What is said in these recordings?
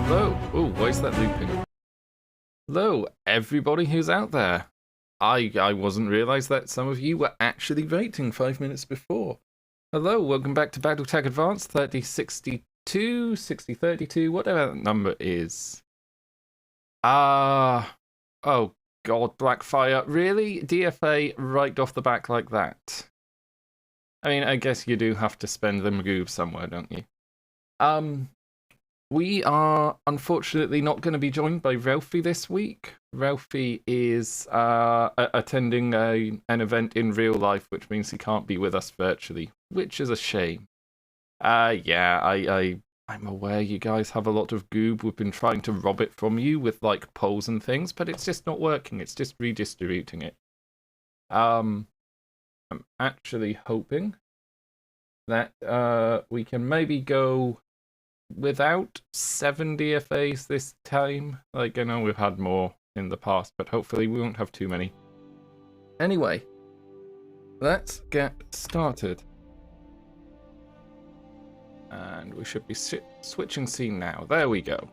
Hello. Oh, why is that looping? Hello, everybody who's out there. I wasn't realised that some of you were actually waiting 5 minutes before. Hello, welcome back to BattleTech Advanced 3062, 6032, whatever that number is. Oh god, Blackfire. Really? DFA right off the back like that? I mean, I guess you do have to spend the magoob somewhere, don't you? We are unfortunately not going to be joined by Ralphie this week. Ralphie is attending an event in real life, which means he can't be with us virtually, which is a shame. Yeah, I'm aware you guys have a lot of goob. We've been trying to rob it from you with like polls and things, but it's just not working. It's just redistributing it. I'm actually hoping that we can maybe go without 7 DFAs this time. Like, I know we've had more in the past, but hopefully we won't have too many. Anyway, let's get started. And we should be switching scene now. There we go.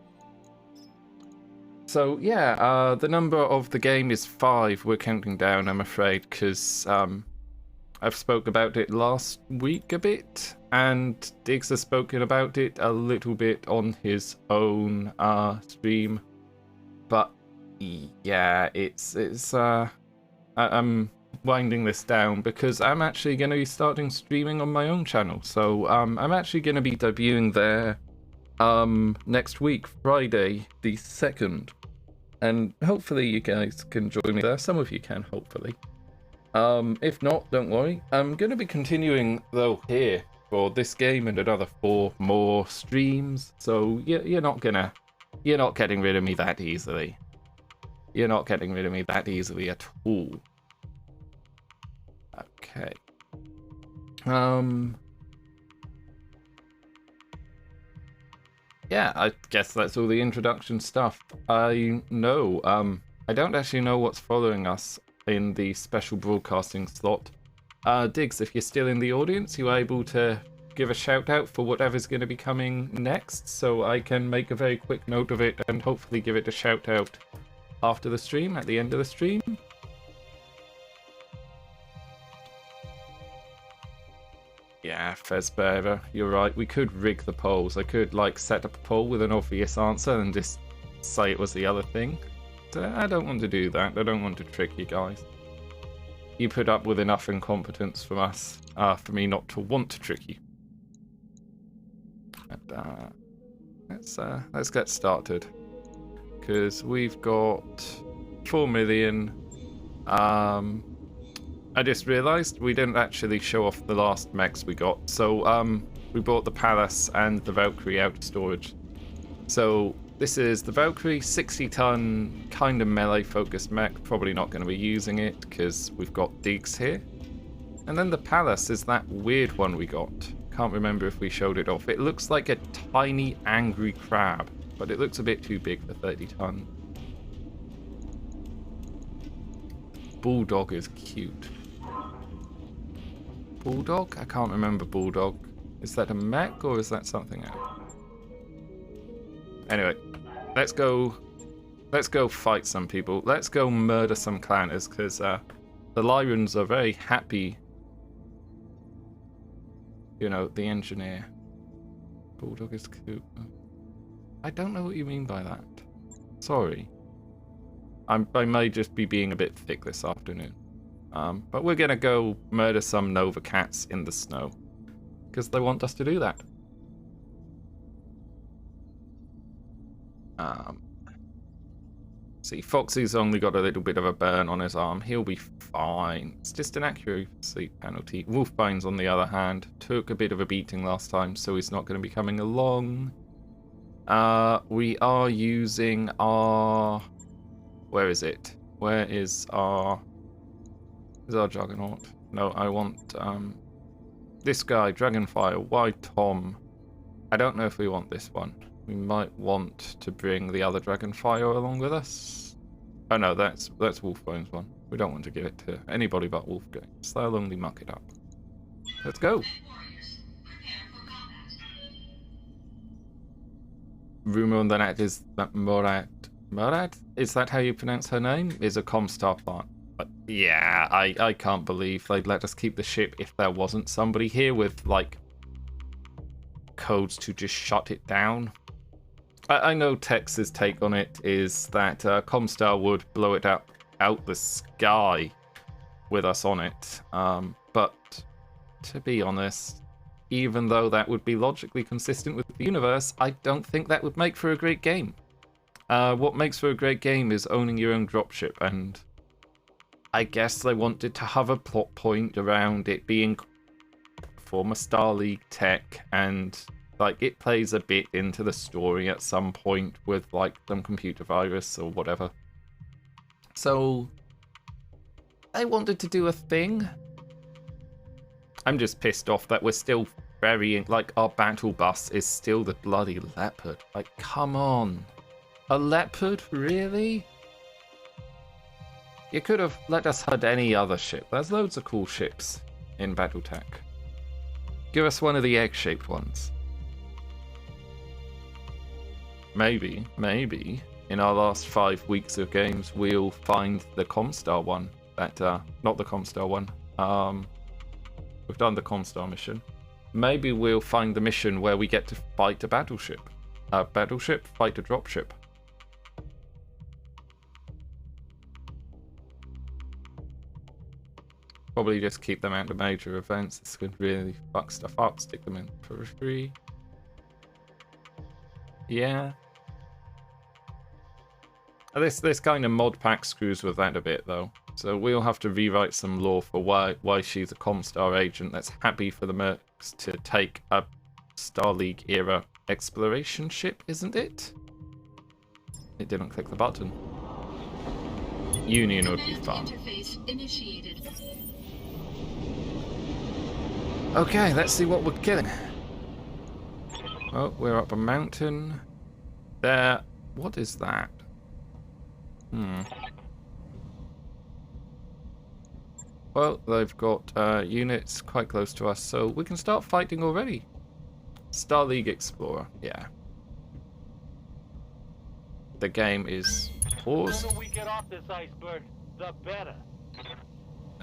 So, yeah, the number of the game is 5. We're counting down, I'm afraid, because I've spoke about it last week a bit, and Diggs has spoken about it a little bit on his own stream. But yeah, I'm winding this down because I'm actually going to be starting streaming on my own channel. So I'm actually going to be debuting there next week, Friday the 2nd. And hopefully you guys can join me there. Some of you can, hopefully. If not, don't worry. I'm going to be continuing, though, here for this game and another 4 more streams. So you're not getting rid of me that easily. You're not getting rid of me that easily at all. Okay. Yeah, I guess that's all the introduction stuff. I know, I don't actually know what's following us in the special broadcasting slot. Diggs, if you're still in the audience, you able to give a shout out for whatever's going to be coming next, so I can make a very quick note of it and hopefully give it a shout out after the stream, at the end of the stream. Yeah, Fezbearer, you're right. We could rig the polls. I could like set up a poll with an obvious answer and just say it was the other thing. I don't want to do that. I don't want to trick you guys. You put up with enough incompetence from us for me not to want to trick you. And, let's get started, because we've got 4 million. I just realised we didn't actually show off the last mechs we got. So we brought the Palace and the Valkyrie out of storage. So this is the Valkyrie, 60-ton, kind of melee-focused mech. Probably not going to be using it because we've got Diggs here. And then the Palace is that weird one we got. Can't remember if we showed it off. It looks like a tiny, angry crab, but it looks a bit too big for 30-ton. Bulldog is cute. Bulldog? I can't remember Bulldog. Is that a mech or is that something else? Anyway, let's go fight some people. Let's go murder some clanners, because the Lyrans are very happy. You know, the engineer. Bulldog is cute. I don't know what you mean by that. Sorry. I may just be being a bit thick this afternoon. But we're gonna go murder some Nova cats in the snow, because they want us to do that. See, Foxy's only got a little bit of a burn on his arm. He'll be fine. It's just an accuracy penalty. Wolfbine's, on the other hand, took a bit of a beating last time, so he's not going to be coming along. We are using our... Where is it? Where is our... Is our Juggernaut? No, I want this guy, Dragonfire, White Tom. I don't know if we want this one. We might want to bring the other Dragonfire along with us. Oh no, that's Wolfbone's one. We don't want to give it to anybody but Wolfgang, so they'll only muck it up. Let's go. rumor on the net is that Murad? Is that how you pronounce her name? Is a Comstar plant. But yeah, I can't believe they'd let us keep the ship if there wasn't somebody here with, like, codes to just shut it down. I know Tex's take on it is that Comstar would blow it out the sky with us on it. But to be honest, even though that would be logically consistent with the universe, I don't think that would make for a great game. What makes for a great game is owning your own dropship, and I guess they wanted to have a plot point around it being former Star League tech, and like it plays a bit into the story at some point with like some computer virus or whatever. So they wanted to do a thing. I'm just pissed off that we're still ferrying, like, our battle bus is still the bloody Leopard. Like, come on. A Leopard? Really? You could have let us HUD any other ship. There's loads of cool ships in BattleTech. Give us one of the egg-shaped ones. Maybe, in our last 5 weeks of games, we'll find the Comstar one. Not the Comstar one. We've done the Comstar mission. Maybe we'll find the mission where we get to fight a battleship. Fight a dropship. Probably just keep them out of major events. This could really fuck stuff up. Stick them in periphery. Yeah. This kind of mod pack screws with that a bit, though. So we'll have to rewrite some lore for why she's a Comstar agent that's happy for the Mercs to take a Star League era exploration ship, isn't it? It didn't click the button. Union would be fun. Okay, let's see what we're killing. Oh, we're up a mountain. There. What is that? Well, they've got units quite close to us, so we can start fighting already. Star League Explorer, yeah. The game is paused. The sooner we get off this iceberg, the better.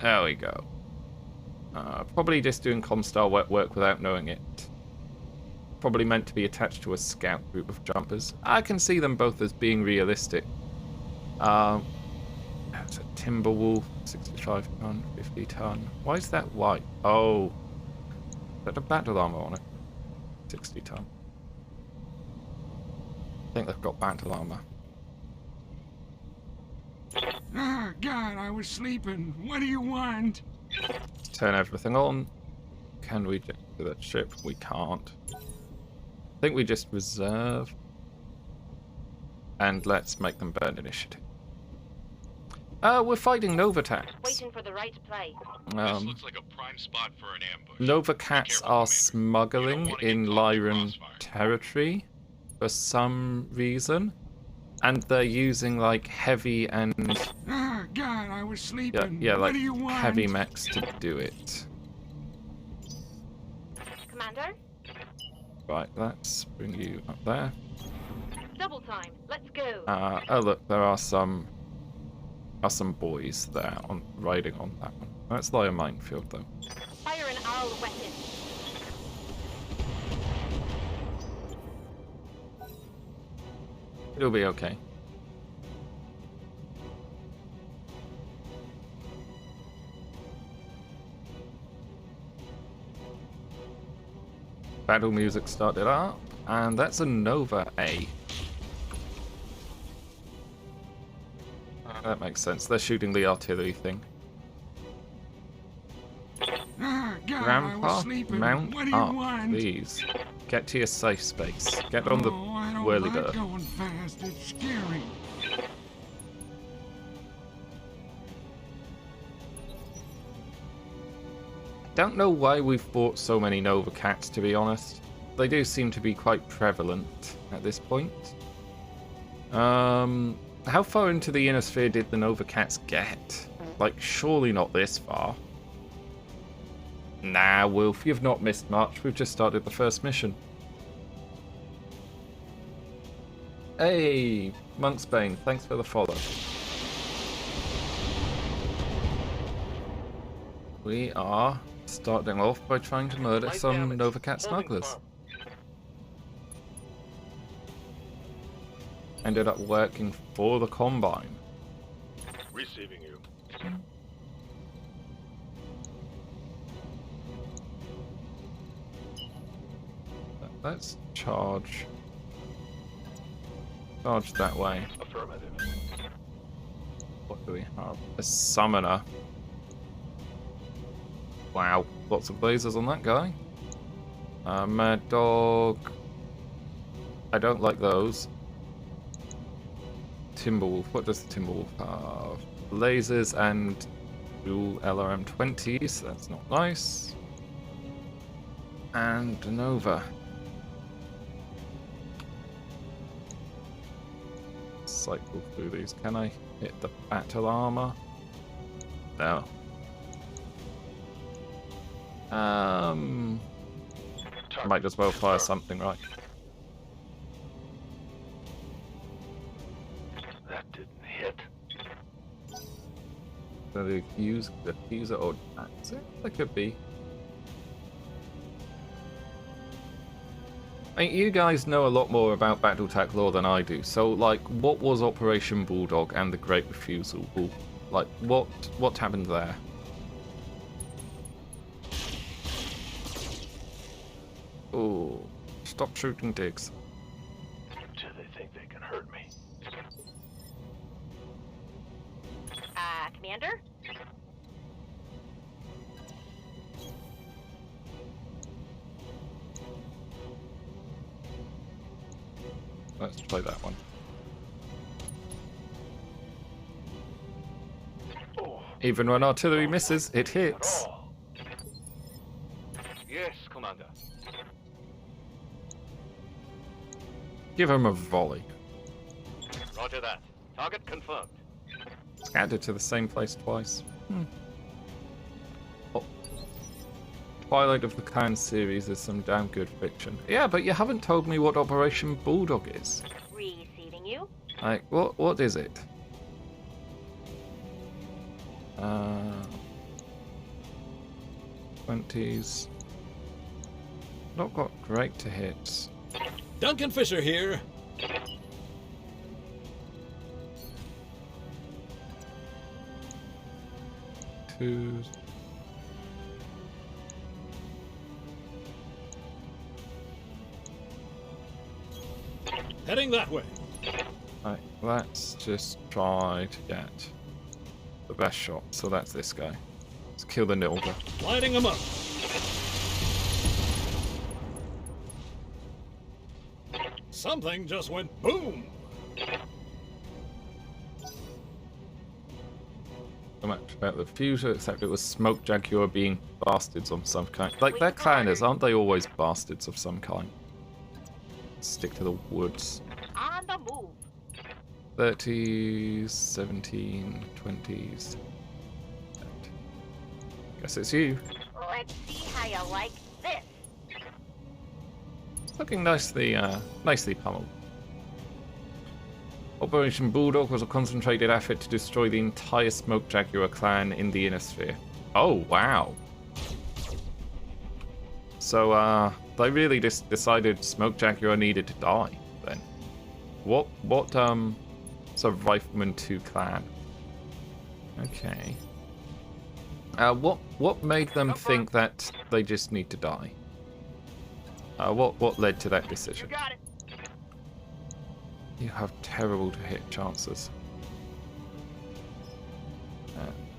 There we go. Probably just doing Comstar work without knowing it. Probably meant to be attached to a scout group of jumpers. I can see them both as being realistic. That's a Timberwolf, 65 ton, 50 ton. Why is that white? Oh, is that a battle armor on it? 60 ton. I think they've got battle armor. Ah, God, I was sleeping. What do you want? Turn everything on. Can we get to that ship? We can't. I think we just reserve. And let's make them burn initiative. We're fighting Novatats. Waiting for the right play. This looks like a prime spot for an ambush. Novacats are smuggling in Lyran territory for some reason. And they're using like heavy and Ah, God, I was sleeping. yeah, what like do you want? heavy mechs to do it. Commander, Right, let's bring you up there. double time. Let's go. Oh look, there are some boys there riding on that one. Let's lie a minefield though. Fire an owl weapon. It'll be okay. Battle music started up, and that's a Nova A. That makes sense. They're shooting the artillery thing. Ah, God, I Grandpa, was sleeping. mount what do you up, want? please. Get to your safe space. Get on the I don't whirly like bird. going fast. It's scary. Don't know why we've bought so many Nova Cats, to be honest. They do seem to be quite prevalent at this point. How far into the inner sphere did the Nova Cats get? Like, surely not this far. Nah, Wolf, you've not missed much. We've just started the first mission. Hey, Monksbane, thanks for the follow. We are starting off by trying to murder Light some damage. Novacat Holding smugglers. firm. Ended up working for the Combine. Receiving you. Let's charge. Charge that way. Affirmative. What do we have? A summoner. Wow, lots of lasers on that guy. Mad Dog. I don't like those. Timberwolf. What does the Timberwolf have? Lasers and dual LRM-20s. That's not nice. And Nova. Cycle through these. Can I hit the battle armor? No. Might as well fire something, right? That didn't hit. So the diffuser or that's it? That could be. I mean, you guys know a lot more about BattleTech lore than I do. So, like, what was Operation Bulldog and the Great Refusal? Like, what happened there? Oh, stop shooting digs. Do they think they can hurt me? Commander? Let's try that one. Oh, Even when artillery misses, it hits. oh. Yes, Commander. Give him a volley. Roger that. Target confirmed. Added to the same place twice. Oh. Twilight of the Clan series is some damn good fiction. Yeah, but you haven't told me what Operation Bulldog is. Receiving you. Like, what is it? 20s. Not got great to hits. Duncan Fisher here. Twos. Heading that way. Right, let's just try to get the best shot. So that's this guy. Let's kill the Nilga. Lighting them up. Something just went boom. So much about the future, except it was Smoke Jaguar being bastards of some kind. Like, their clanners, aren't they always bastards of some kind? Stick to the woods. On the move. 30s, 17, 20s. Guess it's you. Let's see how you like this. It's looking nicely pummeled. Operation Bulldog was a concentrated effort to destroy the entire Smoke Jaguar clan in the Inner Sphere. Oh, wow. So, they really just decided Smoke Jaguar needed to die, then. What, sort of Rifleman 2 clan? Okay. What made them think that they just need to die? What led to that You decision? got it. You have terrible to hit chances.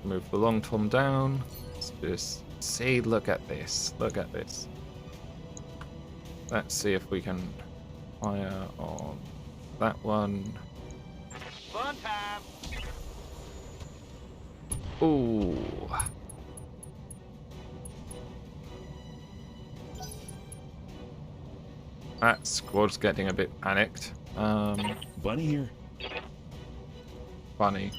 Move the long tom down. Let's just see. Look at this. Look at this. Let's see if we can fire on that one. Fun time. Ooh. That squad's getting a bit panicked. Bunny here. Bunny.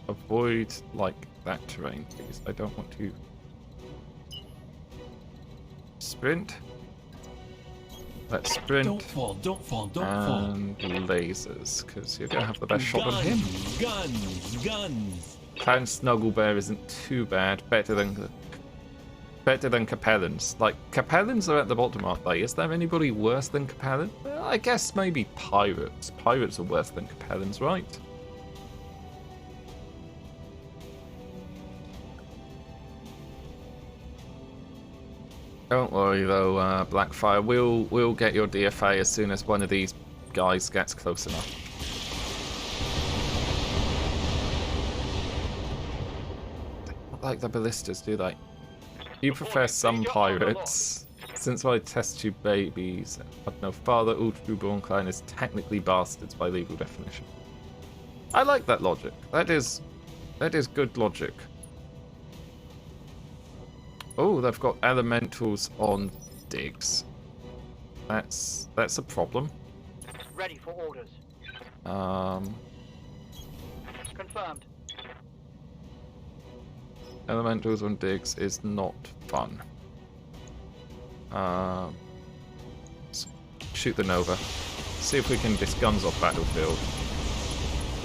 Avoid, like, that terrain, please. I don't want to... Sprint. Let's sprint. Don't fall, don't fall, don't fall. And lasers, because you're gonna have the best shot on him. Guns. Clown Snuggle Bear isn't too bad. Better than Capellans. Like, Capellans are at the bottom, aren't they? Is there anybody worse than Capellan? Well, I guess maybe Pirates. Pirates are worse than Capellans, right? Don't worry though, Blackfire. We'll get your DFA as soon as one of these guys gets close enough. They don't like the ballistas, do they? You prefer some pirates. Since I test tube babies, but no father, all true-born clan is technically bastards by legal definition. I like that logic. That is good logic. Oh, they've got elementals on digs. That's a problem. Ready for orders. Confirmed. Elementals on digs is not fun. Shoot the Nova. See if we can disc guns off battlefield.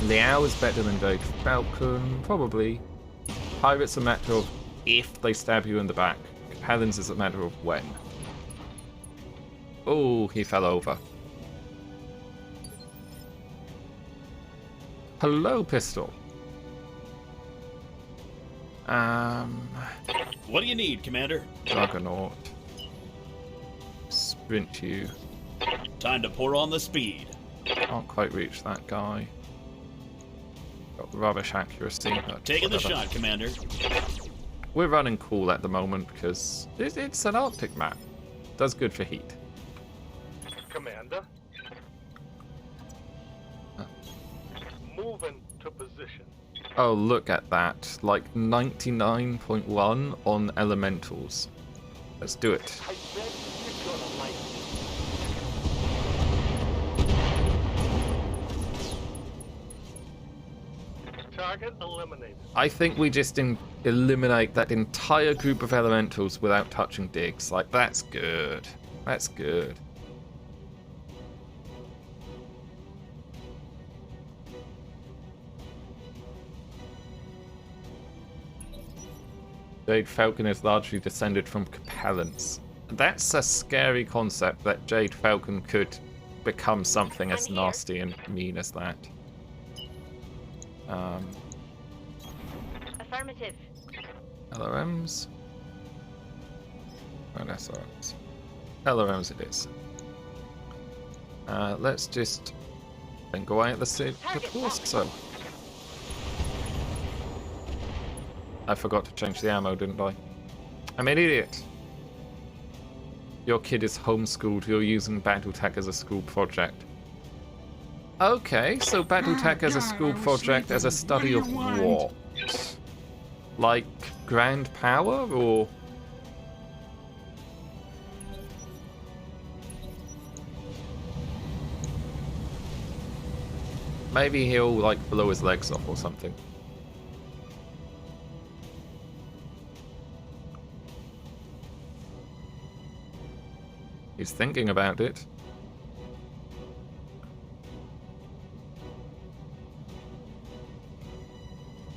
Liao is better than Jade Falcon, probably. Pirates a matter of if they stab you in the back. Capellans is a matter of when. Oh, he fell over. Hello, pistol. What do you need, Commander? Juggernaut. Sprint you. Time to pour on the speed. Can't quite reach that guy. Got rubbish accuracy. But Taking the whatever. shot, Commander. We're running cool at the moment because it's an Arctic map. Does good for heat. Commander. Moving to position. Oh, look at that. Like 99.1 on elementals. Let's do it. I bet you're gonna like it. Target eliminated. I think we just eliminate that entire group of elementals without touching digs. Like, that's good. That's good. Jade Falcon is largely descended from Capellans. That's a scary concept, that Jade Falcon could become something as nasty and mean as that. Affirmative. LRMs? And SRMs. LRMs it is. Let's just think away at the torso. I forgot to change the ammo, didn't I? I'm an idiot. Your kid is homeschooled, you're using BattleTech as a school project. Okay, so BattleTech as a school project as a study of what? Like grand power, or? Maybe he'll like blow his legs off or something. He's thinking about it.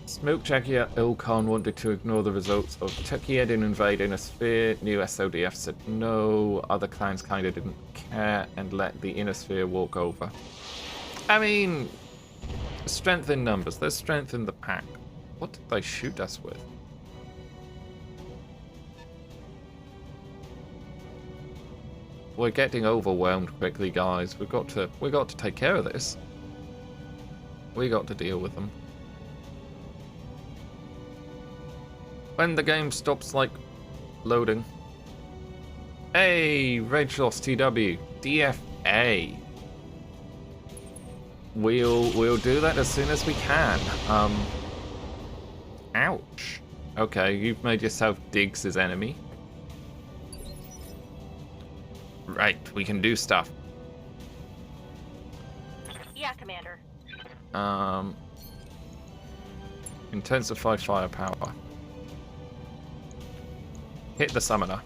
Smoke Jackie Ilkhan wanted to ignore the results of Turkeyedin invading a sphere. New SODF said no. Other clans kinda didn't care and let the inner sphere walk over. I mean, strength in numbers. There's strength in the pack. What did they shoot us with? We're getting overwhelmed quickly, guys. We got to take care of this. We got to deal with them. When the game stops, like, loading. Hey, Rage Loss TW. DFA. We'll do that as soon as we can. Ouch. Okay, you've made yourself Diggs' enemy. Right, we can do stuff. Yeah, Commander. Intensify firepower. Hit the summoner.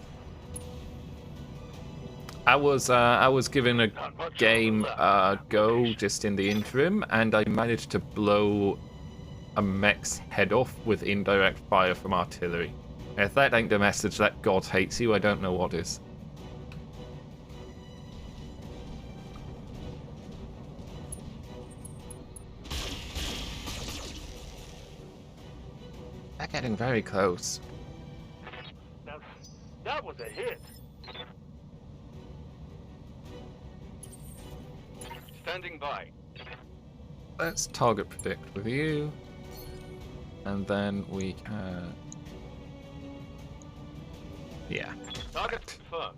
I was given a Not much game left. go just in the interim, and I managed to blow a mech's head off with indirect fire from artillery. If that ain't the message that God hates you, I don't know what is. They're getting very close. Now, that was a hit. Standing by. Let's target predict with you. And then we can... Yeah. Target confirmed.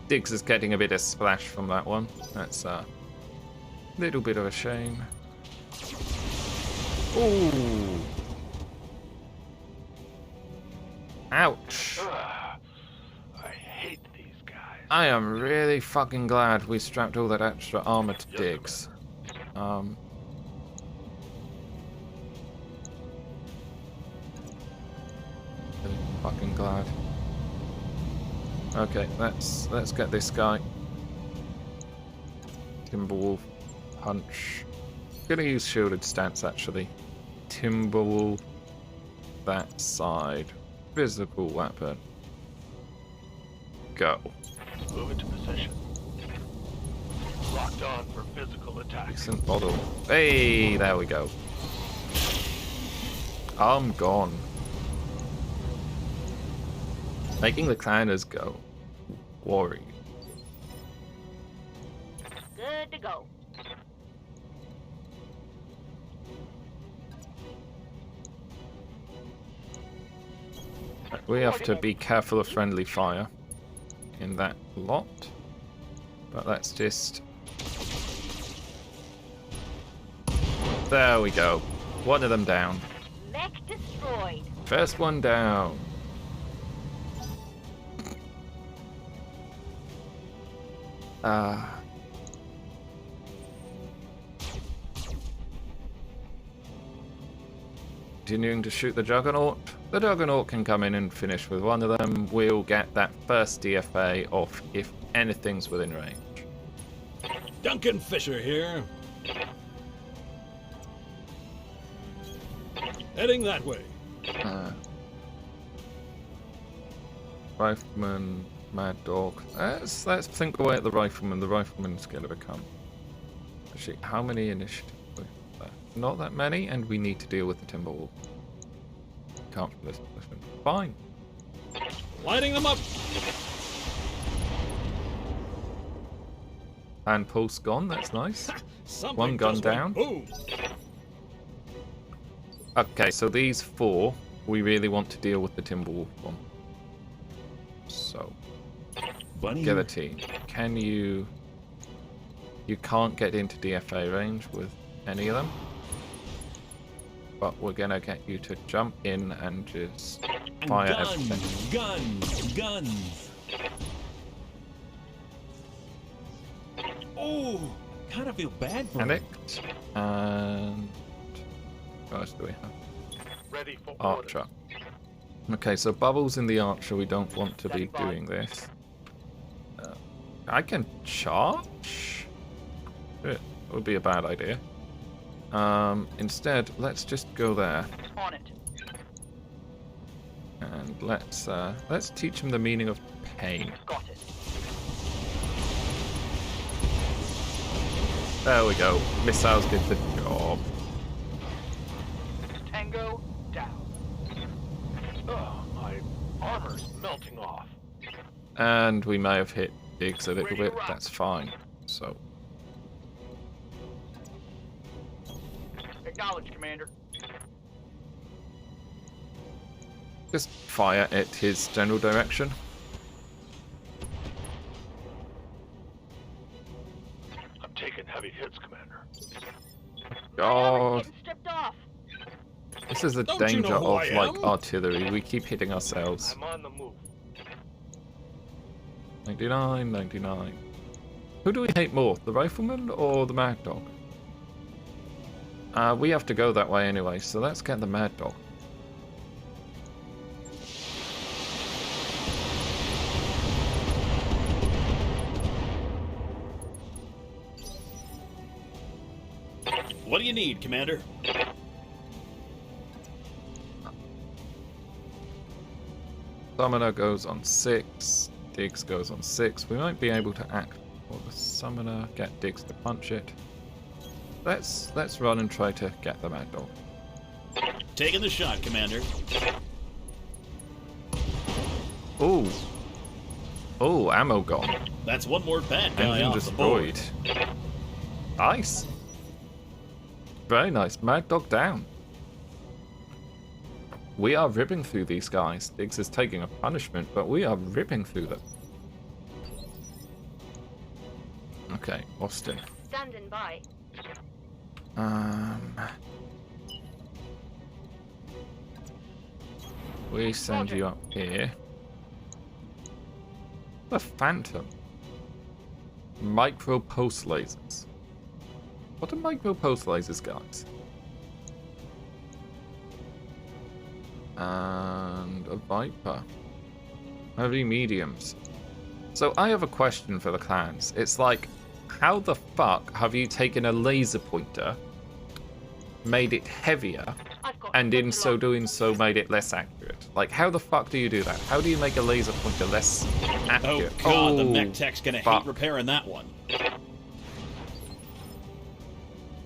Diggs is getting a bit of splash from that one. That's a little bit of a shame. Ooh. Ouch. I hate these guys. I am really fucking glad we strapped all that extra armor to Yes, Diggs. Really fucking glad. Okay, let's get this guy. Timberwolf punch. Gonna use shielded stance actually. Timberwolf that side. Physical weapon. Go. Move into position. Locked on for physical attack. Decent bottle. Hey, there we go. I'm gone. Making the climbers go. Worry. Good to go. We have to be careful of friendly fire in that lot. But let's just... There we go. One of them down. Mech destroyed. First one down. Continuing to shoot the Juggernaut. The Juggernaut can come in and finish with one of them. We'll get that first DFA off if anything's within range. Duncan Fisher here. Heading that way. Rifleman, Mad Dog. Let's think away at the Rifleman. The Rifleman's going to become... Actually, how many initiatives? Not that many, and we need to deal with the Timberwolf. Can't from this position. Fine. Lighting them up. And pulse gone, that's nice. Something One gun just went down. Boom. Okay, so these four, we really want to deal with the Timberwolf one. So, Bunny. get a team. Can you... You can't get into DFA range with any of them. But we're gonna get you to jump in and just fire everything. Guns. Oh, kind of feel bad for him. Panicked. And... What else do we have? Ready for Archer. orders. Okay, so bubbles in the Archer, we don't want to be doing this. I can charge? It would be a bad idea. Instead, let's just go there. On it. And let's teach him the meaning of pain. Got it. There we go. Missiles did the job. Tango down. Oh, my armor's melting off. And we may have hit Diggs a little Ready to bit. rock. That's fine. So, Acknowledge, Commander. just fire at his general direction. I'm taking heavy hits, Commander. God, Getting stripped off. this is the Don't you danger know who of I like am? artillery. We keep hitting ourselves. I'm on the move. 99, 99. Who do we hate more, the Rifleman or the Mad Dog? We have to go that way anyway, so let's get the Mad Dog. read, Commander. Summoner goes on 6. Diggs goes on 6. We might be able to act for the summoner. Get Diggs to punch it. Let's run and try to get the Mad Dog. Taking the shot, Commander. Ooh. Oh, ammo gone. That's one more bad guy Engine off the board. destroyed. Nice. Very nice. Mad Dog down. We are ripping through these guys. Diggs is taking a punishment, but we are ripping through them. Okay, Austin. Standing by. We send you up here. The Phantom. Micro pulse lasers. What are micro pulse lasers, guys? And a Viper. Heavy mediums. So I have a question for the clans. It's like, how the fuck have you taken a laser pointer, made it heavier, and in so doing so made it less accurate? Like, how the fuck do you do that? How do you make a laser pointer less accurate? Oh god, the mech tech's gonna fuck. hate repairing that one.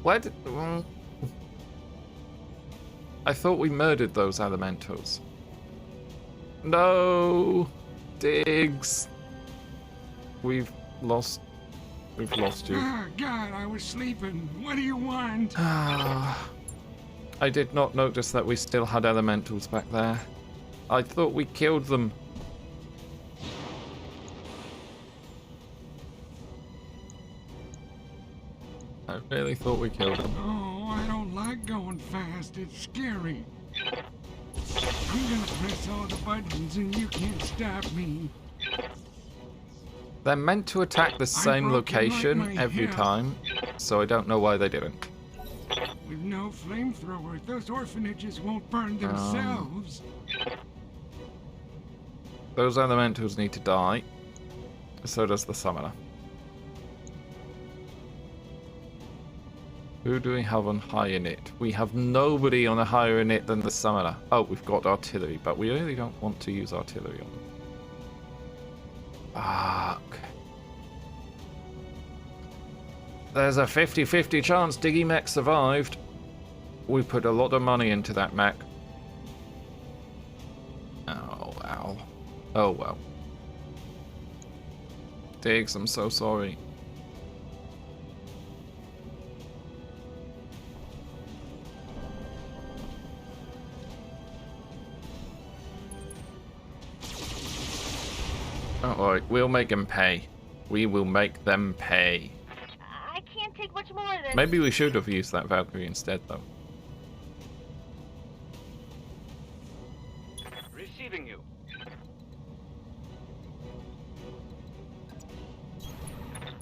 Where did... I thought we murdered those elementals. No! Diggs! We've lost you. Ah, God, I was sleeping. What do you want? I did not notice that we still had elementals back there. I thought we killed them. I really thought we killed them. Oh, I don't like going fast. It's scary. I'm gonna press all the buttons and you can't stop me. They're meant to attack the same broke it like location my every hip. time, so I don't know why they didn't. With no flamethrower, those orphanages won't burn themselves. Those elementals need to die. So does the summoner. Who do we have on higher knit? We have nobody on a higher knit than the summoner. Oh, we've got artillery, but we really don't want to use artillery on them. Fuck. There's a 50-50 chance Diggy Mech survived. We put a lot of money into that mech. Oh, wow. Oh, well. Diggs, I'm so sorry. Don't worry, we'll make them pay. We will make them pay. I can't take much more than... Maybe we should have used that Valkyrie instead, though. Receiving you.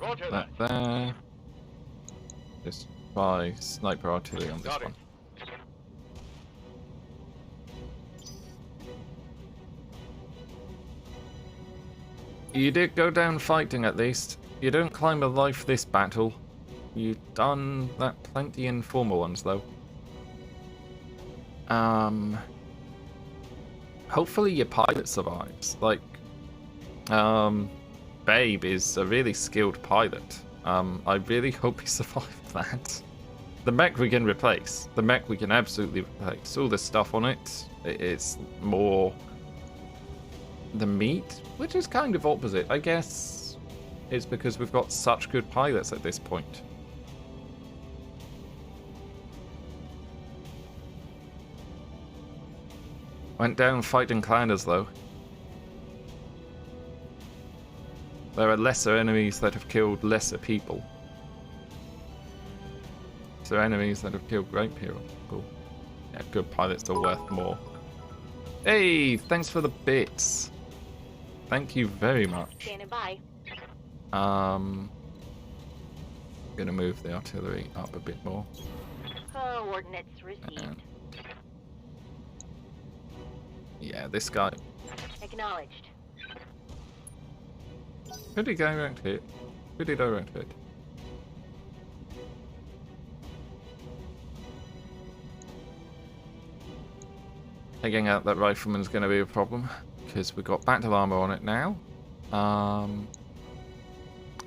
Roger that. That there. Just try sniper artillery on this Got it. one. You did go down fighting at least. You didn't climb a life this battle. You've done that plenty in former ones though. Hopefully your pilot survives. Like, Babe is a really skilled pilot. I really hope he survives that. The mech we can replace. The mech we can absolutely replace. All the stuff on it, it's more the meat, which is kind of opposite. I guess it's because we've got such good pilots at this point. Went down fighting clanners though. There are lesser enemies that have killed lesser people. So enemies that have killed great people. Yeah, good pilots are worth more. Hey, thanks for the bits. Thank you very much. Standing by. Gonna move the artillery up a bit more. Coordinates received. And yeah, this guy. Acknowledged. Who did he direct hit? Who did I direct hit? Taking out that rifleman is going to be a problem because we've got battle armor on it now. I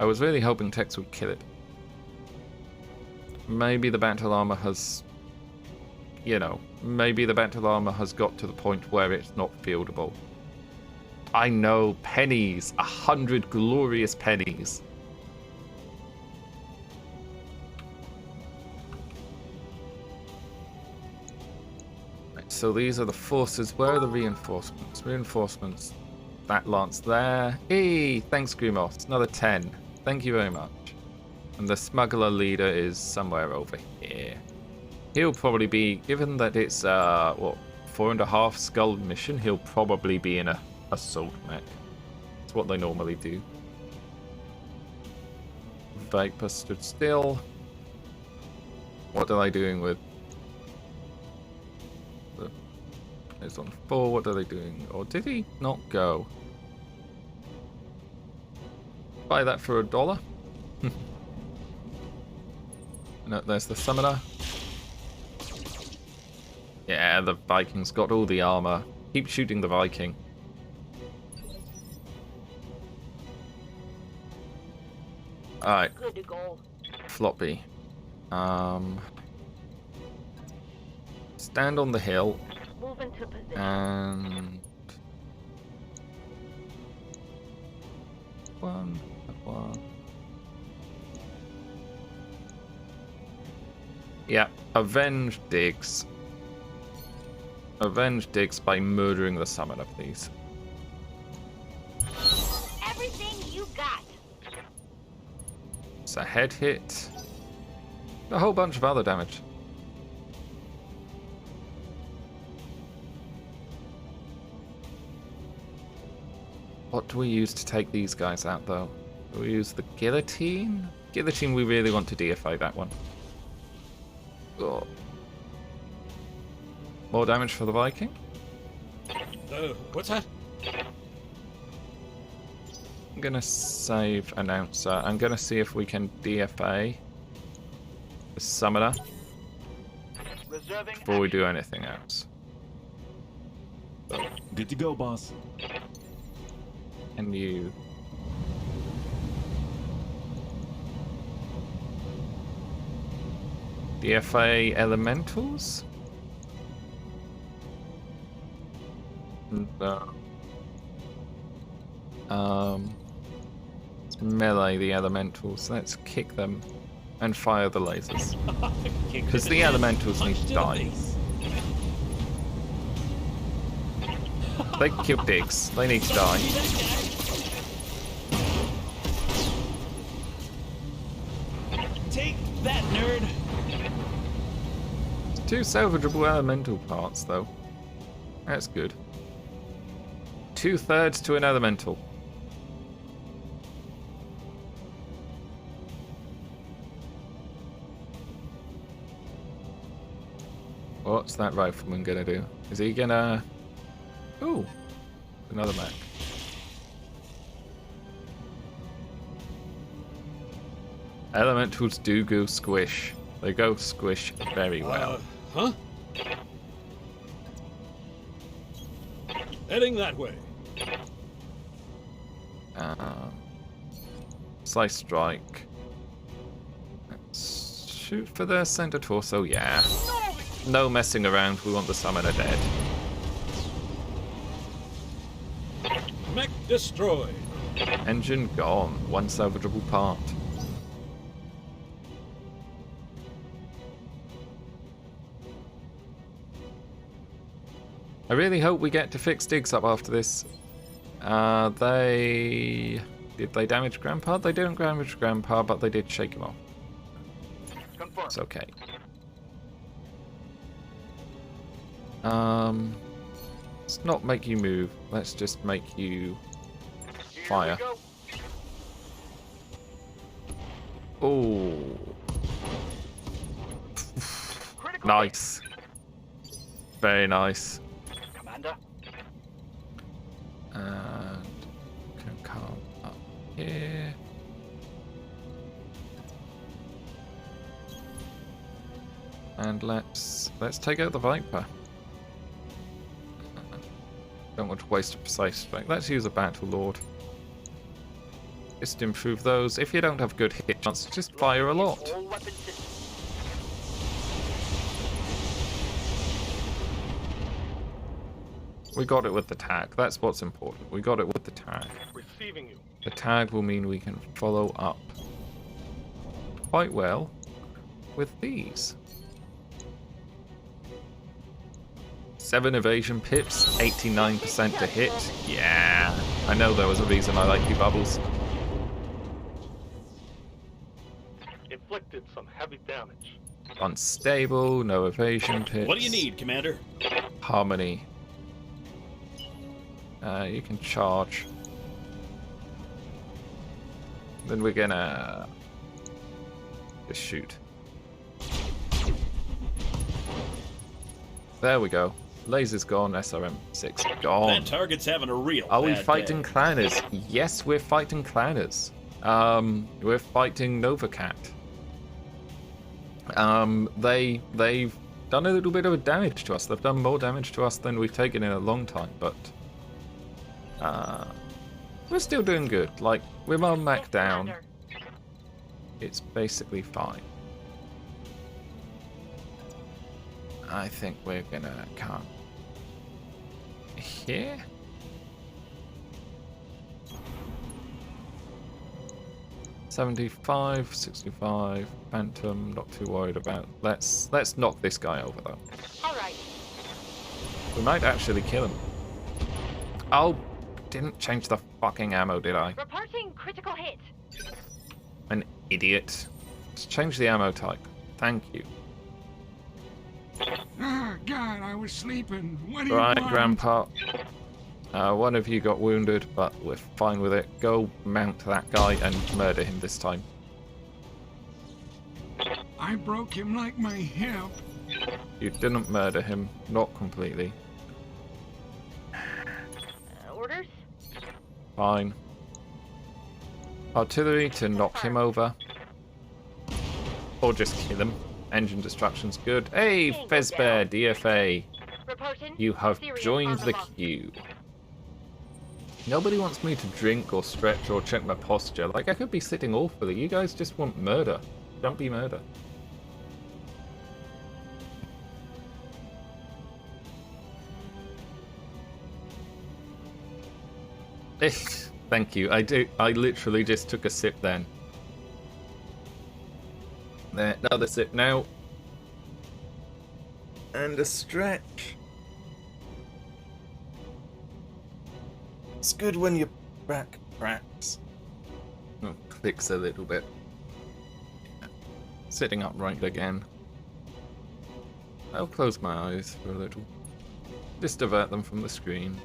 was really hoping Tex would kill it. Maybe the battle armor has, you know, maybe the battle armor has got to the point where it's not fieldable. I know, pennies, 100 glorious pennies. So these are the forces. Where are the reinforcements? Reinforcements. That lance there. Hey, thanks, Grimos. Another 10. Thank you very much. And the smuggler leader is somewhere over here. He'll probably be, given that it's, 4.5 skull mission, he'll probably be in a assault mech. That's what they normally do. Viper stood still. What are they doing with... It's on 4. What are they doing? Or did he not go? Buy that for $1. No, there's the summoner. Yeah, the Viking's got all the armor. Keep shooting the Viking. Alright. Good to go. Floppy. Stand on the hill. Move into position. And... One. Yeah, avenge Diggs. Avenge Diggs by murdering the summoner, please. Everything you got. It's a head hit. A whole bunch of other damage. What do we use to take these guys out, though? Do we use the guillotine? Guillotine, we really want to DFA that one. Oh. More damage for the Viking. What's that? I'm gonna save announcer. I'm gonna see if we can DFA the summoner Reserving before we do anything else. Good to go, boss. And you... DFA elementals? No. Let's melee the elementals. Let's kick them and fire the lasers. Because the elementals need to die. They killed Diggs. They need to die. Take that, nerd. 2 salvageable elemental parts, though. That's good. 2/3 to an elemental. What's that rifleman gonna do? Is he gonna... Ooh, another mech. Elementals do go squish. They go squish very well. Huh? Heading that way. Slice strike. Let's shoot for the center torso, yeah. No messing around, we want the summoner dead. Mech destroyed. Engine gone, 1 salvageable part. I really hope we get to fix Diggs up after this. Did they damage Grandpa? They didn't damage Grandpa, but they did shake him off. Confirmed. It's okay. Let's not make you move. Let's just make you Here fire. we go. Oh, Critical nice. Very nice. hit, Commander. And can come up here. And let's take out the Viper. Don't want to waste a precise strike. Let's use a Battle Lord. Just improve those. If you don't have good hit chance, just fire a lot. All weapon systems. We got it with the tag. That's what's important. We got it with the tag. Receiving you. The tag will mean we can follow up quite well with these. 7 evasion pips, 89% to hit. Yeah, I know there was a reason I like you, Bubbles. Inflicted some heavy damage. Unstable, no evasion pips. What do you need, Commander? Harmony. You can charge. Then we're gonna just shoot. There we go. Laser's gone, SRM6 gone. That target's having a real Are we bad fighting day. Clowners? Yes, we're fighting Clowners. We're fighting Novacat. They've done a little bit of damage to us. They've done more damage to us than we've taken in a long time, but we're still doing good. Like, we're well Yes, mech down. Commander. It's basically fine. I think we're gonna come here. $75, $65, Phantom, not too worried about. Let's knock this guy over though. All right. We might actually kill him. Oh, didn't change the fucking ammo, did I? Reporting critical hit. An idiot. Let's change the ammo type. Thank you. Ah, God, I was sleeping. What do you Right, want? Grandpa. One of you got wounded, but we're fine with it. Go mount that guy and murder him this time. I broke him like my hip. You didn't murder him. Not completely. Orders? Fine. Artillery to knock him over. Or just kill him. Engine destruction's good. Hey, Fezbear, DFA. Reporting. You have Serious joined the armor loss. queue. Nobody wants me to drink or stretch or check my posture. Like, I could be sitting awfully. You guys just want murder. Jumpy murder. Thank you. I literally just took a sip then. There, another sip now. And a stretch. It's good when your back cracks. Oh, clicks a little bit. Sitting upright again. I'll close my eyes for a little. Just divert them from the screen.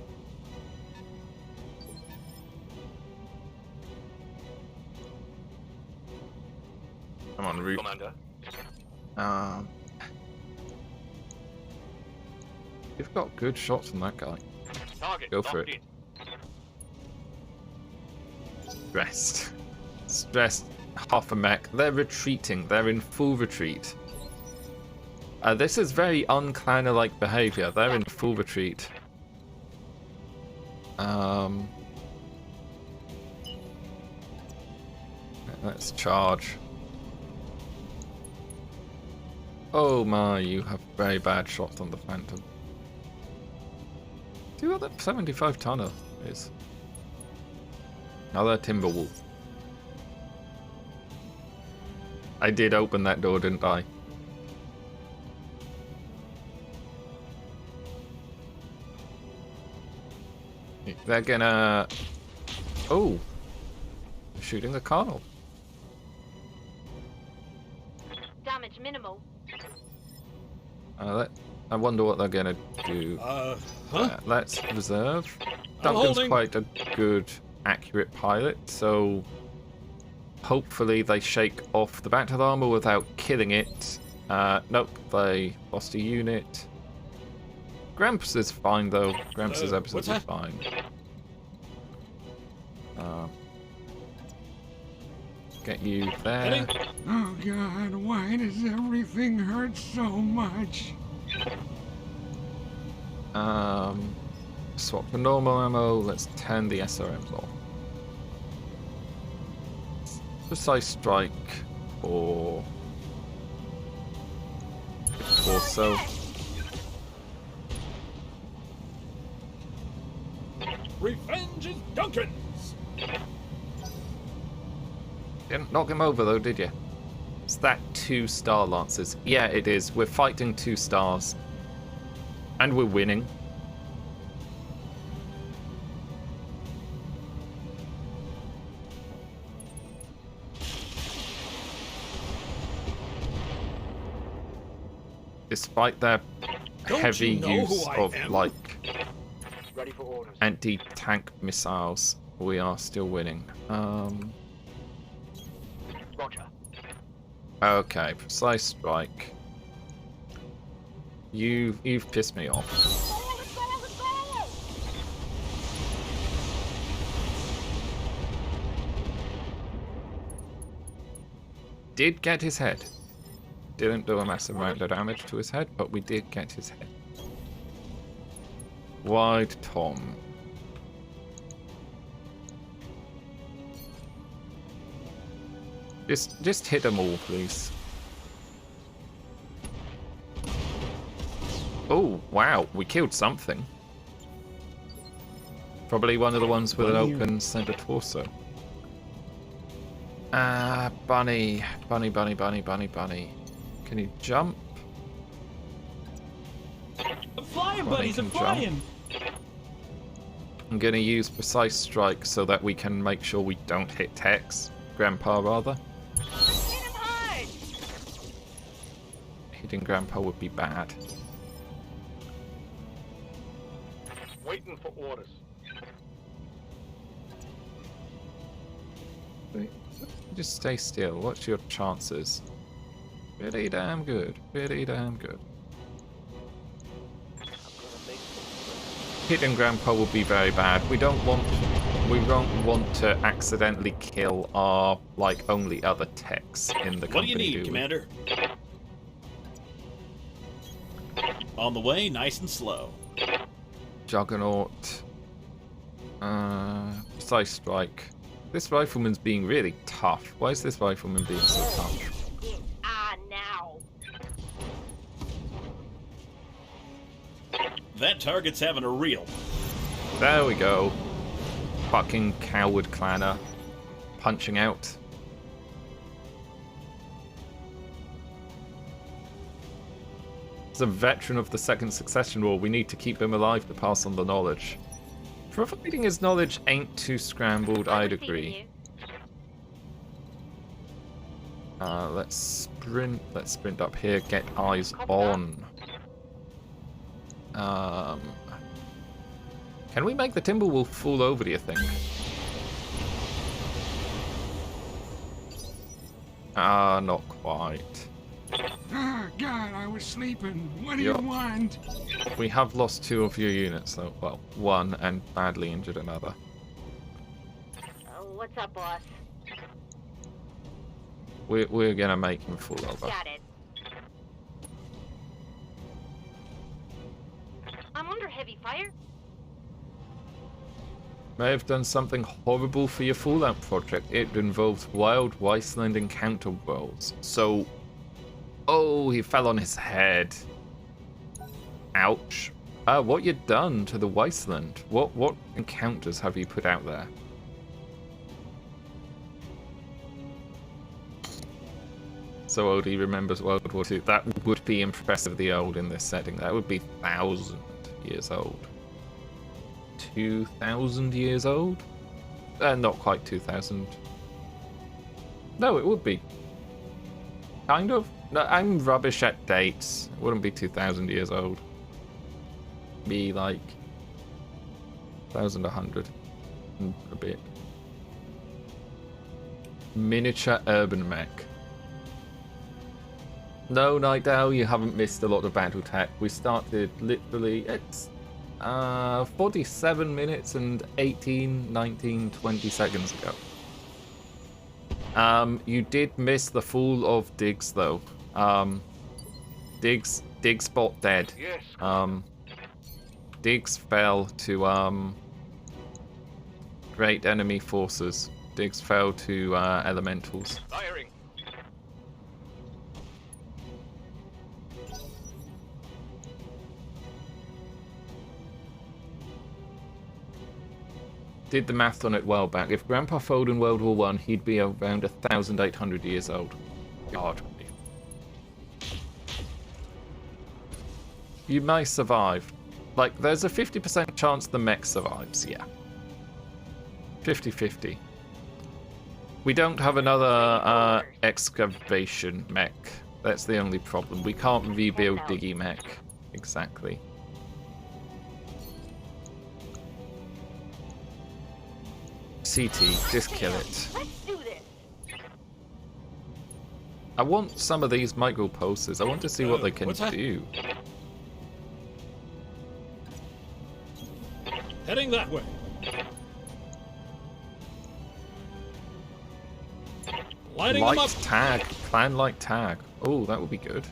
I'm en route. Commander. You've got good shots on that guy. Target Go for locked it. in. Stressed. Stressed. Half a mech. They're retreating. They're in full retreat. This is very unclowner-like behavior. They're in full retreat. Let's charge. Oh my, you have very bad shots on the Phantom. See what that 75 tonner is? Another Timberwolf. I did open that door, didn't I? They're gonna... Oh! Shooting the Colonel. Damage minimal. I wonder what they're gonna do. Huh? Let's reserve. I'm Duncan's holding. quite a good, accurate pilot, so hopefully they shake off the battle armor without killing it. Nope, they lost a unit. Gramps is fine though. Gramps is what's absolutely that? fine. Get you there. Heading? Oh, God, why does everything hurt so much? Swap for normal ammo. Let's turn the SRMs off. Precise strike or torso. Revenge is Duncan's! Didn't knock him over though, did you? Is that 2 star lancers? Yeah, it is. We're fighting 2 stars. And we're winning. Despite their Don't heavy you know use who I of, am? like, Ready for orders. anti-tank missiles, we are still winning. Roger. Okay, precise strike. You've pissed me off. Did get his head. Didn't do a massive amount of damage to his head, but we did get his head. Wide Tom. Just hit them all, please. Oh, wow, we killed something. Probably one of the ones with an open center torso. Bunny. Bunny, bunny, bunny, bunny, bunny. Can he jump? I'm flying, Bunny buddies, I'm can jump. flying! I'm gonna use precise strike so that we can make sure we don't hit Tex. Grandpa, rather. Hitting Grandpa would be bad. Waiting for orders. Wait, just stay still. What's your chances? Pretty damn good. Pretty damn good. Hitting Grandpa will be very bad. We don't want to accidentally kill our only other techs in the company. What do you need, we? Commander? On the way, nice and slow. Juggernaut. Precise strike. This rifleman's being really tough. Why is this rifleman being so tough? Now. That target's having a reel. There we go. Fucking coward clanner. Punching out. As a veteran of the Second Succession War, we need to keep him alive to pass on the knowledge. Providing his knowledge ain't too scrambled, I'd agree. Let's sprint. Let's sprint up here. Get eyes on. Can we make the Timberwolf fall over, do you think? Not quite. Ah, God, I was sleeping. What do Yup. you want? We have lost 2 of your units, though. Well, 1 and badly injured another. What's up, boss? We're gonna make him fall over. Got it. I'm under heavy fire. May have done something horrible for your Fallout project. It involves wild wasteland encounter worlds. So, oh, he fell on his head. Ouch. What you done to the wasteland? What encounters have you put out there? So old he remembers World War II. That would be impressively old in this setting. That would be 1,000 years old. 2,000 years old? Not quite 2,000. No, it would be. Kind of. No, I'm rubbish at dates. It wouldn't be 2,000 years old. Be like 1,100 and a bit. Miniature urban mech. No, Night Owl, you haven't missed a lot of BattleTech. We started literally, it's 47 minutes and 18, 19, 20 seconds ago. You did miss the fall of Diggs, though. Diggs bot dead. Yes. Diggs fell to great enemy forces. Diggs fell to elementals. Firing. Did the math on it well back. If Grandpa fell in World War One, he'd be around 1,800 years old. God. You may survive. Like, there's a 50% chance the mech survives, yeah. 50-50. We don't have another excavation mech. That's the only problem. We can't rebuild Diggy mech. Exactly. CT, just kill it. Let's do this. I want some of these micro pulses. I want to see what they can what's that? do. Heading that way. Lighting them up. Light tag. Clan light tag. Oh, that would be good.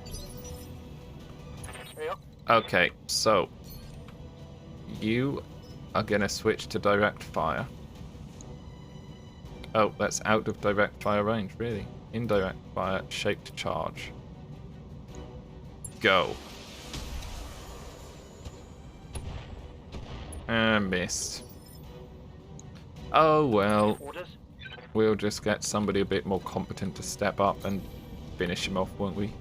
Yep. Okay, so you are gonna switch to direct fire. Oh, that's out of direct fire range, really. Indirect fire, shaped charge. Go. Missed. Oh well. Orders. We'll just get somebody a bit more competent to step up and finish him off, won't we?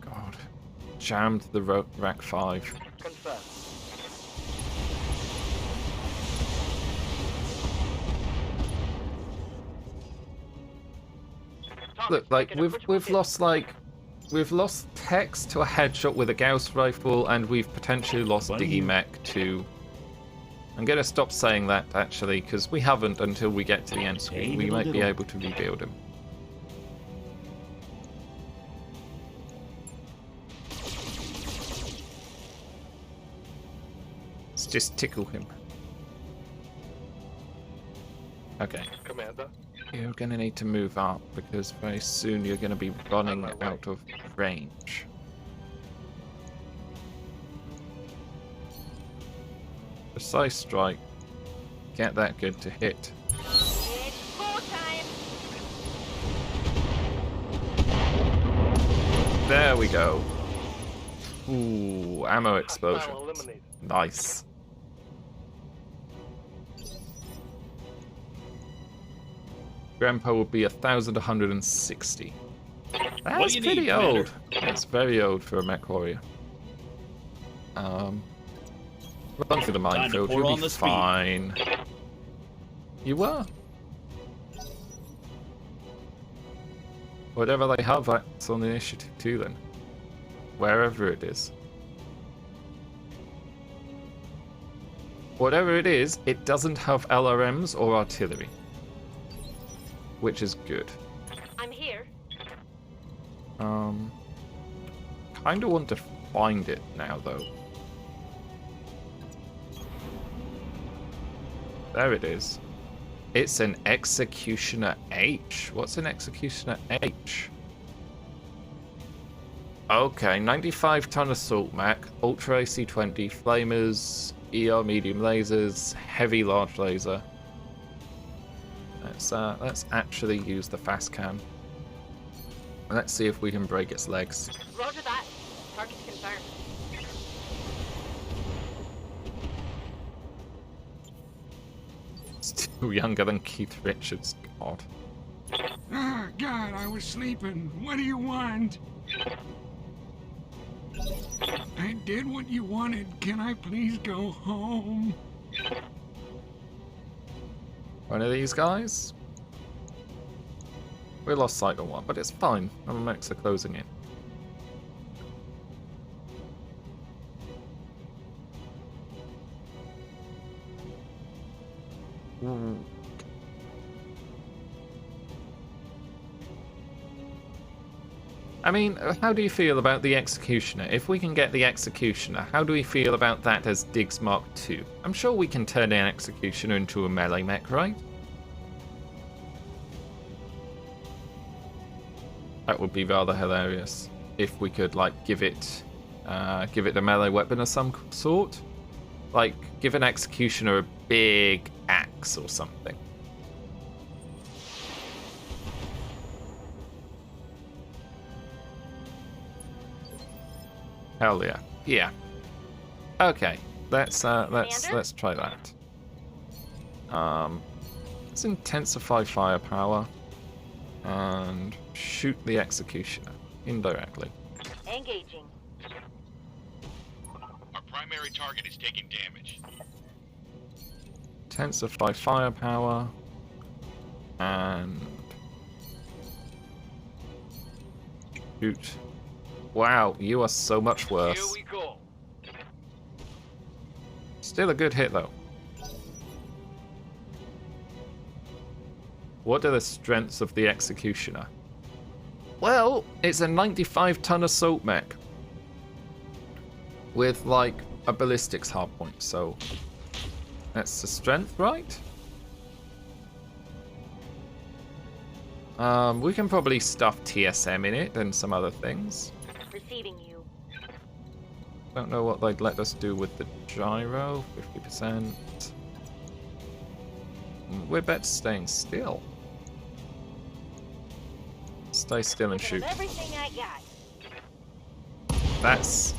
God. Jammed the rack 5. Confirmed. Look, like we've lost Tex to a headshot with a Gauss rifle, and we've potentially lost Diggy Mech to. I'm gonna stop saying that actually, because we haven't until we get to the end screen. We might be able to rebuild him. Let's just tickle him. Okay. Commander. You're gonna need to move up because very soon you're gonna be running out of range. Precise strike. Get that good to hit. It's go time. There we go. Ooh, ammo Hostile explosion. eliminated. Nice. Grandpa will be 1,160. That's do you pretty need, old. Commander? That's very old for a mech warrior. Run through the minefield. pour You'll on be the speed. fine. You were. Whatever they have, that's on the initiative too. Then, wherever it is. Whatever it is, it doesn't have LRMs or artillery. Which is good. I'm here. Kinda want to find it now, though. There it is. It's an Executioner H. What's an Executioner H? Okay, 95-ton assault mech, Ultra AC-20, flamers, ER medium lasers, heavy large laser. Let's actually use the fast cam. Let's see if we can break its legs. Roger that. Target's confirmed. Still younger than Keith Richards. God. Ah, God, I was sleeping. What do you want? I did what you wanted. Can I please go home? One of these guys? We lost sight of one, but it's fine. Our mechs are closing in. Ooh. I mean, how do you feel about the Executioner? If we can get the Executioner, how do we feel about that as Diggs Mark II? I'm sure we can turn an Executioner into a melee mech, right? That would be rather hilarious if we could, like, give it Give it a melee weapon of some sort. Like, give an executioner a big axe or something. Hell yeah. Yeah. Okay. Let's try that. Let's intensify firepower and shoot the executioner indirectly. Engaging. Our primary target is taking damage. Intensify firepower and shoot. Wow, you are so much worse. Here we go. Still a good hit though. What are the strengths of the executioner? Well, it's a 95-ton assault mech with like a ballistics hardpoint, so that's the strength, right? We can probably stuff TSM in it and some other things. Receiving you. Don't know what they'd let us do with the gyro. 50%. We're better staying still. Stay still and shoot. Everything I got. That's...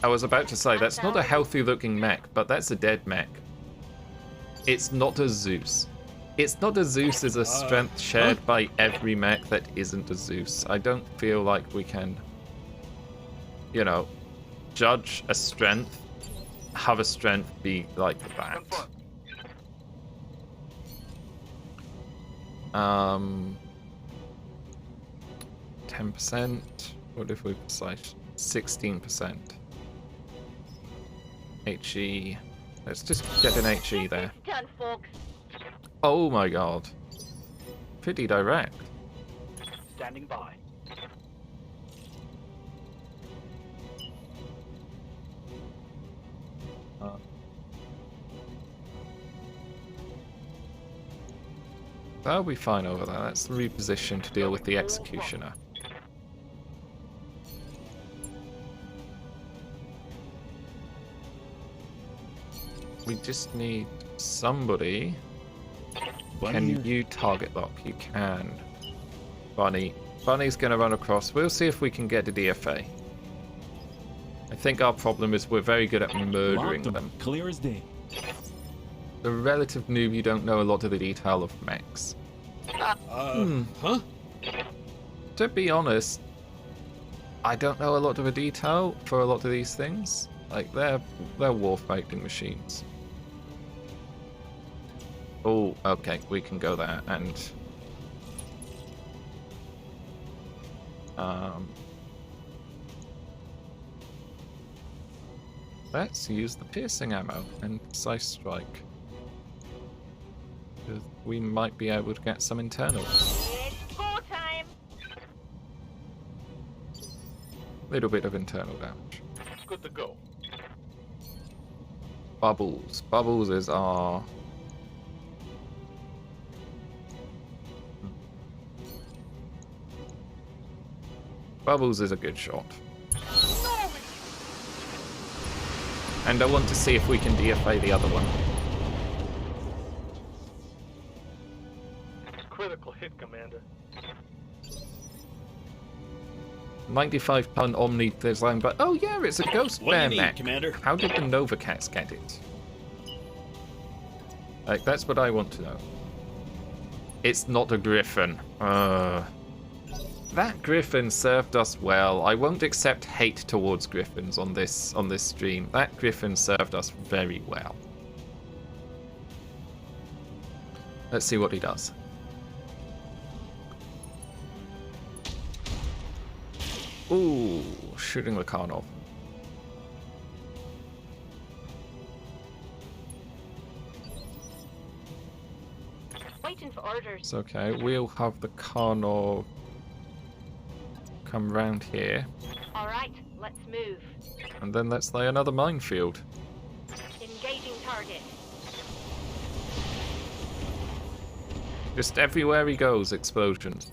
I was about to say, that's not a healthy looking mech, but that's a dead mech. It's not a Zeus. It's not a Zeus is a strength shared by every mech that isn't a Zeus. I don't feel like we can, you know, judge a strength, have a strength be like that. 10%. What if we precise 16%? HE. Let's just get an HE there. Done, folks. Oh my god. Pretty direct. Standing by. That'll be fine over there. Let's reposition to deal with the executioner. We just need somebody. Can you target lock? You can. Bunny. Bunny's gonna run across. We'll see if we can get a DFA. I think our problem is we're very good at murdering them. Clear as day. The relative noob, you don't know a lot of the detail of mechs. Huh? To be honest, I don't know a lot of the detail for a lot of these things. Like, they're war-fighting machines. Oh, okay, we can go there and... let's use the piercing ammo and precise strike. We might be able to get some internals. It's go time. Little bit of internal damage. Good to go. Bubbles. Bubbles is our... Bubbles is a good shot. And I want to see if we can DFA the other one. Critical hit, Commander. 95-ton Omni design, but oh yeah, it's a Ghost What do Bear you need, mech. Commander? How did the Nova Cats get it? Like, that's what I want to know. It's not a Griffin. That Griffin served us well. I won't accept hate towards Griffins on this stream. That Griffin served us very well. Let's see what he does. Ooh, shooting the Karnov. Waiting for orders. It's okay. We'll have the Karnov come round here, All right, let's move. and then let's lay another minefield. Engaging target. Just everywhere he goes, explosions.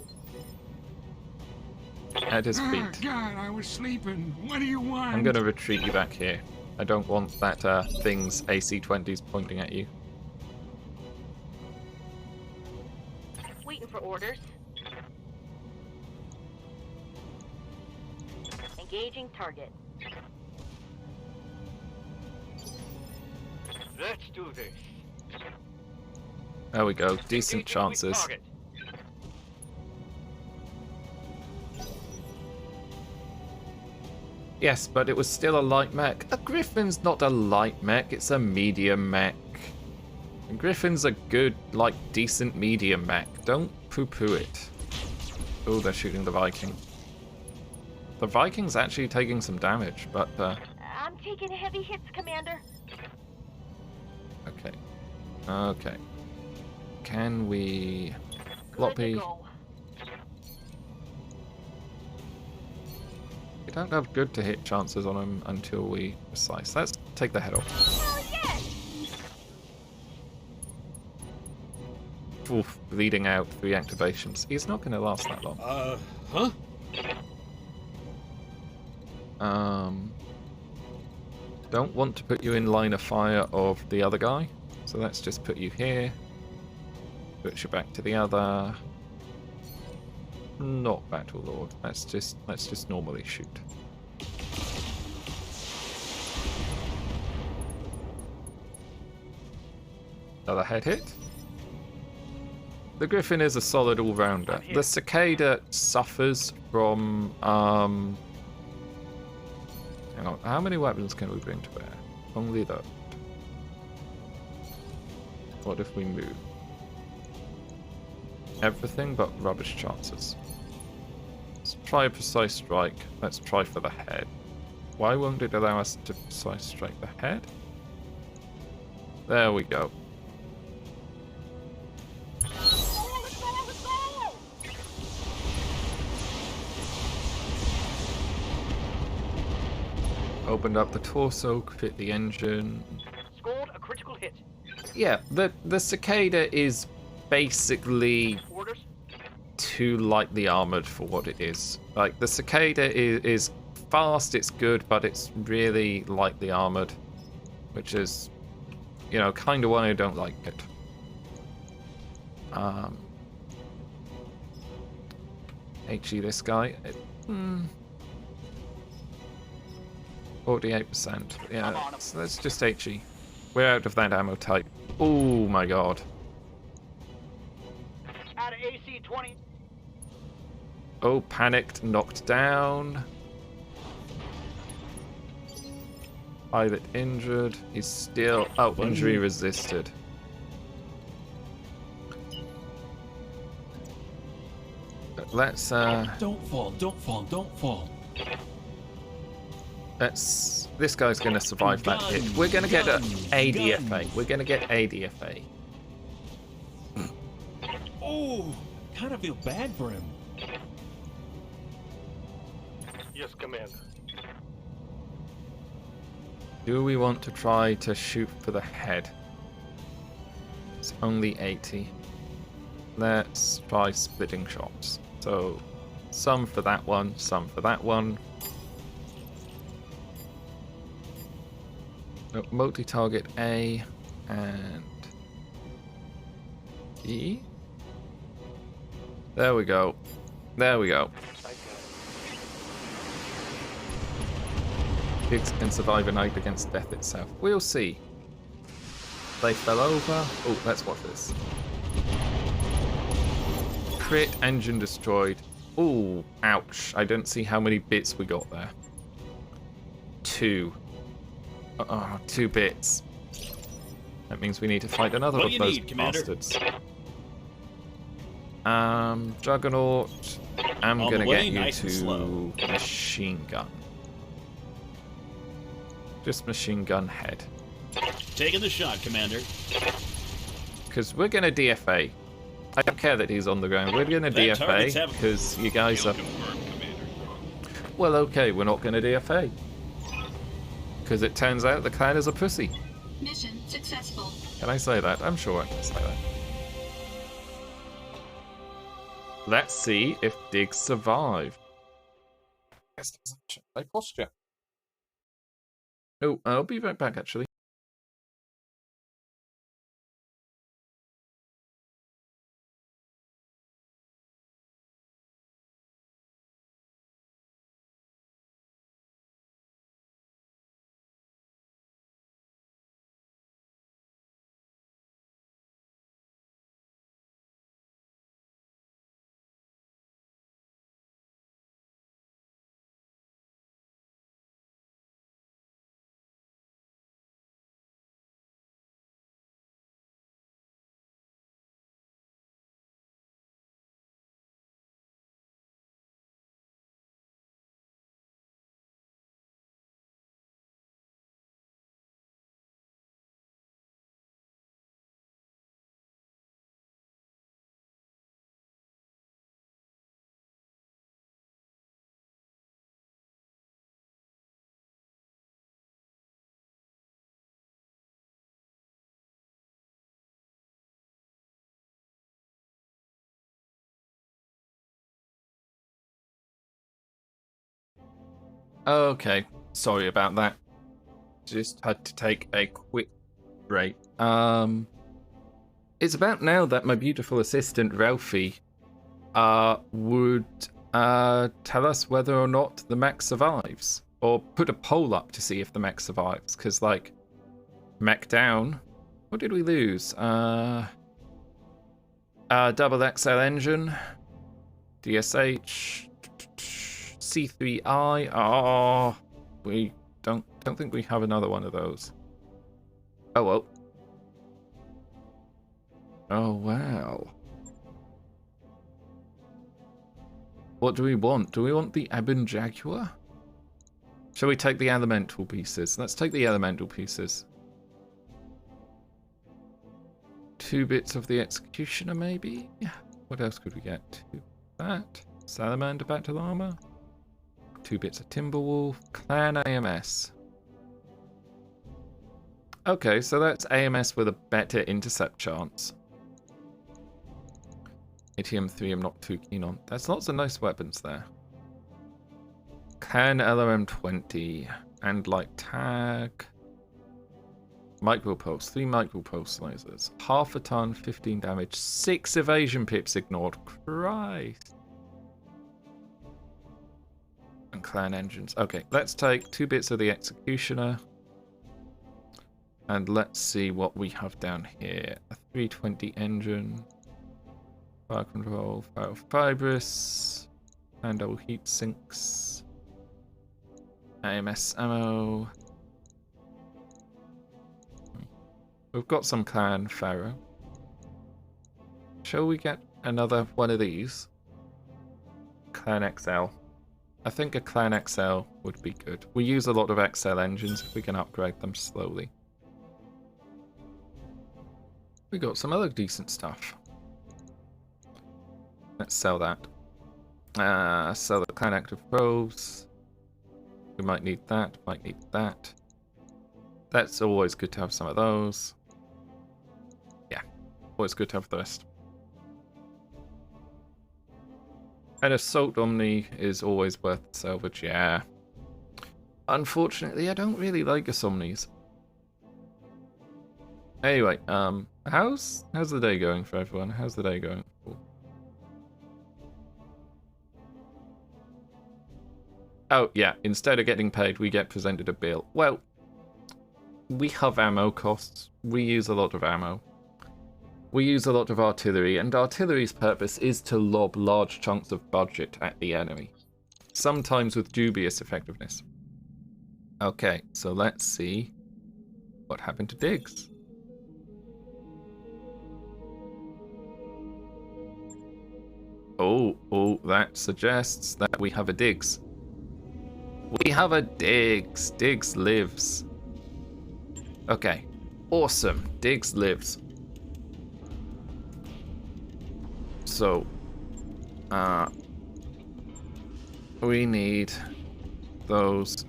at his Ah, feet. God, I was sleeping. What do you want? I'm going to retreat you back here. I don't want that thing's AC-20s pointing at you. Waiting for orders. Engaging target. Let's do this. There we go. Decent Engaging with chances. target. Yes, but it was still a light mech. A Griffin's not a light mech, it's a medium mech. A Griffin's a good, like, decent medium mech. Don't poo-poo it. Oh, they're shooting the Viking. The Viking's actually taking some damage, but, I'm taking heavy hits, Commander. okay. Okay. Can we... Good to Floppy... go. We don't have good to hit chances on him until we precise. Let's take the head off. Hell yes! Oof, bleeding out 3 activations. He's not going to last that long. Huh? Don't want to put you in line of fire of the other guy, so let's just put you here. Put you back to the other. Not Battle Lord. Let's just normally shoot. Another head hit. The Griffin is a solid all-rounder. The Cicada suffers from hang on, how many weapons can we bring to bear? Only that. What if we move? Everything but rubbish chances. Let's try a precise strike. Let's try for the head. Why won't it allow us to precise strike the head? There we go. Opened up the torso, crit the engine. Scored a critical hit. Yeah, the Cicada is basically Orders. too lightly armored for what it is. Like, the Cicada is fast, it's good, but it's really lightly armored, which is, you know, kind of why I don't like it. HE this guy. 48%. Yeah, so let's just HE. We're out of that ammo type. Oh my god. Out of AC 20. Oh, panicked, knocked down. Pilot injured. He's still... Oh, injury resisted. Let's, Don't fall, don't fall, don't fall. let's... This guy's going to survive that hit. We're going to get an ADFA. We're going to get ADFA. Oh, kind of feel bad for him. Yes, Commander. Do we want to try to shoot for the head? It's only 80. Let's try splitting shots. So, some for that one, some for that one. No, multi-target A and E. There we go. There we go. Pigs can survive a night against death itself. We'll see. They fell over. Oh, let's watch this. Crit, engine destroyed. Oh, ouch. I don't see how many bits we got there. 2. 2 bits. That means we need to fight another What of do you those need, Commander? bastards. Juggernaut. I'm On gonna the way, get you nice and to slow. machine gun. Just machine gun head. Taking the shot, Commander. Because we're gonna DFA. I don't care that he's on the ground. We're gonna That target's DFA having- because you guys are. Confirmed, Commander. Well, okay, we're not gonna DFA. Because it turns out the clan is a pussy. Mission successful. Can I say that? I'm sure I can say that. Let's see if Dig survived. I posture. Oh, I'll be right back, actually. Okay, sorry about that. Just had to take a quick break. It's about now that my beautiful assistant Ralphie would tell us whether or not the mech survives, or put a poll up to see if the mech survives. Because like, mech down. What did we lose? Double XL engine, DSH. C3I. Oh, we don't think we have another one of those. Oh well. Oh wow. What do we want? Do we want the Ebon Jaguar? Shall we take the elemental pieces? Let's take the elemental pieces. 2 bits of the Executioner, maybe? Yeah. What else could we get? 2 that. Salamander battle armor. 2 bits of Timberwolf. Clan AMS. Okay, so that's AMS with a better intercept chance. ATM-3 I'm not too keen on. There's lots of nice weapons there. Clan LRM-20. And like tag. Micropulse. 3 micropulse lasers. Half a ton, 15 damage. 6 evasion pips ignored. Christ. And clan engines. Okay, let's take 2 bits of the Executioner. And let's see what we have down here. A 320 engine. Fire control, fire fibrous. And double heat sinks. AMS ammo. We've got some clan Pharaoh. Shall we get another one of these? Clan XL. I think a Clan XL would be good. We use a lot of XL engines if we can upgrade them slowly. We got some other decent stuff. Let's sell that. Sell the Clan Active Probes. We might need that, might need that. That's always good to have some of those. Yeah, always good to have the rest. And Assault Omni is always worth salvage, yeah. Unfortunately, I don't really like Omnis. Anyway, how's the day going for everyone? How's the day going? Cool. Oh, yeah, instead of getting paid, we get presented a bill. Well, we have ammo costs. We use a lot of ammo. We use a lot of artillery, and artillery's purpose is to lob large chunks of budget at the enemy. Sometimes with dubious effectiveness. Okay, so let's see what happened to Diggs. Oh, that suggests that we have a Diggs. We have a Diggs. Diggs lives. Okay, awesome. Diggs lives. So, we need those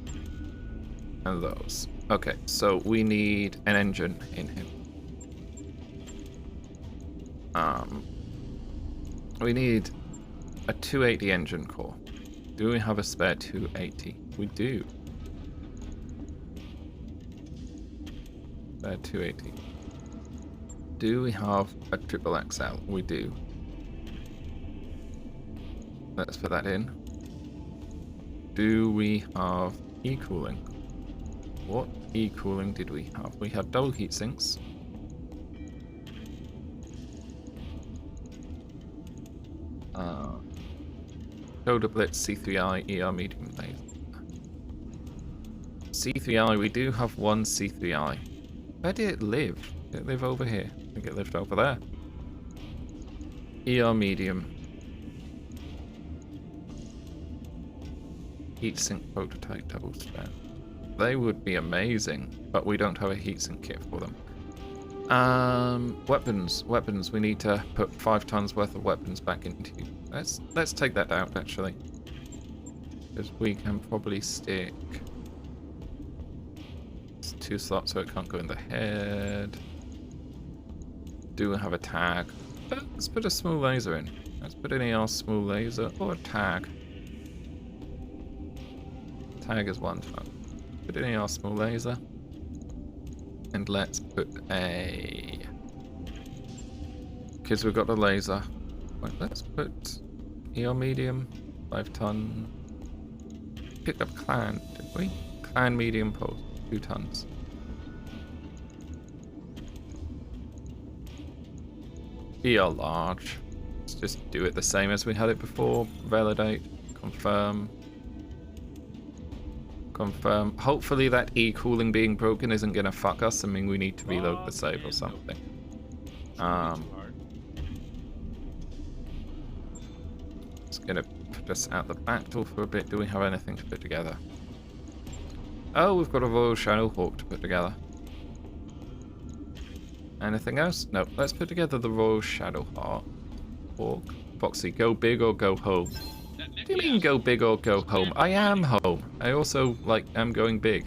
and those. Okay, so we need an engine in him. We need a 280 engine core. Do we have a spare 280? We do. Spare 280. Do we have a triple XL? We do. Let's put that in. Do we have e-cooling? What e-cooling did we have? We had double heat sinks. Shoulder Blitz, C3I, ER medium laser. C3I, we do have one C3I. Where did it live? Did it live over here? I think it lived over there. ER medium. Heatsink prototype double spare. They would be amazing, but we don't have a heatsink kit for them. Weapons. We need to put 5 tons worth of weapons back into. Let's take that out actually, because we can probably stick 2 slots so it can't go in the head. Do we have a tag? Let's put a small laser in. Let's put an ER small laser or a tag. Tag is 1 ton. Put an ER small laser. And let's put a... Because we've got a laser. Wait, let's put ER medium, 5 ton. Picked up clan, did we? Clan medium pulse, 2 tons. ER large. Let's just do it the same as we had it before. Validate, confirm. Confirm. Hopefully that e-cooling being broken isn't going to fuck us. I mean, we need to reload the save or something. It's going to put us out the back door for a bit. Do we have anything to put together? Oh, we've got a Royal Shadow Hawk to put together. Anything else? No. Let's put together the Royal Shadow Hawk. Foxy, go big or go home? What do you mean go big or go home? I am home. I also, am going big.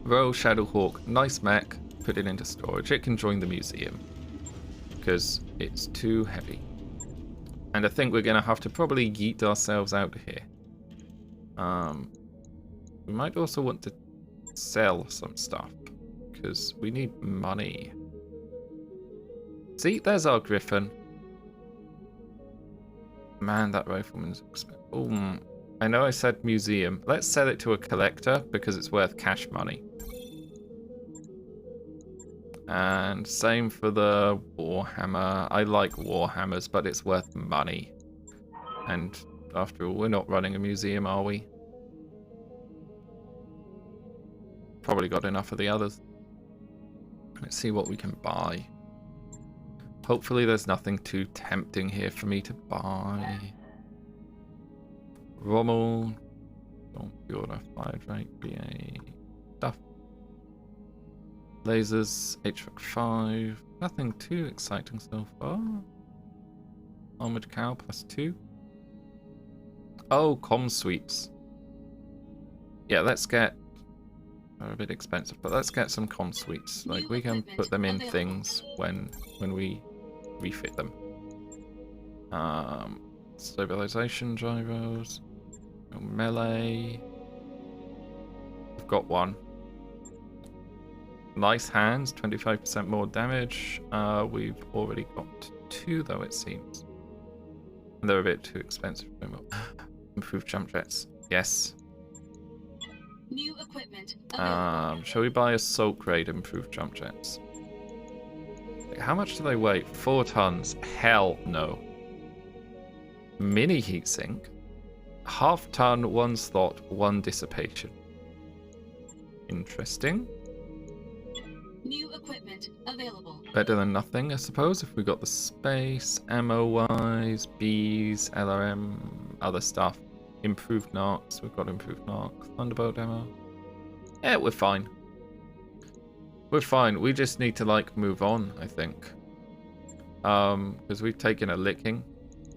Royal Shadowhawk, nice mech. Put it into storage. It can join the museum. Because it's too heavy. And I think we're going to have to probably yeet ourselves out of here. We might also want to sell some stuff. Because we need money. See, there's our Griffin. Man, that rifleman's expensive. Oh, I know I said museum. Let's sell it to a collector because it's worth cash money. And same for the Warhammer. I like Warhammers, but it's worth money. And after all, we're not running a museum, are we? Probably got enough of the others. Let's see what we can buy. Hopefully there's nothing too tempting here for me to buy. Rommel. Don't order 5 right BA stuff. Lasers, HVAC 5. Nothing too exciting so far. Armored cow +2. Oh, comm sweeps. Yeah, let's get... They're a bit expensive, but let's get some comm sweeps. Like, we can put them in things when we refit them. Stabilization gyros. Melee. We've got 1. Nice hands, 25% more damage. We've already got 2 though, it seems. And they're a bit too expensive. Improved jump jets. Yes. New equipment. Shall we buy assault grade improved jump jets? How much do they weigh? 4 tons. Hell no. Mini heatsink. Half ton, 1 slot, 1 dissipation. Interesting. New equipment available. Better than nothing, I suppose, if we got the space, ammo-wise, bees, LRM, other stuff. Improved narcs. We've got improved narcs. Thunderbolt ammo. Yeah, we're fine. We're fine. We just need to, move on, I think. Because we've taken a licking.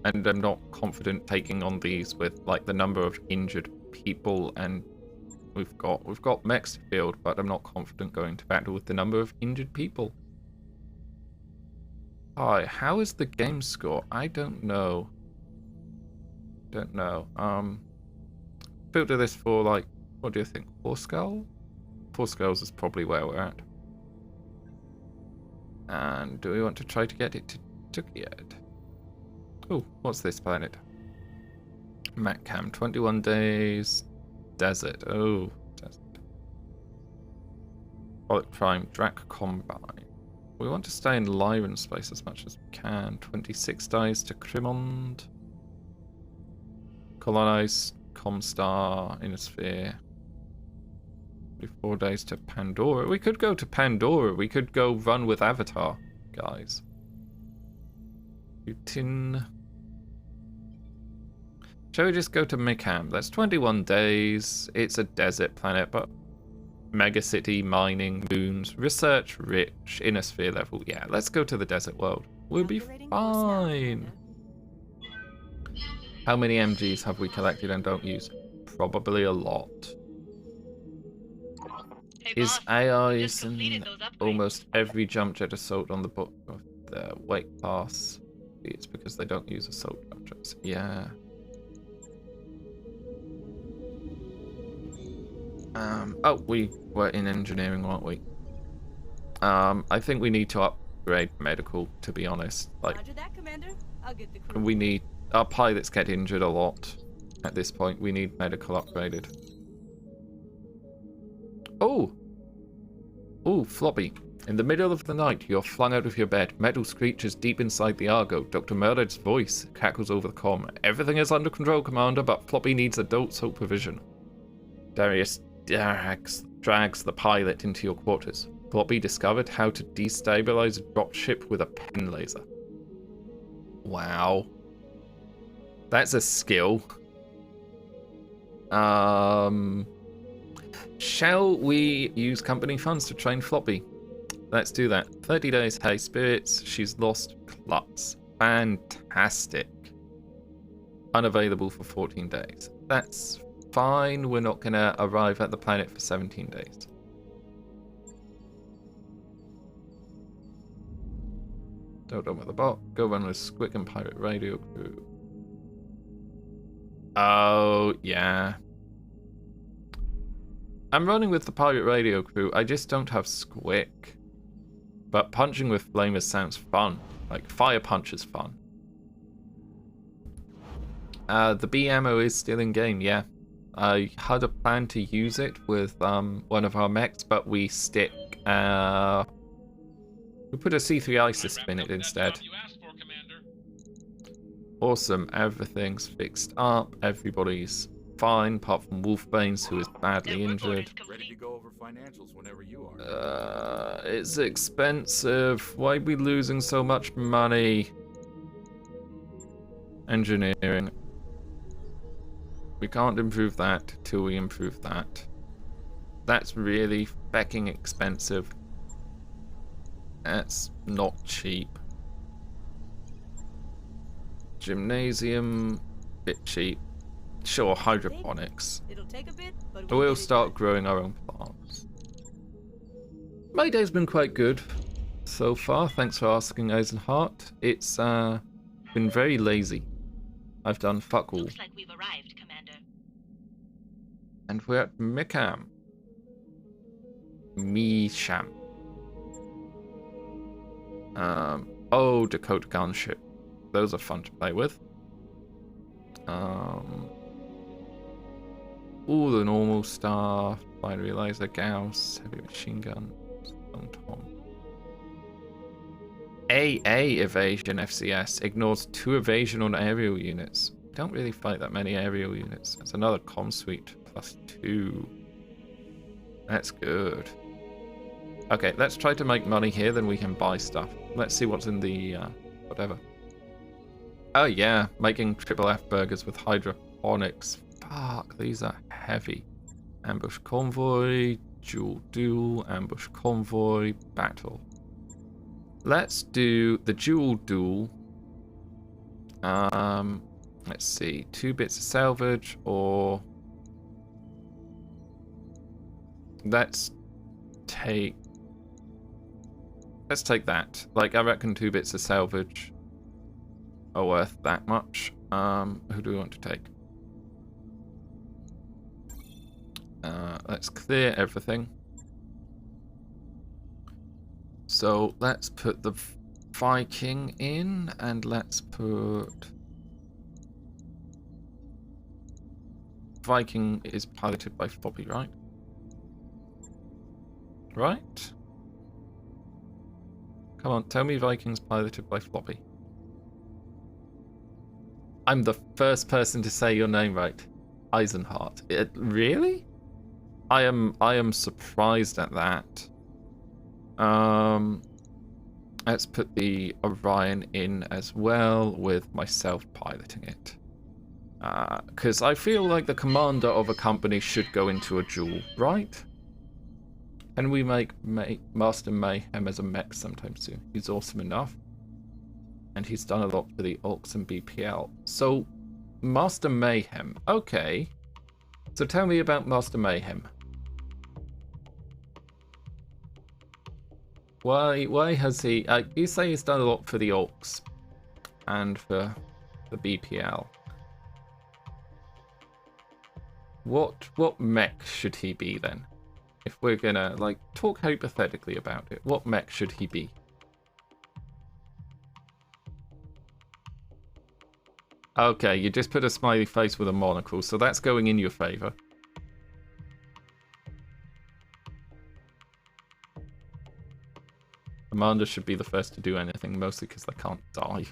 And I'm not confident taking on these with, the number of injured people and we've got mechs to field, but I'm not confident going to battle with the number of injured people. Hi, how is the game score? I don't know. Don't know. Filter this for, like, what do you think? 4 skull? 4 skulls is probably where we're at. And do we want to try to get it to Tukiad? Oh, what's this planet? Metcam, 21 days. Desert. Oh, desert. Pollock Prime, Drac Combine. We want to stay in Lyran space as much as we can. 26 days to Crimond. Colonize Comstar, Innosphere. 4 days to Pandora. We could go to Pandora. We could go run with Avatar, guys. Putin. Shall we just go to Mikam? That's 21 days. It's a desert planet, but megacity, mining, moons, research rich, Innosphere level. Yeah, let's go to the desert world. We'll be fine. How many MGs have we collected and don't use? Probably a lot. Is AIs in almost every jump jet assault on the book of the weight class? It's because they don't use assault jump jets. Yeah. Oh, we were in engineering, weren't we? I think we need to upgrade medical, to be honest. Like, Roger that, Commander. I'll get the crew. we need... Our pilots get injured a lot at this point. We need medical upgraded. Oh! Oh, Floppy. In the middle of the night, you're flung out of your bed. Metal screeches deep inside the Argo. Dr. Murdoch's voice cackles over the comm. Everything is under control, Commander, but Floppy needs adult supervision. Darius drags the pilot into your quarters. Floppy discovered how to destabilize a dropship with a pen laser. Wow. That's a skill. Shall we use company funds to train Floppy? Let's do that. 30 days, hey spirits. She's lost Klutz. Fantastic. Unavailable for 14 days. That's fine. We're not going to arrive at the planet for 17 days. Don't run with the bot. Go run with Squick and Pirate Radio Crew. Oh, yeah. I'm running with the Pirate Radio Crew. I just don't have Squick. But punching with flamers sounds fun. Like, fire punch is fun. The B ammo is still in game, yeah. I had a plan to use it with one of our mechs, but we stick... we put a C3 I system in it instead. Awesome, everything's fixed up, everybody's fine, apart from Wolfbanes, who is badly injured. Ready to go over financials whenever you are. It's expensive. Why are we losing so much money? Engineering. We can't improve that till we improve that. That's really fecking expensive. That's not cheap. Gymnasium, bit cheap. Sure, hydroponics. It'll take a bit, but We'll start growing our own plants. My day's been quite good so far. Thanks for asking, Eisenhart. It's been very lazy. I've done fuck all. Looks like we've arrived, Commander. And we're at Mikam. Misham. Oh, Dakota gunship. Those are fun to play with. All the normal stuff. Binary laser, Gauss, heavy machine gun, Stone Tom. AA evasion FCS ignores 2 evasion on aerial units. Don't really fight that many aerial units. That's another comm suite +2. That's good. Okay, let's try to make money here, then we can buy stuff. Let's see what's in the whatever. Oh yeah, making triple F burgers with hydroponics. Fuck, these are heavy. Ambush convoy, dual, ambush convoy, battle. Let's do the dual. Let's see, 2 bits of salvage, or let's take that. Like, I reckon 2 bits of salvage are worth that much. Who do we want to take? Let's clear everything. So let's put the Viking in, and let's put... Viking is piloted by Floppy, right? Right? Come on, tell me Viking's piloted by Floppy. I'm the first person to say your name right. Eisenhart. Really? I am surprised at that. Let's put the Orion in as well, with myself piloting it. Because I feel like the commander of a company should go into a duel, right? And we make Master Mayhem as a mech sometime soon. He's awesome enough. And he's done a lot for the Orcs and BPL. So, Master Mayhem. Okay. So tell me about Master Mayhem. Why has he... you say he's done a lot for the Orcs and for the BPL. What mech should he be then? If we're gonna, like, talk hypothetically about it, what mech should he be? Okay, you just put a smiley face with a monocle, so that's going in your favor. Commander should be the first to do anything, mostly because they can't die.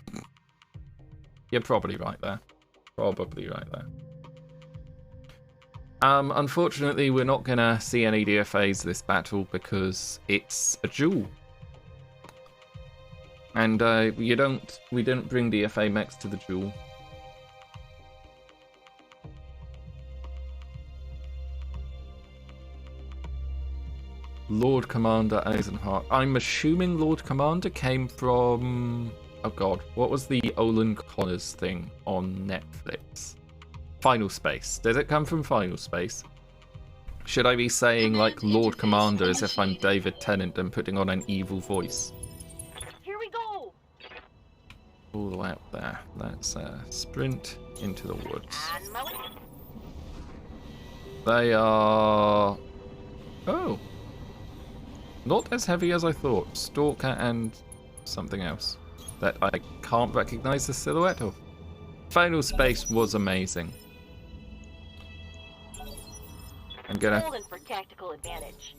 You're probably right there. Probably right there. Unfortunately, we're not gonna see any DFAs this battle because it's a duel. And we didn't bring DFA mechs to the duel. Lord Commander Eisenhart. I'm assuming Lord Commander came from... Oh god, what was the Olin Connors thing on Netflix? Final Space. Does it come from Final Space? Should I be saying, like, Lord Commander as if I'm David Tennant and putting on an evil voice? Here we go! All the way up there. Let's sprint into the woods. And mow it. They are... Oh. Not as heavy as I thought. Stalker and something else that I can't recognize the silhouette of. Final Space was amazing. I'm gonna... Holding for tactical advantage.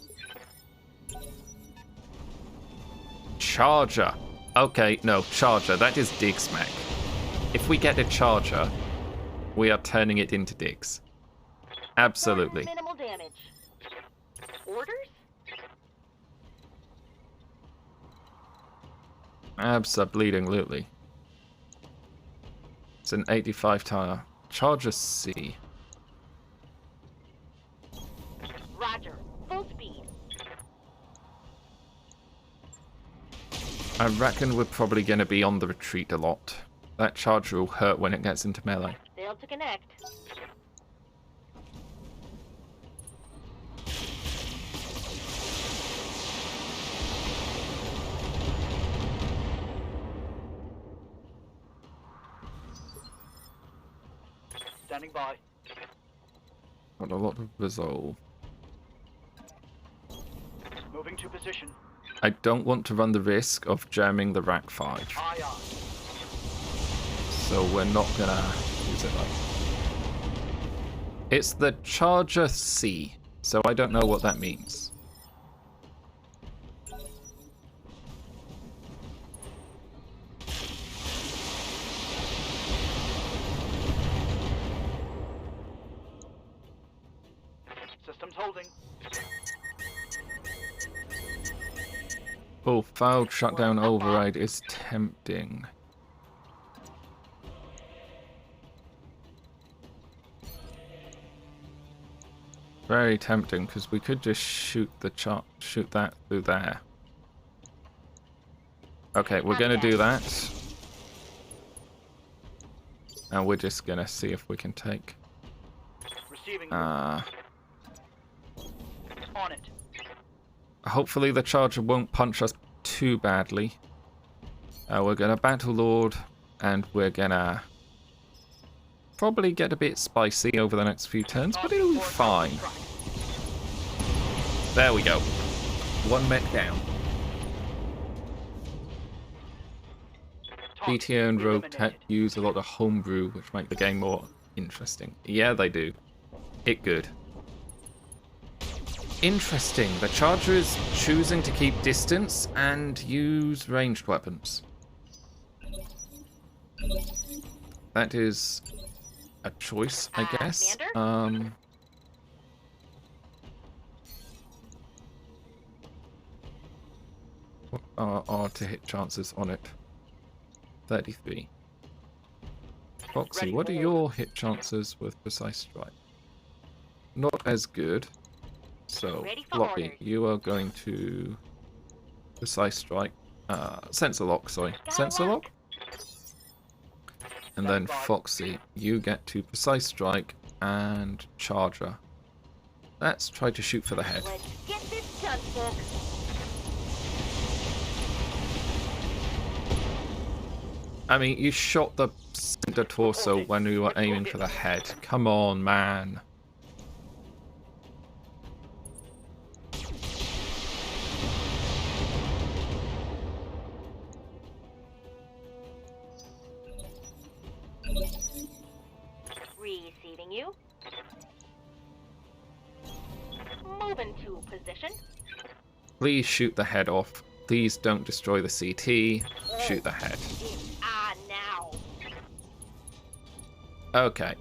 Charger. Okay, no, Charger. That is Diggs mech. If we get a Charger, we are turning it into Diggs. Absolutely. Minimal damage. Orders? Abso-bleeding-lutely. It's an 85 tire. Charger C. Roger. Full speed. I reckon we're probably going to be on the retreat a lot. That Charger will hurt when it gets into melee. Failed to connect. Standing by. Got a lot of resolve. Moving to position. I don't want to run the risk of jamming the Rack 5. Aye, aye. So we're not gonna use it like. It's the Charger C, so I don't know what that means. Systems holding. Oh, failed shutdown override is tempting. Very tempting, because we could just shoot that through there. Okay, we're gonna do that. And we're just gonna see if we can take. Receiving. Uh, On it. Hopefully the Charger won't punch us too badly. We're gonna Battle Lord, and we're gonna probably get a bit spicy over the next few turns, but it'll be fine. There we go. One mech down. BTO and Rogue Tech use a lot of homebrew, which make the game more interesting. Yeah, they do. It good. Interesting. The Charger is choosing to keep distance and use ranged weapons. That is a choice, I guess. What are our to-hit chances on it? 33. Foxy, what are your hit chances with Precise Strike? Not as good. So, Floppy, you are going to Precise Strike. Sensor Lock, sorry. Sensor Lock? And then Foxy, you get to Precise Strike and Charger. Let's try to shoot for the head. Let's get this done, folks. I mean, you shot the center torso when we were aiming for the head. Come on, man. Receiving you. Moving to position. Please shoot the head off. Please don't destroy the CT. Shoot the head. Now. Okay.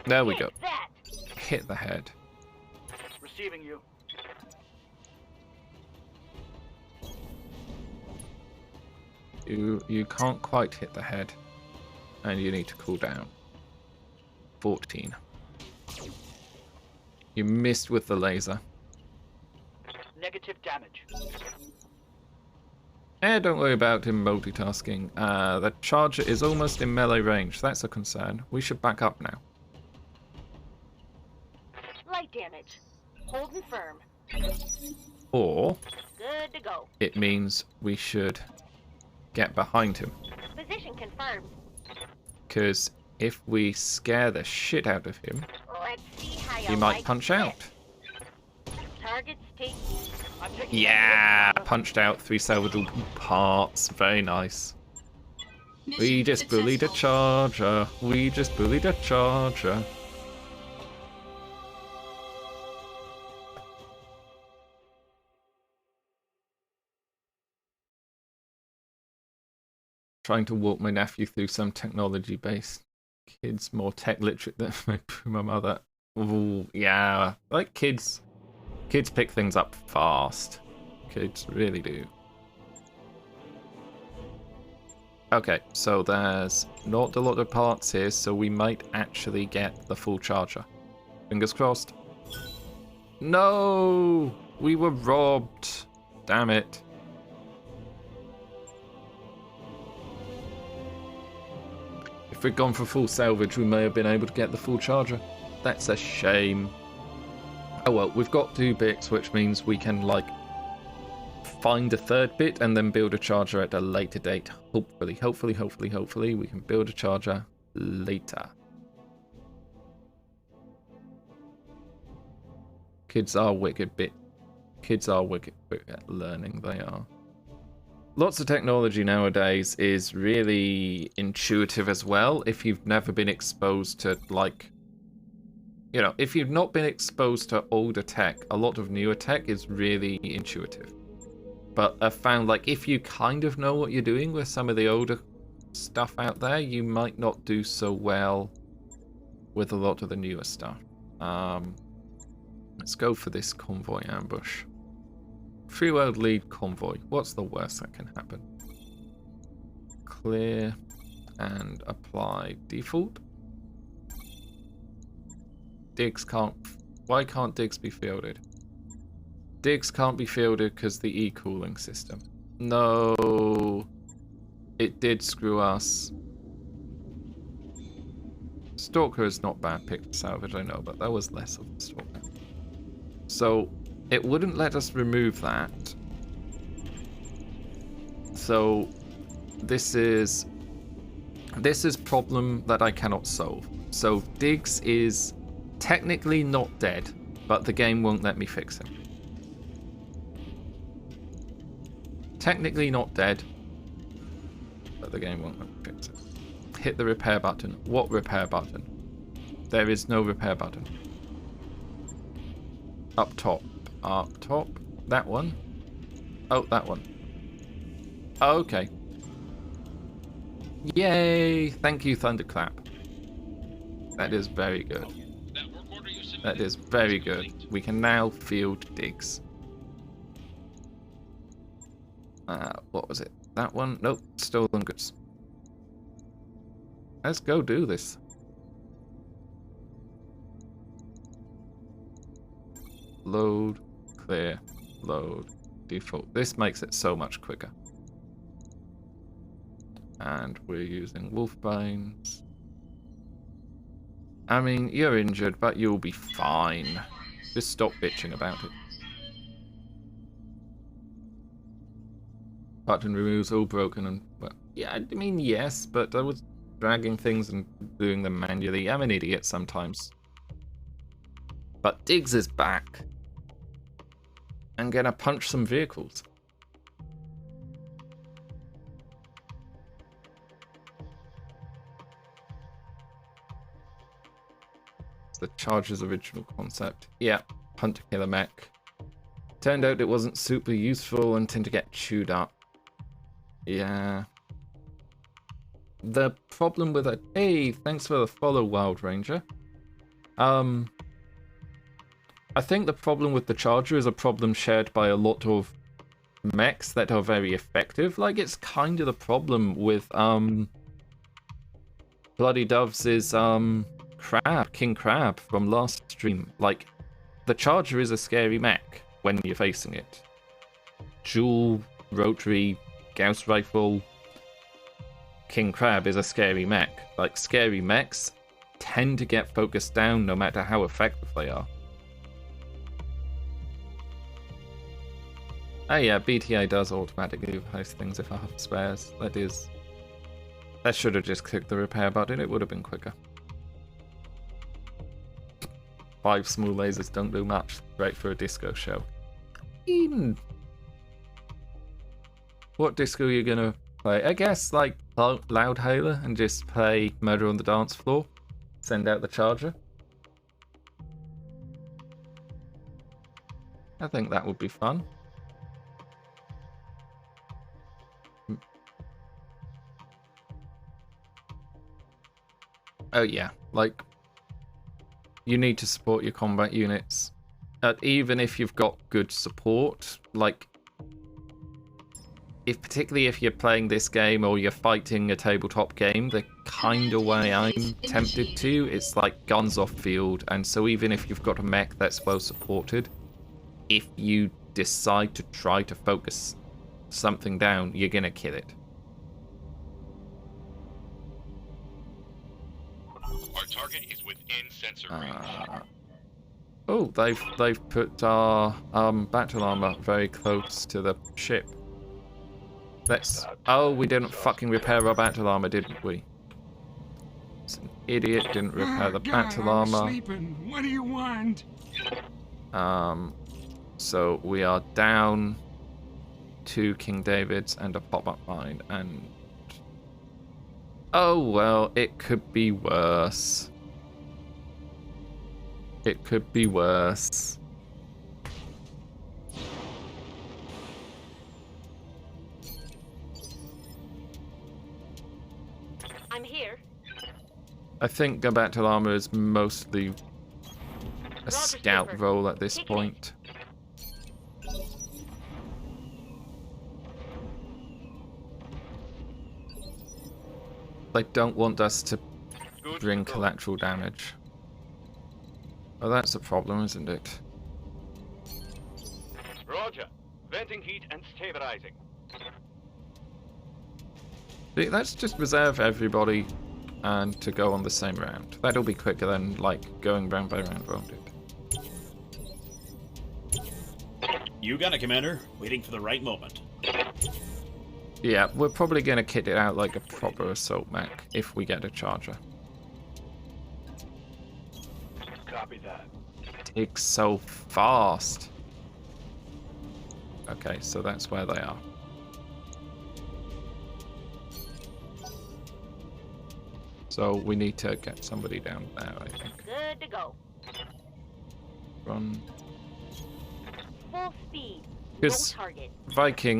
There we go. Hit the head. Receiving you. You can't quite hit the head. And you need to cool down. 14. You missed with the laser. Negative damage. Don't worry about him multitasking. The Charger is almost in melee range. That's a concern. We should back up now. Light damage. Holding firm. Or Good to go. it means we should get behind him. Position confirmed. Because if we scare the shit out of him, Let's see how he might punch out. Targets take. Yeah, punched out 3 salvageable parts. Very nice. We just bullied a Charger. We just bullied a Charger. Trying to walk my nephew through some technology-based. Kids more tech literate than my mother. Ooh, yeah, like kids pick things up fast. Kids really do. Okay, so there's not a lot of parts here, so we might actually get the full Charger. Fingers crossed. No! We were robbed. Damn it. If we'd gone for full salvage, we may have been able to get the full Charger. That's a shame. Oh well, we've got 2 bits, which means we can, like, find a 3rd bit and then build a Charger at a later date. Hopefully, we can build a Charger later. Kids are wicked at learning, they are. Lots of technology nowadays is really intuitive as well. If you've never been exposed to, like, you know, if you've not been exposed to older tech, a lot of newer tech is really intuitive. But I found, like, if you kind of know what you're doing with some of the older stuff out there, you might not do so well with a lot of the newer stuff. Let's go for this Convoy ambush. Free world lead Convoy. What's the worst that can happen? Clear and apply default. Digs can't... Why can't digs be fielded? Digs can't be fielded because the e-cooling system. No. It did screw us. Stalker is not bad pick to salvage, I know, but that was less of a Stalker. So, it wouldn't let us remove that. So, this is problem that I cannot solve. So Diggs is technically not dead, but the game won't let me fix him. Technically not dead, but the game won't let me fix it. Hit the repair button. What repair button? There is no repair button. Up top. Up top. That one. Oh, that one. Okay. Yay! Thank you, Thunderclap. That is very good. That is very good. We can now field Diggs. What was it? That one? Nope. Stolen goods. Let's go do this. Load, clear, load, default. This makes it so much quicker. And we're using Wolfbones. I mean, you're injured, but you'll be fine. Just stop bitching about it. Button removes all broken and... well, yeah, I mean, yes, but I was dragging things and doing them manually. I'm an idiot sometimes. But Diggs is back. I'm gonna punch some vehicles. It's the Charger's original concept. Yeah, hunt to kill a mech. Turned out it wasn't super useful and tend to get chewed up. Yeah. The problem with it... Hey, thanks for the follow, Wild Ranger. I think the problem with the Charger is a problem shared by a lot of mechs that are very effective. Like, it's kind of the problem with Bloody Doves' King Crab from last stream. Like, the Charger is a scary mech when you're facing it. Dual, rotary, Gauss rifle. King Crab is a scary mech. Like, scary mechs tend to get focused down no matter how effective they are. Oh yeah, BTA does automatically replace things if I have spares. That should have just clicked the repair button, it would have been quicker. 5 small lasers don't do much. Great for a disco show. What disco are you gonna play? I guess like Loudhailer and just play Murder on the Dance Floor. Send out the Charger. I think that would be fun. Oh yeah, like, you need to support your combat units. Even if you've got good support, like, particularly if you're playing this game or you're fighting a tabletop game, the kind of way I'm tempted to, it's like guns off field, and so even if you've got a mech that's well supported, if you decide to try to focus something down, you're gonna kill it. Our target is within sensor range. Oh, they've put our battle armor very close to the ship. Oh, we didn't fucking repair our battle armor, didn't we? It's an idiot, didn't repair the battle armor. Sleeping. What do you want? So we are down 2 King Davids and a pop-up mine, and oh well, it could be worse. It could be worse. I'm here. I think the battle armor is mostly a scout role at this point. They don't want us to bring collateral damage. Oh, that's a problem, isn't it? Roger. Venting heat and stabilizing. See, let's just reserve everybody and to go on the same round. That'll be quicker than, like, going round by round, won't it? You got it, Commander. Waiting for the right moment. Yeah, we're probably going to kit it out like a proper assault mech if we get a Charger. takes so fast. Okay, so that's where they are. So we need to get somebody down there, I think. Good to go. Run. Full speed. No Because target.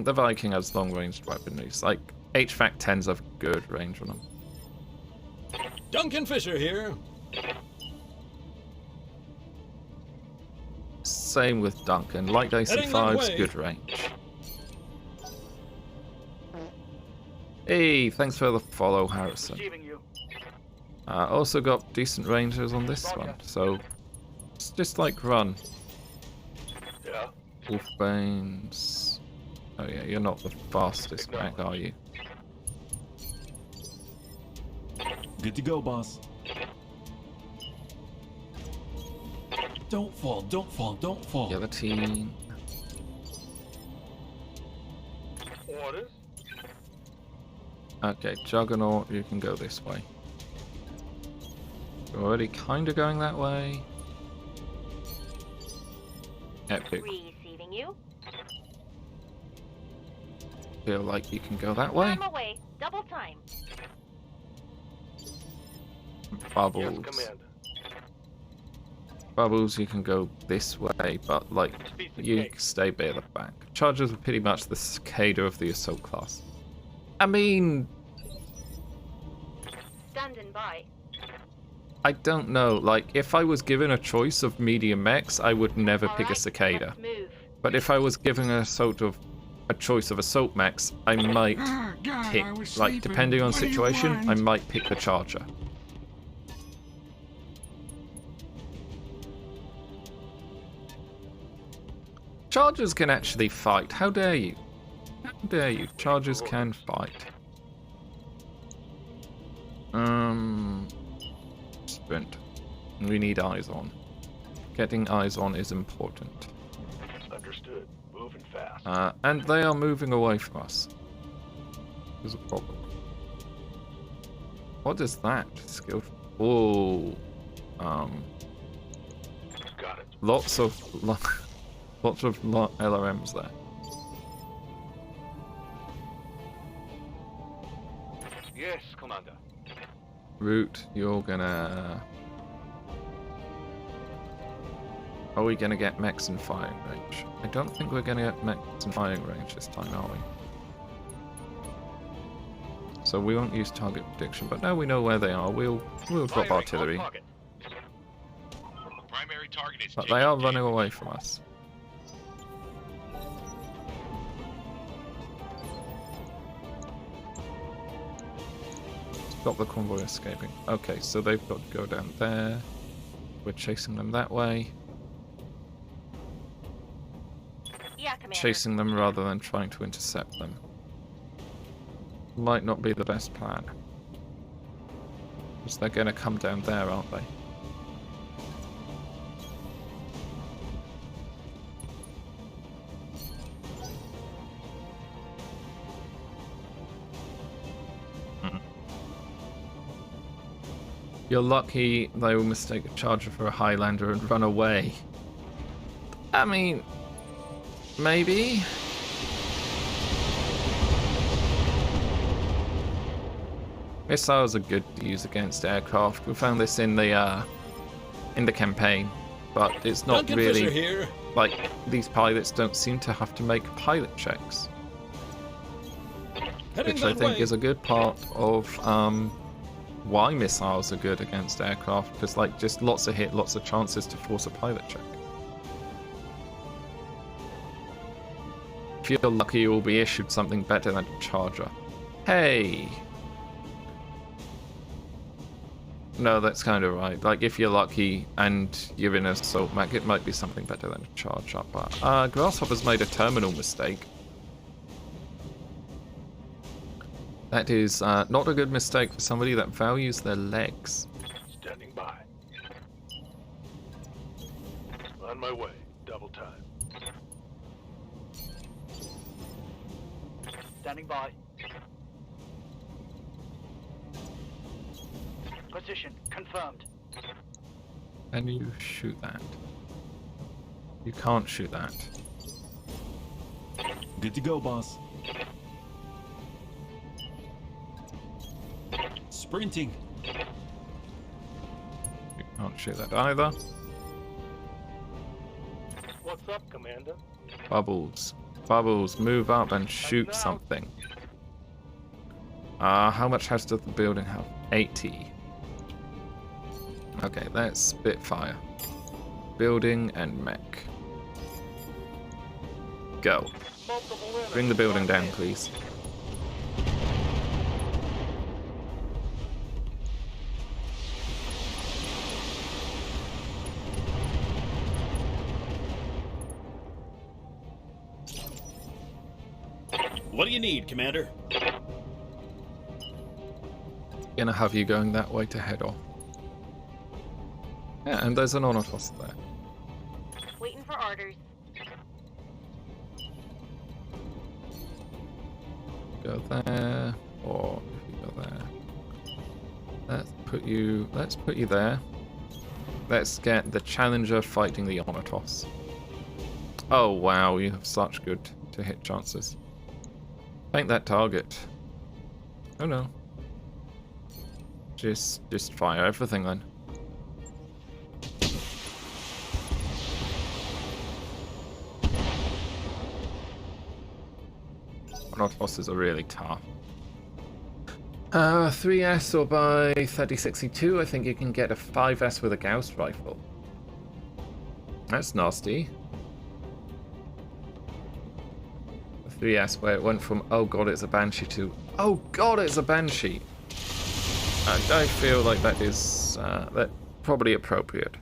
the Viking has long-ranged weaponries. Like, HVAC 10s have good range on them. Duncan Fisher here. Same with Duncan. Light Heading that AC5's way. good range. Hey, thanks for the follow, Harrison. Receiving you. Also got decent rangers on this one, so it's just like run. Yeah. Wolfbanes. Oh yeah, you're not the fastest mech, are you? Good to go, boss. Don't fall, don't fall, don't fall. The other team. Orders. Okay, Juggernaut, you can go this way. You're already kind of going that way. Epic. Receiving you. Feel like you can go that way. I'm away. Double time. Bubbles. Yes, Commander. Bubbles, you can go this way, but like Piece of you cake. stay at the back. Chargers are pretty much the cicada of the assault class. I mean, Standing by. I don't know. Like, if I was given a choice of medium mechs, I would never pick a Alright, cicada. let's move. But if I was given a choice of assault mechs, I might Ah, God, pick, I was like, sleeping. depending on What do you situation, I want? might pick the Charger. Chargers can actually fight. How dare you? How dare you? Chargers can fight. Sprint. We need eyes on. Getting eyes on is important. Understood. Moving fast. And they are moving away from us. There's a problem. What is that? Skill. Oh. Got it. Lots of LRMs there. Yes, Commander. Root, you're gonna. Are we gonna get mechs in firing range? I don't think we're gonna get mechs in firing range this time, are we? So we won't use target prediction, but now we know where they are. We'll drop Firing on artillery. target. Primary target is But taking they are running damage. away from us. Stop the convoy escaping. Okay, so they've got to go down there. We're chasing them that way. Yeah, Commander. Chasing them rather than trying to intercept them. Might not be the best plan. Because they're going to come down there, aren't they? You're lucky they will mistake a Charger for a Highlander and run away. I mean, maybe. Missiles are good to use against aircraft. We found this in the campaign, but it's not Duncan Fisher really here. like these pilots don't seem to have to make pilot checks, Heading which I that think way. is a good part of why missiles are good against aircraft. Because like just lots of hit, lots of chances to force a pilot check. If you're lucky, you will be issued something better than a Charger. Hey. No, that's kind of right. Like, if you're lucky and you're in a assault mech, it might be something better than a Charger. But Grasshopper's made a terminal mistake. That is not a good mistake for somebody that values their legs. Standing by. On my way. Double time. Standing by. Position confirmed. And you shoot that. You can't shoot that. Good to go, boss. Sprinting. You can't shoot that either. What's up, Commander? Bubbles. Bubbles, move up and shoot something. How much house does the building have? 80. Okay, that's Spitfire. Building and mech. Go. Bring the building down, please. What do you need, Commander? Gonna have you going that way to head off. Yeah, and there's an Onotos there. Waiting for orders. Go there, or if you go there. Let's put you there. Let's get the Challenger fighting the Onotos. Oh wow, you have such good to hit chances. Paint that target. Oh no. Just fire everything then. Onotosses are really tough. 3S or by 3062, I think you can get a 5S with a Gauss rifle. That's nasty. 3S where it went from oh god it's a Banshee to oh god it's a Banshee. I feel like that is that probably appropriate.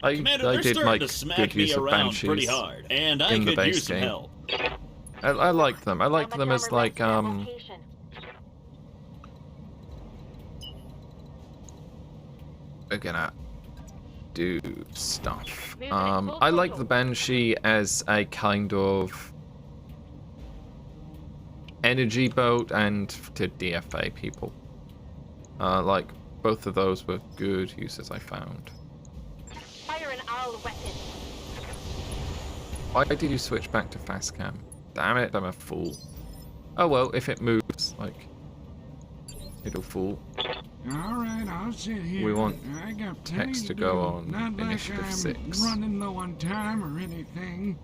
Commander, I they're did starting like to smack good me use of around pretty Banshees hard, and I in the could base use some game. help. I like them. I like them as like we're gonna do stuff. I like the Banshee as a kind of energy boat and to DFA people. Like both of those were good uses I found. Fire an owl weapon. Why did you switch back to fast cam? Damn it, I'm a fool. Oh well, if it moves, like it'll fool. Alright, I'll sit here. We want I got text to do. go on Not initiative like I'm 6. running low on time or anything.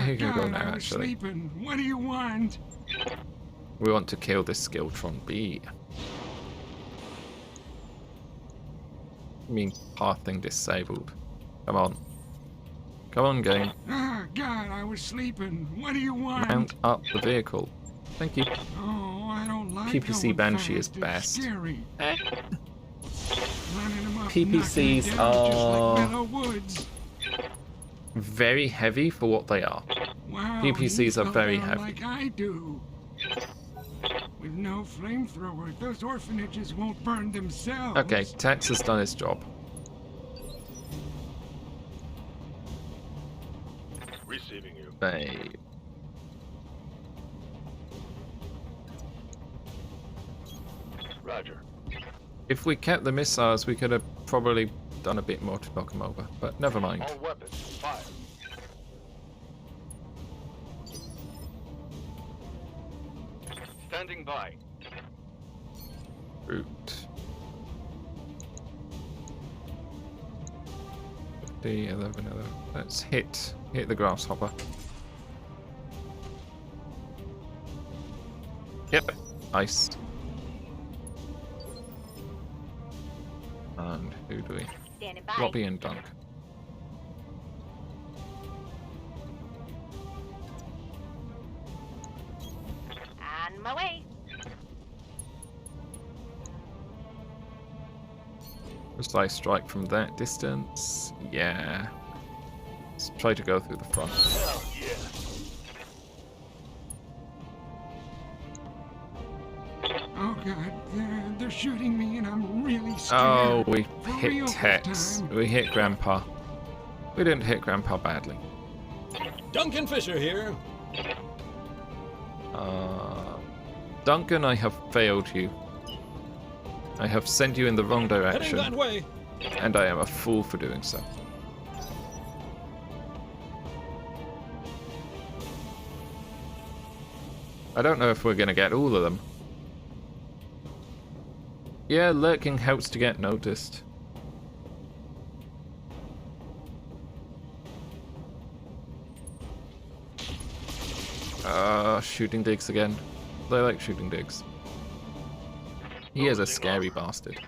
He can go God, now, I was actually. sleeping. What do you want? We want to kill this Skiltron B. I mean, pathing disabled. Come on. Come on, game. Ah, God, I was sleeping. What do you want? Mount up the vehicle. Thank you. Oh, I don't like PPC going Banshee fast. is best. It's scary. Running 'em up, PPCs knocking 'em down just are like Mellow Woods. very heavy for what they are. Wow, PPCs you are slow very down heavy. Like I do. With no flamethrower, those orphanages won't burn themselves. Okay, Tex has done his job. Receiving you. Babe. Roger. If we kept the missiles, we could have probably done a bit more to knock them over, but never mind. All weapons, fire. Standing by. Route. 50, 11, 11. Let's hit the grasshopper. Yep, nice. And who do we? Standing by. Robbie and Dunk. On my way. Precise strike from that distance. Yeah. Let's try to go through the front. Hell yeah. Oh God, they're shooting me and I'm really scared. Oh, we For hit real this Tex. time. We hit Grandpa. We didn't hit Grandpa badly. Duncan Fisher here. Duncan, I have failed you. I have sent you in the wrong Heading direction, that way. and I am a fool for doing so. I don't know if we're going to get all of them. Yeah, lurking helps to get noticed. Shooting digs again. They like shooting digs. He is a scary bastard.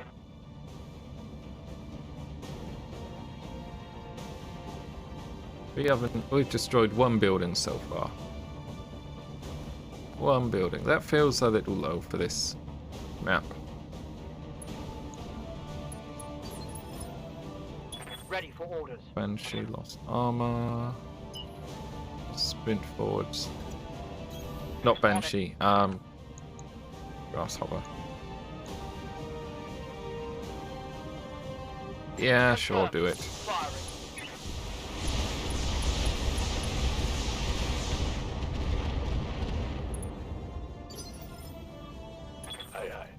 We've destroyed one building so far. One building. That feels a little low for this map. Ready for orders. Banshee lost armor. Sprint forwards. Not Banshee, Grasshopper. Yeah, sure, do it. Firing. Aye, aye.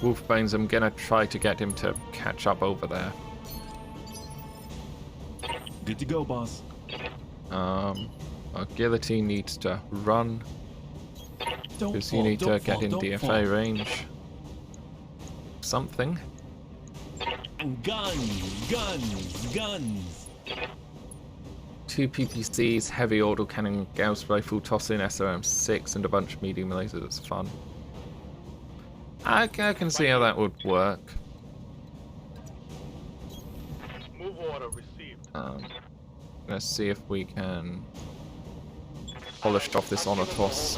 Wolfbanes, I'm gonna try to get him to catch up over there. Good to go, boss. Our guillotine needs to run. Because you need to get in DFA range. Something. And guns. 2 PPCs, heavy autocannon, Gauss rifle, toss-in SRM6, and a bunch of medium lasers. It's fun. I can see how that would work. Move order received. Let's see if we can polish off this honor toss.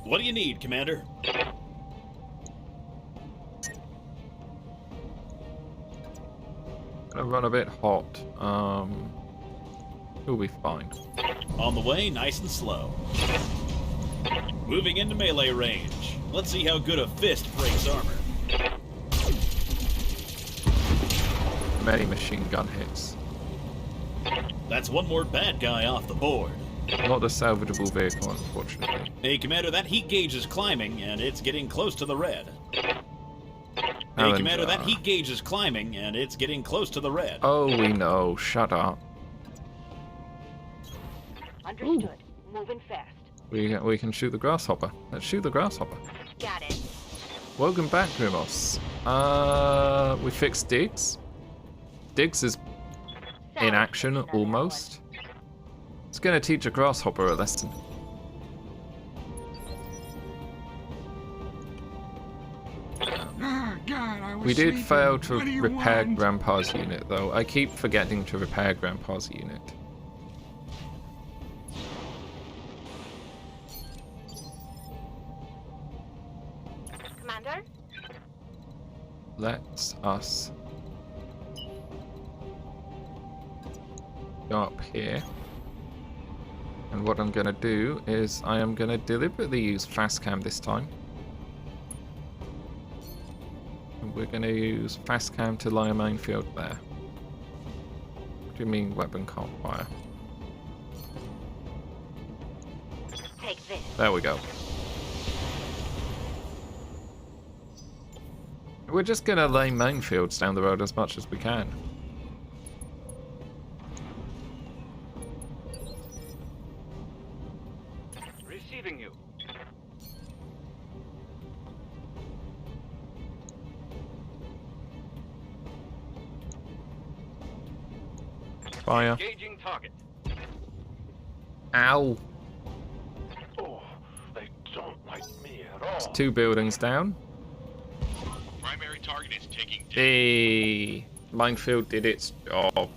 What do you need, Commander? Gonna run a bit hot. We'll be fine. On the way, nice and slow. Moving into melee range. Let's see how good a fist breaks armor. Many machine gun hits. That's one more bad guy off the board. Not a salvageable vehicle, unfortunately. Hey, Commander, that heat gauge is climbing, and it's getting close to the red. Hey, And, Commander, that heat gauge is climbing, and it's getting close to the red. Oh, we know. Shut up. Understood. Moving fast. We can shoot the grasshopper. Let's shoot the grasshopper. Got it. Welcome back, Grimos. We fixed Diggs. Diggs is in action, almost. It's gonna teach a grasshopper a lesson. Ah, God, I was We did sleeping. fail to What do you repair want? Grandpa's unit, though. I keep forgetting to repair Grandpa's unit. Commander? Let's us go up here. And what I'm gonna do is I am gonna deliberately use fast cam this time. And we're gonna use fast cam to lie a minefield there. What do you mean weapon can't fire? Take this. There we go. We're just gonna lay minefields down the road as much as we can. Receiving you. Fire. Engaging target. Ow! Oh, they don't like me at all. 2 buildings down. Primary target is taking damage. The minefield did its job.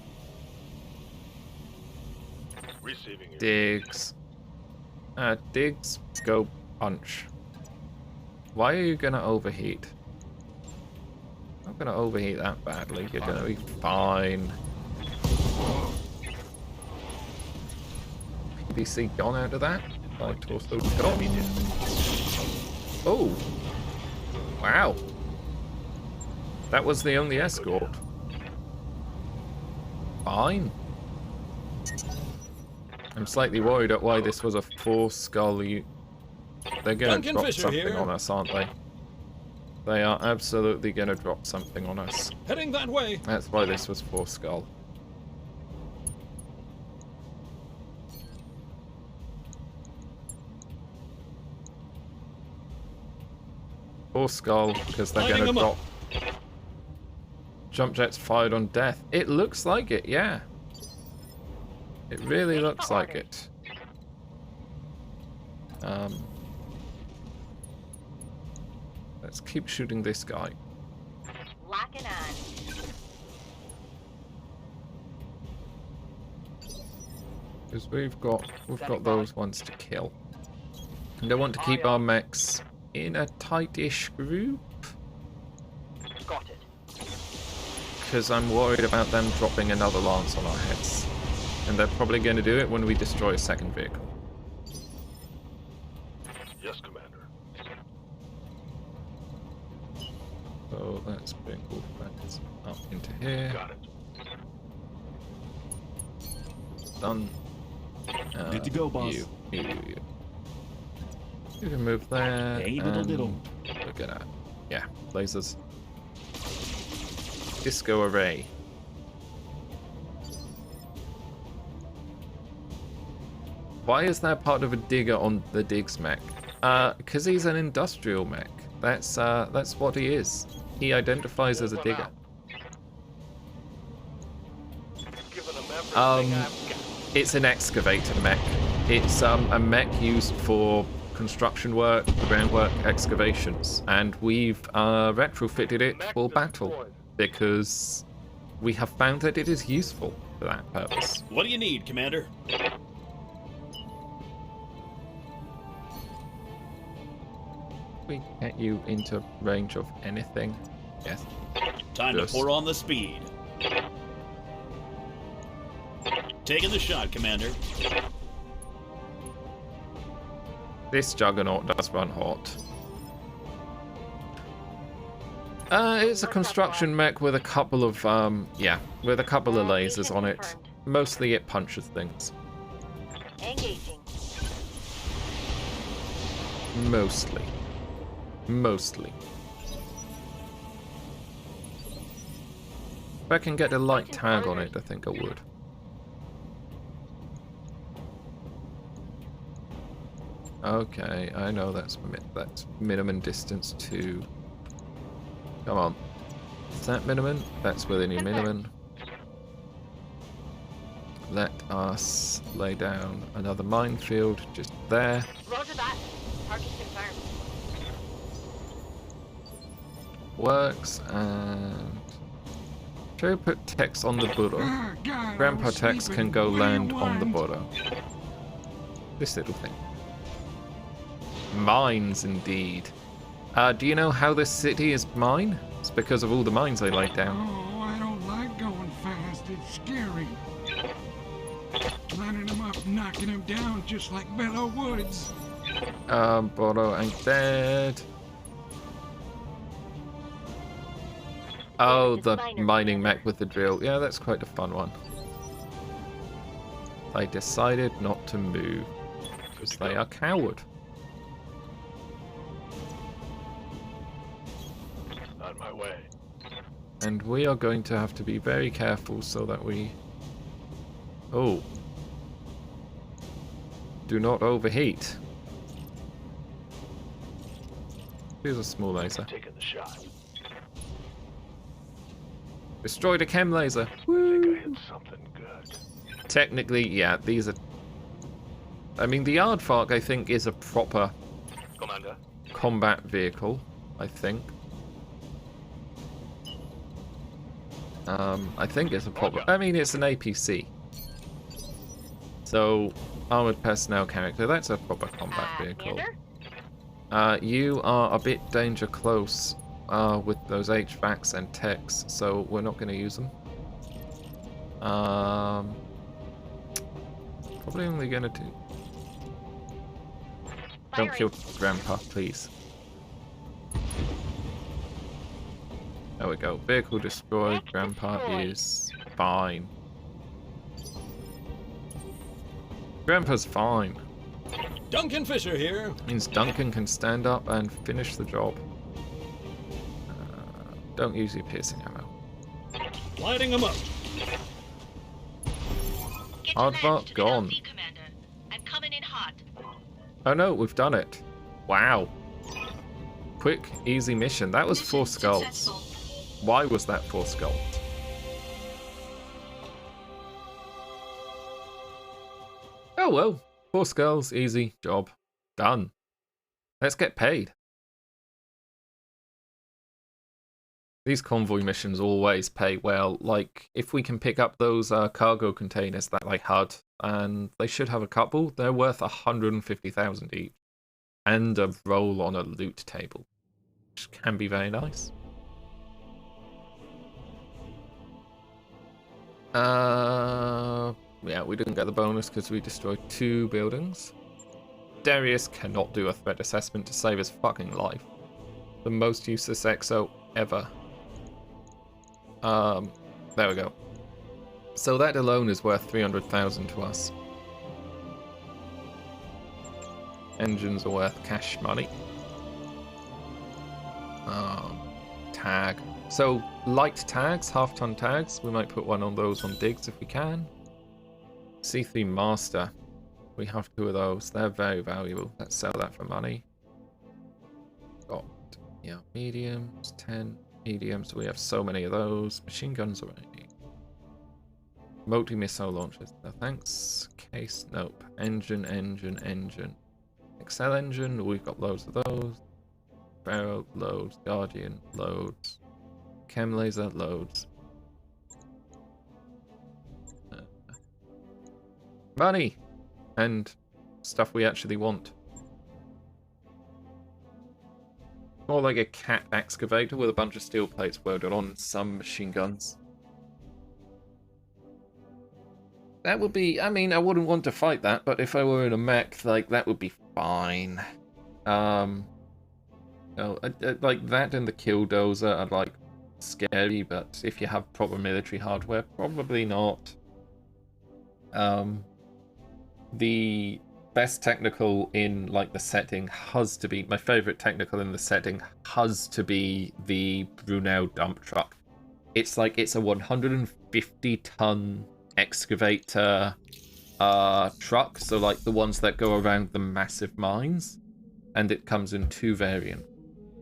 Receiving you. Diggs. Diggs, go punch. Why are you gonna overheat? I'm not gonna overheat that badly. You're gonna be fine. PVC gone out of that. My torso gone. Oh! Wow. That was the only escort. Fine. I'm slightly worried at why this was a 4 skull. They're gonna Duncan drop Fisher something here. on us, aren't they? They are absolutely going to drop something on us. Heading that way. That's why this was 4 skull. Four skull, because they're going to drop. Jump jets fired on death. It looks like it, yeah. It really looks like it. Let's keep shooting this guy. Locking on. Because we've got those ones to kill. And I want to keep our mechs in a tight-ish group. Got it. Because I'm worried about them dropping another lance on our heads. And they're probably going to do it when we destroy a second vehicle. Yes, Commander. So let's bring Wolfpackers up into here. Got it. Done. Good to go, boss. You can move there. Hey, and little. look at that. Yeah, lasers. Disco array. Why is that part of a digger on the Diggs mech? Because he's an industrial mech. That's what he is. He identifies as a digger. It's an excavator mech. It's a mech used for construction work, groundwork, excavations, and we've retrofitted it for battle because we have found that it is useful for that purpose. What do you need, Commander? We get you into range of anything. Yes. Time to pour on the speed. Taking the shot, Commander. This juggernaut does run hot. It's a construction mech with a couple of with a couple of lasers on it. Mostly it punches things. Engaging. Mostly. If I can get a light tag on it, I think I would. Okay, I know that's minimum distance to. Come on. Is that minimum? That's within your minimum. Let us lay down another minefield just there. Roger that. Target confirmed. Works, and should we put text on the Buddha? Grandpa text can go land on the Buddha. This little thing. Mines, indeed. Do you know how this city is mine? It's because of all the mines they laid down. Oh, I don't like going fast. It's scary. Lining them up, knocking them down just like Bellow Woods. Bodo ain't dead. Oh, the mining mech with the drill. Yeah, that's quite a fun one. They decided not to move because they are coward. On my way. And we are going to have to be very careful so that we... Oh. Do not overheat. Here's a small laser. Taking the shot. Destroy the chem laser. I think I hit something good. Technically, yeah, these are... I mean, the Aardvark, I think, is a proper Commander. combat vehicle, I think. I think it's a proper... I mean, it's an APC. So, armored personnel character, that's a proper combat vehicle. You are a bit danger close with those HVACs and techs, so we're not going to use them. Probably only going to do... Don't kill Grandpa, please. There we go. Vehicle destroyed. Grandpa is fine. Grandpa's fine. Duncan Fisher here. Means Duncan can stand up and finish the job. Don't use your piercing ammo. Lighting them up. Hardbot gone. Commander. I'm coming in hot. Oh no, we've done it. Wow. Quick, easy mission. That was 4 skulls. Successful. Why was that 4 skulls? Oh well. 4 skulls, easy, job. Done. Let's get paid. These convoy missions always pay well. Like, if we can pick up those cargo containers that they had, and they should have a couple, they're worth 150,000 each. And a roll on a loot table, which can be very nice. Yeah, we didn't get the bonus because we destroyed 2 buildings. Darius cannot do a threat assessment to save his fucking life. The most useless exo ever. There we go. So that alone is worth 300,000 to us. Engines are worth cash money. Tag. So light tags, half-ton tags. We might put one on those on digs if we can. C3 Master. We have 2 of those. They're very valuable. Let's sell that for money. Got, yeah, mediums, 10 mediums. We have so many of those. Machine guns already. Multi-missile launchers. No thanks. Case, nope. Engine. Excel engine, we've got loads of those. Barrel, loads. Guardian, loads. Chem laser, loads. Money! And stuff we actually want. More like a cat excavator with a bunch of steel plates welded on some machine guns. That would be, I mean, I wouldn't want to fight that, but if I were in a mech, like, that would be fine. Like, that and the Killdozer are, like, scary, but if you have proper military hardware, probably not. The best technical in, like, the setting has to be, my favorite technical in the setting has to be the Brunel dump truck. It's like, it's a 150-ton excavator truck, so like the ones that go around the massive mines, and it comes in 2 variants.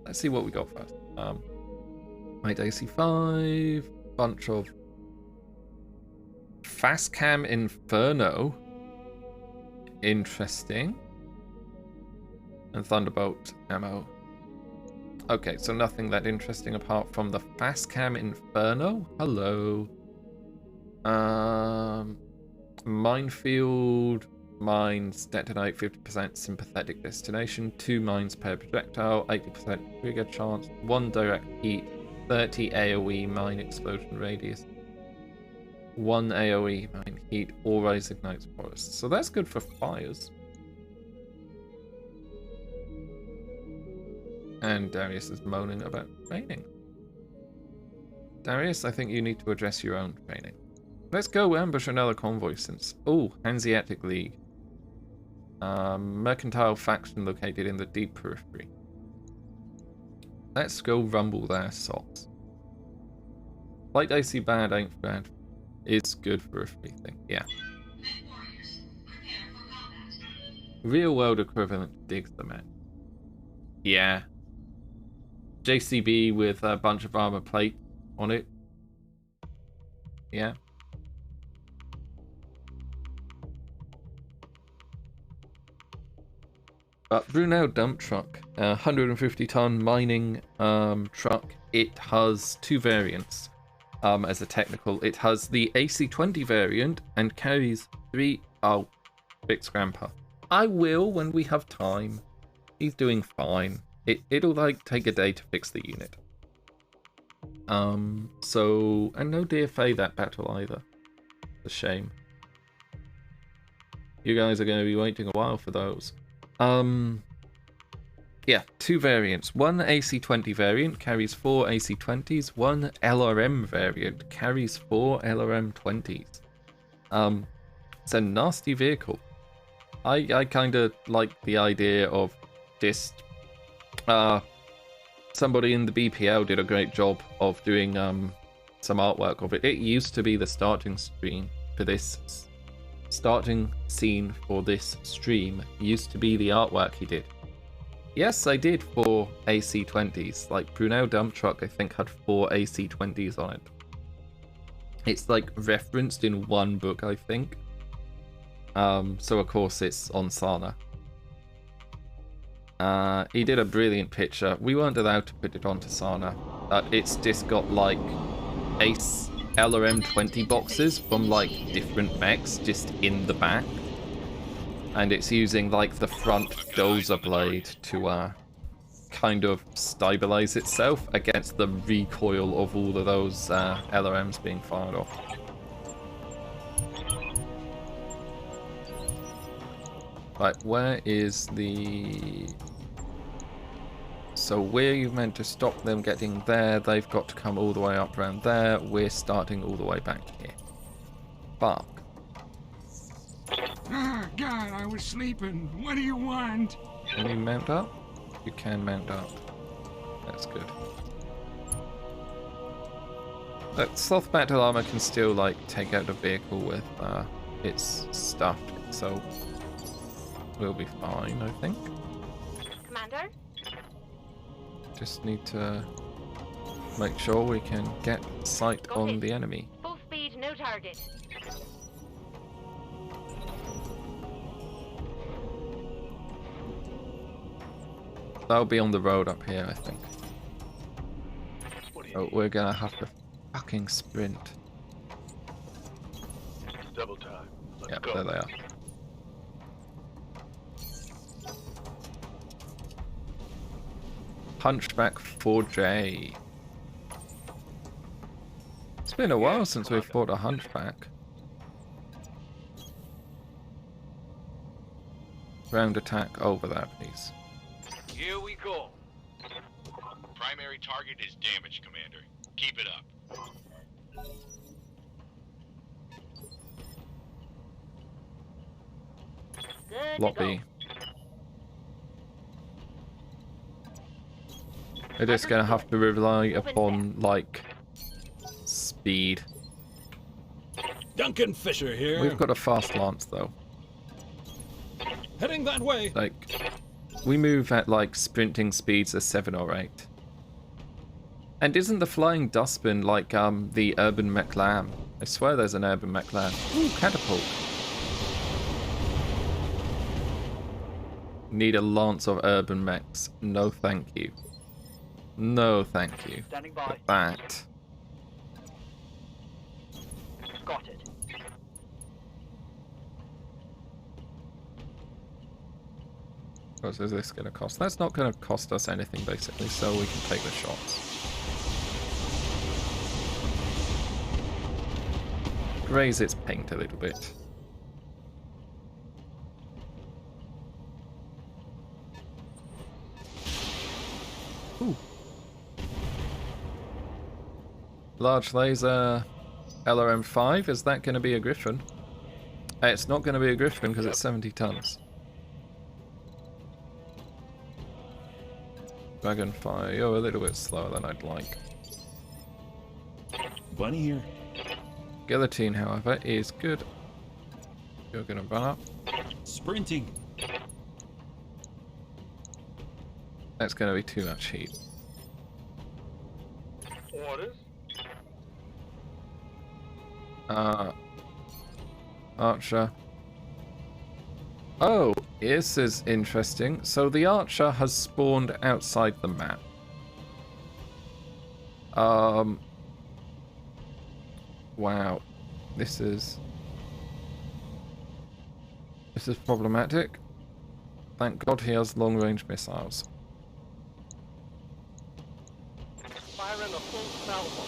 Let's see what we got first. Light AC5, bunch of fast cam Inferno, interesting, and Thunderbolt ammo. Okay, so nothing that interesting apart from the fast cam Inferno. Hello. Minefield, mines detonate 50% sympathetic destination, 2 mines per projectile, 80% trigger chance, 1 direct heat, 30 AoE mine explosion radius, 1 AoE mine heat, always ignites forests. So that's good for fires. And Darius is moaning about training. Darius, I think you need to address your own training. Let's go ambush another convoy since... Oh, Hanseatic League. Mercantile faction located in the deep periphery. Let's go rumble their socks. Light AC bad ain't bad. It's good for everything, yeah. Real world equivalent digs the man. Yeah. JCB with a bunch of armor plate on it. Yeah. But Brunel dump truck, 150-ton mining truck. It has 2 variants as a technical. It has the AC20 variant and carries 3... Oh, fix Grandpa. I will when we have time. He's doing fine. It'll like take a day to fix the unit. So, and no DFA that battle either. It's a shame. You guys are going to be waiting a while for those. Yeah, 2 variants. 1 AC20 variant carries 4 AC20s. 1 LRM variant carries 4 LRM20s. It's a nasty vehicle. I kind of like the idea of just somebody in the BPL did a great job of doing some artwork of it. It used to be the starting scene for this stream used to be the artwork he did. Yes, I did 4 AC20s. Like Brunel Dump Truck, I think, had 4 AC20s on it. It's like referenced in one book, I think. So of course it's on Sana. He did a brilliant picture. We weren't allowed to put it onto Sana. It's just got like Ace LRM 20 boxes from like different mechs just in the back. And it's using like the front dozer blade to kind of stabilize itself against the recoil of all of those LRMs being fired off. Right, where is the... So we're meant to stop them getting there. They've got to come all the way up around there. We're starting all the way back here. Fuck. Ah, God, I was sleeping. What do you want? Can you mount up? You can mount up. That's good. That Sloth Battle Armor can still, like, take out the vehicle with its stuff, so we'll be fine, I think. Commander? Just need to make sure we can get sight on the enemy. Full speed, no target. They'll be on the road up here, I think. Oh, we're gonna have to fucking sprint. Double time. Let's Yep, go. there they are. Hunchback 4J. It's been a while since we've fought a Hunchback. Round attack over there, please. Here we go. Primary target is damaged, Commander. Keep it up. Good to Lobby. go. They're just gonna have to rely upon, like, speed. Duncan Fisher here. We've got a fast lance, though. Heading that way. Like, we move at, like, sprinting speeds of 7 or 8. And isn't the flying dustbin like, the urban mech lamb? I swear there's an urban mech lamb. Ooh, catapult. Need a lance of urban mechs. No, thank you. No, thank you. Standing by. That. Got it. What is this going to cost? That's not going to cost us anything, basically, so we can take the shots. Raise its paint a little bit. Ooh. Large laser LRM-5, is that going to be a Griffin? It's not going to be a Griffin because it's 70 tons. Dragonfly, oh, a little bit slower than I'd like. Bunny here. Guillotine, however, is good. You're going to run up. Sprinting. That's going to be too much heat. Orders? Archer. Oh, this is interesting. So the Archer has spawned outside the map. Wow. This is problematic. Thank God he has long-range missiles. Firing a full salvo.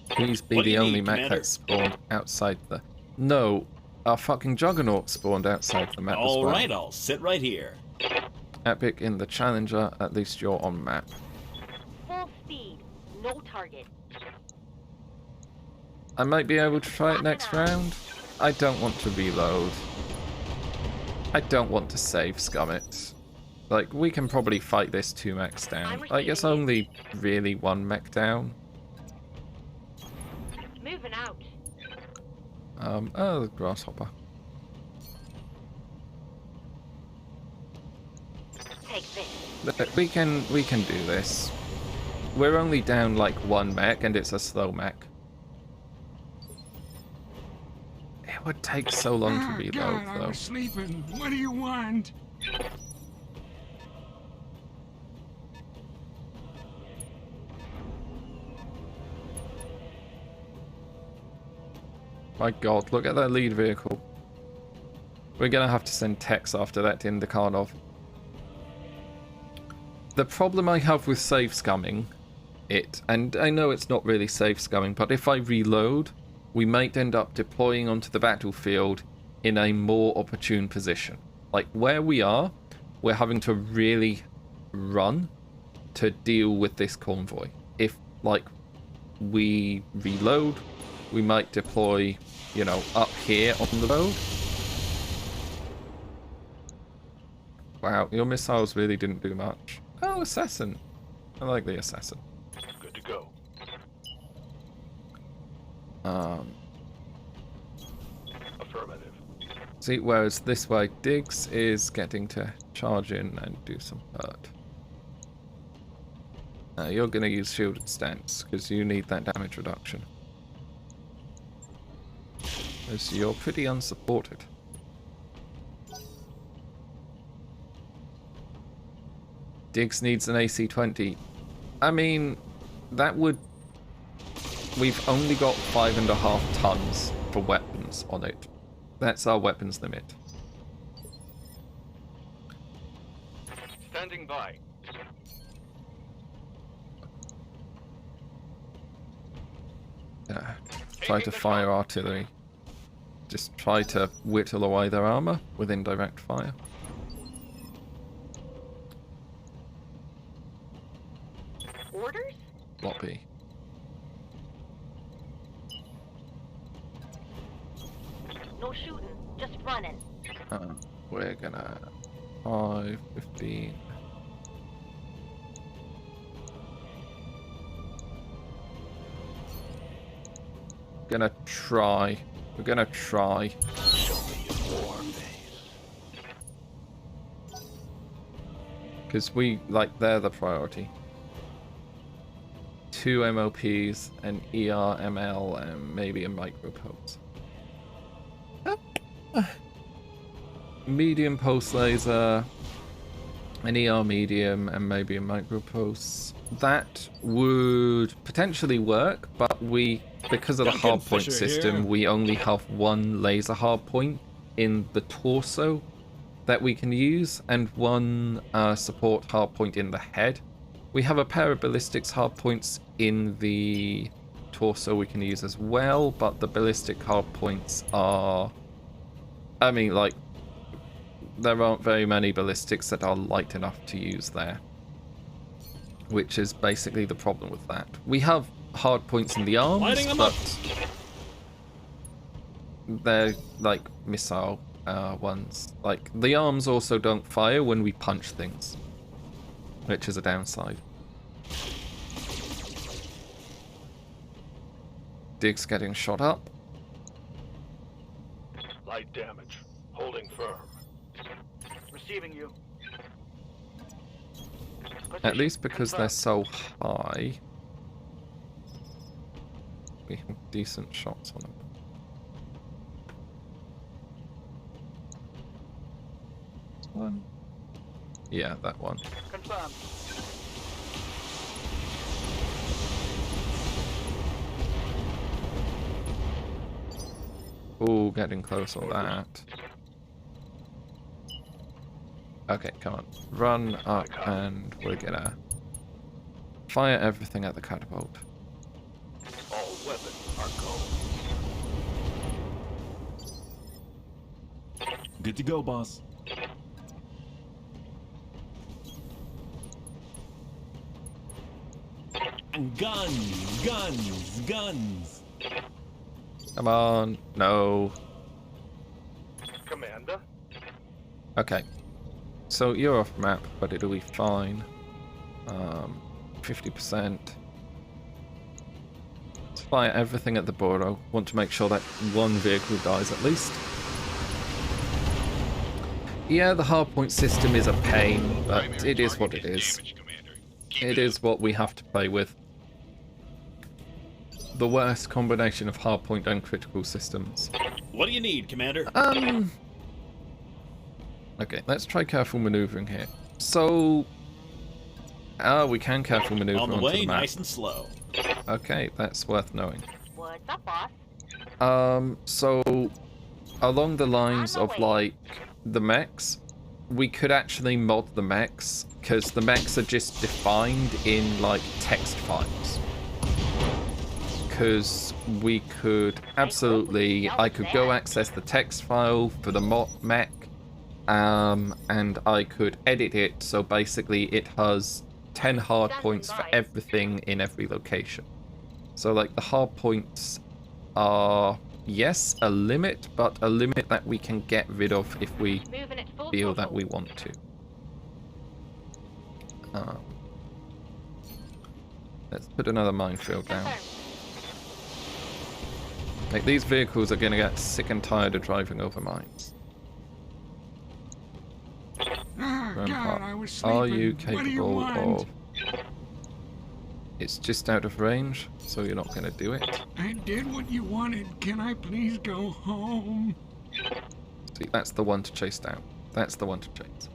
Please be What do the you only need, mech Commander? that spawned outside the... No, our fucking Juggernaut spawned outside the map as well. Alright, I'll sit right here. Epic in the Challenger, at least you're on map. Full speed, no target. I might be able to try it next round. I don't want to reload. I don't want to save scum it. Like, we can probably fight this 2 mechs down. I guess only really 1 mech down. Moving out. Oh, the grasshopper. Take this. Look, we can do this. We're only down like 1 mech, and it's a slow mech. It would take so long to reload, God, I though. was sleeping. What do you want? My god, look at that lead vehicle. We're gonna have to send techs after that in the Karnov. The problem I have with save scumming it, and I know it's not really save scumming, but if I reload, we might end up deploying onto the battlefield in a more opportune position. Like where we are, we're having to really run to deal with this convoy. If, like, we reload, we might deploy, you know, up here on the road. Wow, your missiles really didn't do much. Oh, assassin. I like the assassin. Good to go. Affirmative. See, whereas this way, Diggs is getting to charge in and do some hurt. You're going to use shielded stance, because you need that damage reduction. Because you're pretty unsupported. Diggs needs an AC-20. I mean, that would... We've only got 5.5 tons for weapons on it. That's our weapons limit. Standing by. Try to fire artillery. Just try to whittle away their armor with indirect fire. Orders? Floppy. No shooting, just running. We're gonna 5, 15. Gonna try. We're gonna try. Show me your war face. Because we, like, they're the priority. 2 MLPs, an ER, ML, and maybe a micro pulse. Medium pulse laser, an ER medium, and maybe a micro pulse. That would potentially work, but we, because of the Duncan hardpoint Fisher system, here. we only have 1 laser hardpoint in the torso that we can use, and 1 support hardpoint in the head. We have a pair of ballistics hardpoints in the torso we can use as well, but the ballistic hardpoints are... I mean, like, there aren't very many ballistics that are light enough to use there, which is basically the problem with that. We have hard points in the arms, Lighting them but up. they're like missile ones. Like, the arms also don't fire when we punch things, which is a downside. Diggs getting shot up. Light damage. Holding firm. Receiving you. At least because they're so high, we have decent shots on them. One. Yeah, that one. Confirmed. Ooh, getting close on that. Okay, come on. Run up and we're gonna fire everything at the catapult. All weapons are go. Good to go, boss. Guns, guns, guns. Come on. No. Commander. Okay. So you're off map, but it'll be fine. 50%. Let's fire everything at the border. Want to make sure that one vehicle dies at least. Yeah, the hardpoint system is a pain, but it is what it is. It is what we have to play with. The worst combination of hardpoint and critical systems. What do you need, Commander? Okay, let's try careful maneuvering here. So, we can careful maneuver On the onto way, the map. nice and slow. Okay, that's worth knowing. What's up, boss? So, along the lines On my of, way. like, the mechs, we could actually mod the mechs, because the mechs are just defined in, like, text files. Because we could absolutely, I could go access the text file for the mech, and I could edit it so basically it has 10 hard points for everything in every location. So like the hard points are, yes, a limit, but a limit that we can get rid of if we Moving at full feel throttle. that we want to. Let's put another minefield down. Confirmed. Like, these vehicles are going to get sick and tired of driving over mines. Ah, God, I was sleeping. Are you What do you capable want? of... It's just out of range, so you're not going to do it. I did what you wanted. Can I please go home? See, that's the one to chase down. That's the one to chase.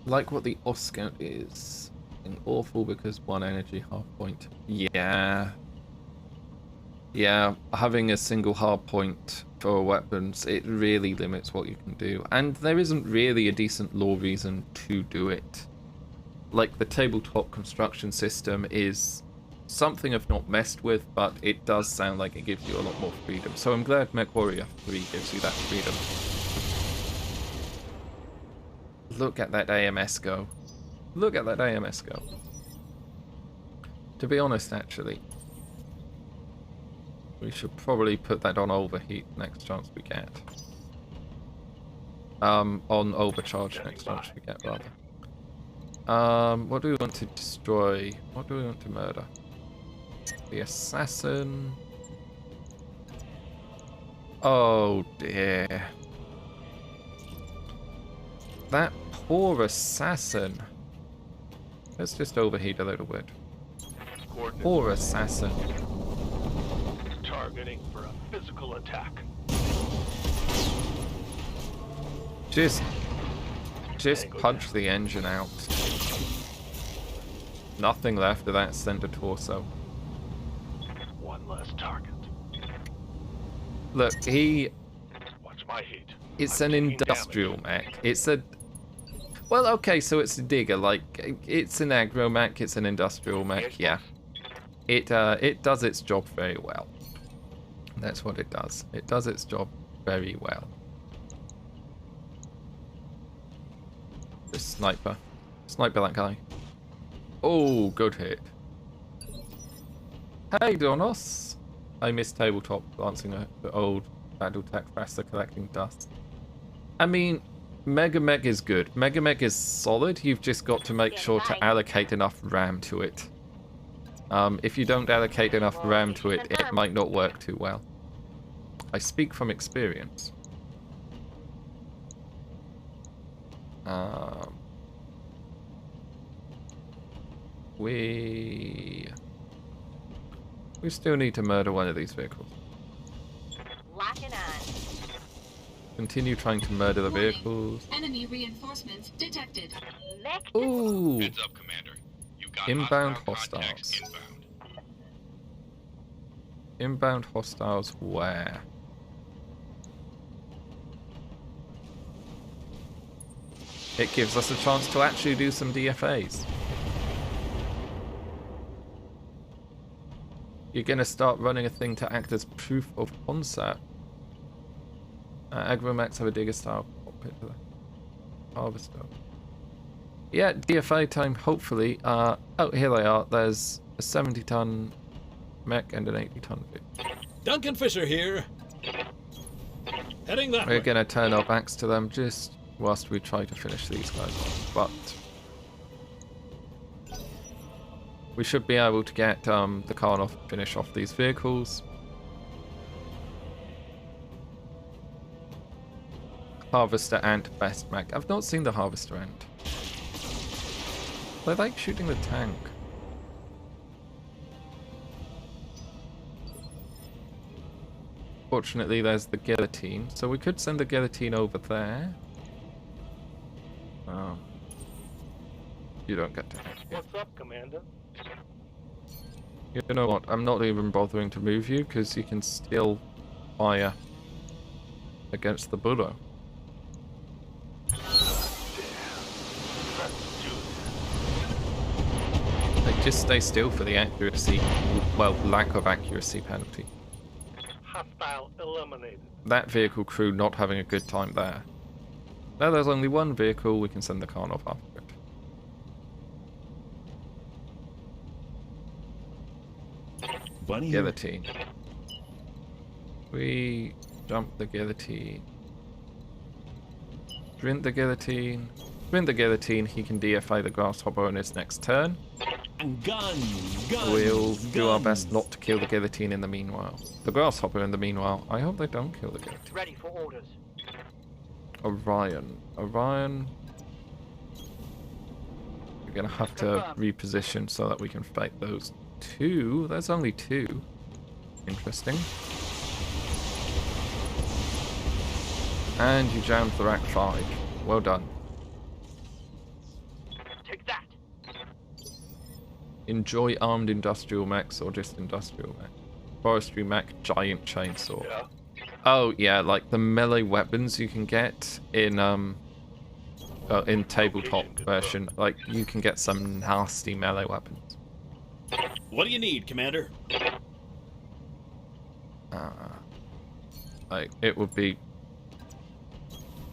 Like what the Oscar is. Awful because one energy hard point. Yeah. Yeah, having a single hard point for weapons, it really limits what you can do. And there isn't really a decent law reason to do it. Like, the tabletop construction system is something I've not messed with, but it does sound like it gives you a lot more freedom. So I'm glad MechWarrior 3 gives you that freedom. Look at that AMS go. Look at that AMS go. To be honest, actually, we should probably put that on overheat next chance we get. On overcharge next chance we get, rather. What do we want to destroy? What do we want to murder? The assassin. Oh dear. That poor assassin. Let's just overheat a little bit. Poor assassin. Targeting for a physical attack. Just punch the engine out. Nothing left of that center torso. One less target. Look, Watch my heat. it's I'm an taking industrial damage. mech. It's a... Well, okay, so it's a digger. Like, it's an aggro mech, it's an industrial mech, yeah. It does its job very well. That's what it does. It does its job very well. This sniper. Sniper that guy. Oh, good hit. Hey, Donos. I missed tabletop glancing at the old BattleTech faster collecting dust. I mean, Mega Meg is good. Mega Meg is solid. You've just got to make sure to allocate enough RAM to it. If you don't allocate enough RAM to it, it might not work too well. I speak from experience. We still need to murder one of these vehicles. Locking on. Continue trying to murder the vehicles. Enemy reinforcements detected. Mech Ooh, Heads up, Commander. You got Inbound hostile contacts hostiles. inbound. Inbound hostiles where? It gives us a chance to actually do some DFAs. You're gonna start running a thing to act as proof of concept. Agromax have a digger style cockpit for the harvester. Yeah, DFA time, hopefully. Oh, here they are. There's a 70-ton mech and an 80-ton Duncan Fisher here. Heading that We're way. gonna turn our backs to them just whilst we try to finish these guys off, but we should be able to get the Karnov to finish off these vehicles. Harvester and Best Mag. I've not seen the Harvester Ant. They like shooting the tank. Fortunately, there's the guillotine, so we could send the guillotine over there. You don't get to. What's up, Commander? You know what? I'm not even bothering to move you because you can still fire against the burrow. Like, just stay still for the accuracy, well, lack of accuracy penalty. Hostile eliminated. That vehicle crew not having a good time there. Now there's only one vehicle, we can send the Karnov after it. Bunny. Guillotine. We jump the guillotine. Sprint the guillotine. Sprint the guillotine, he can DFA the grasshopper on his next turn. Guns. We'll do our best not to kill the guillotine in the meanwhile. The grasshopper in the meanwhile, I hope they don't kill the guillotine. Ready for orders. Orion. Orion. We're gonna have to reposition so that we can fight those two. There's only two. Interesting. And you jammed the rack 5. Well done. Take that. Enjoy armed industrial mechs or just industrial mech. Forestry mech, giant chainsaw. Yeah. Oh yeah, like the melee weapons you can get in tabletop version. Like you can get some nasty melee weapons. What do you need, Commander? Like it would be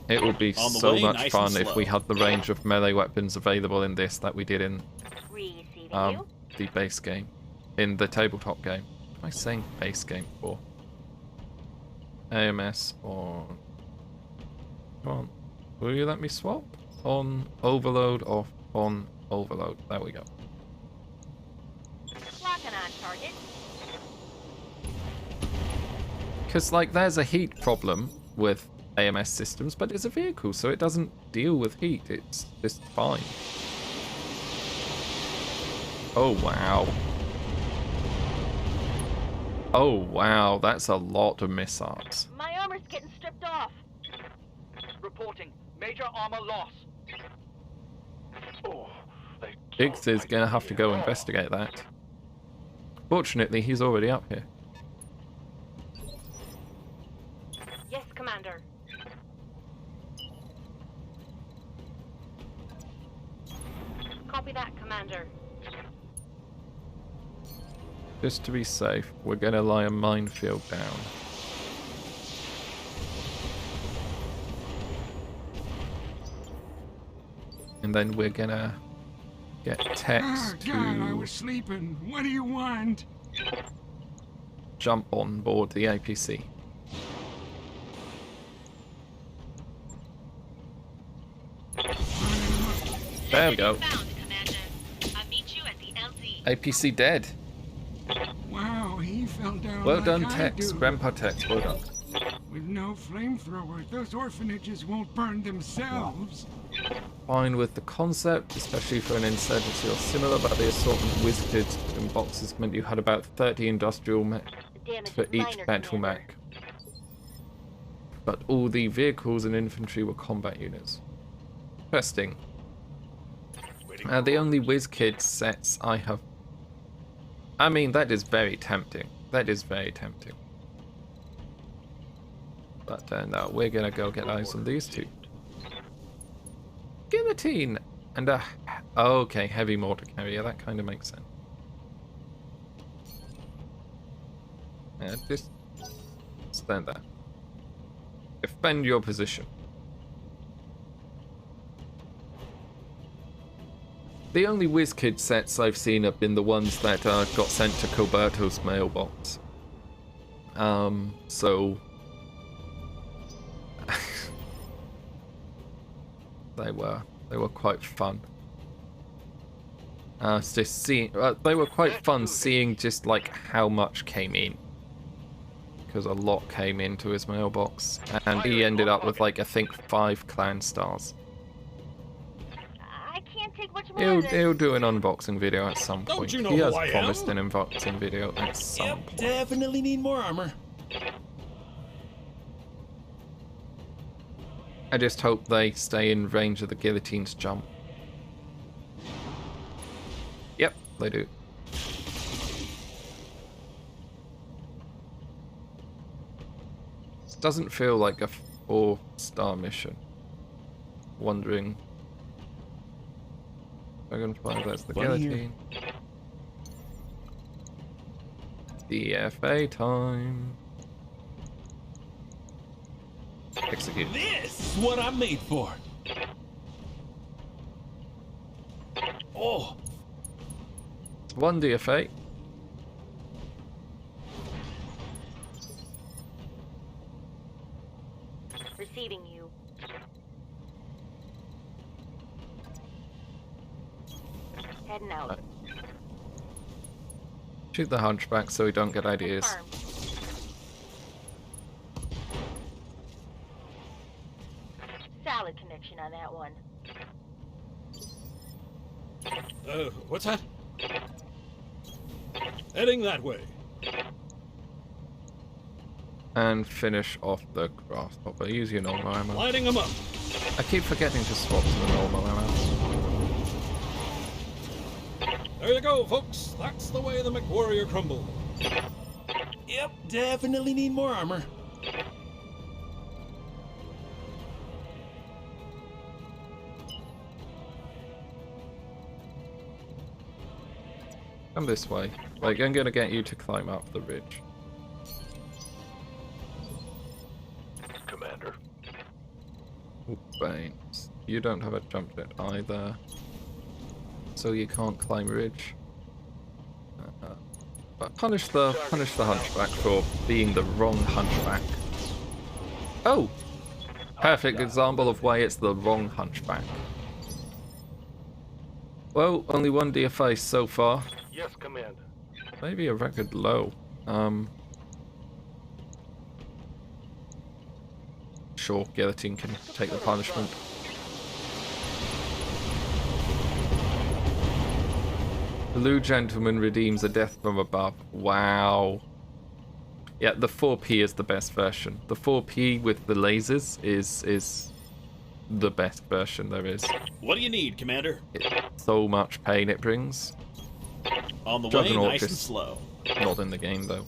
On the so way, much nice fun and if slow. we had the range of melee weapons available in this that we did in Receiving you. the base game, in the tabletop game. What am I saying base game for? AMS on. Come on, will you let me swap? On overload or on overload? There we go. Locking on target. Because like there's a heat problem with AMS systems, but it's a vehicle, so it doesn't deal with heat. It's just fine. Oh wow. Oh wow, that's a lot of missiles. My armor's getting stripped off. Reporting. Major armor loss. Oh, they Diggs don't is gonna like have me to go at all. investigate that. Fortunately, he's already up here. Yes, Commander. Copy that, Commander. Just to be safe, we're gonna lie a minefield down. And then we're gonna get Tex Ah, God, I to was sleeping. What do you want? jump on board the APC. There we go. Found, Commander. I'll meet you at the LZ. APC dead. Wow, he fell down. Well like done, I Tex. do. Grandpa Tex, well done. With no flamethrowers, those orphanages won't burn themselves. Fine with the concept, especially for an insurgency or similar, but the assortment wizarded in boxes meant you had about 30 industrial mech The damage for is each minor, battle Commander. mech. But all the vehicles and infantry were combat units. Interesting. The only WizKid sets I have... I mean, that is very tempting. That is very tempting. But no, we're gonna go get eyes on these two. Guillotine! And a... Okay, heavy mortar carrier, that kind of makes sense. Yeah, just stand there. Defend your position. The only WizKid sets I've seen have been the ones that got sent to Colberto's mailbox. So they were quite fun. Just seeing, they were quite fun seeing just like how much came in, because a lot came into his mailbox, and he ended up with like I think 5 clan stars. I can't take much more of this. He'll do an unboxing video at some Don't point. you know He has who I am? promised an unboxing video at some Yep, point. definitely need more armor. I just hope they stay in range of the guillotine's jump. Yep, they do. This doesn't feel like a 4-star mission. Wondering. Dragonfly, that's the One here. guillotine. DFA time. Execute. This is what I'm made for. Oh, It's 1 DFA. Receiving you. Heading out. Shoot the hunchback so we don't get ideas. Confirmed. Solid connection on that one. what's that? Heading that way. And finish off the grasshopper. Use your normal ammo. Lighting them up. I keep forgetting to swap to the normal ammo. There you go, folks. That's the way the McWarrior crumble. Yep, definitely need more armor. Come this way. Like, I'm gonna get you to climb up the ridge. Commander. Ooh, Baines. You don't have a jump jet either. So you can't climb ridge. But punish the hunchback for being the wrong hunchback. Oh! Perfect example of why it's the wrong hunchback. Well, only 1 DFA so far. Yes, Commander. Maybe a record low. Sure, guillotine can take the punishment. Blue gentleman redeems a death from above. Wow. Yeah, the 4P is the best version. The 4P with the lasers is the best version there is. What do you need, Commander? So much pain it brings. On the way, Juggernaut nice and just- slow. Not in the game though.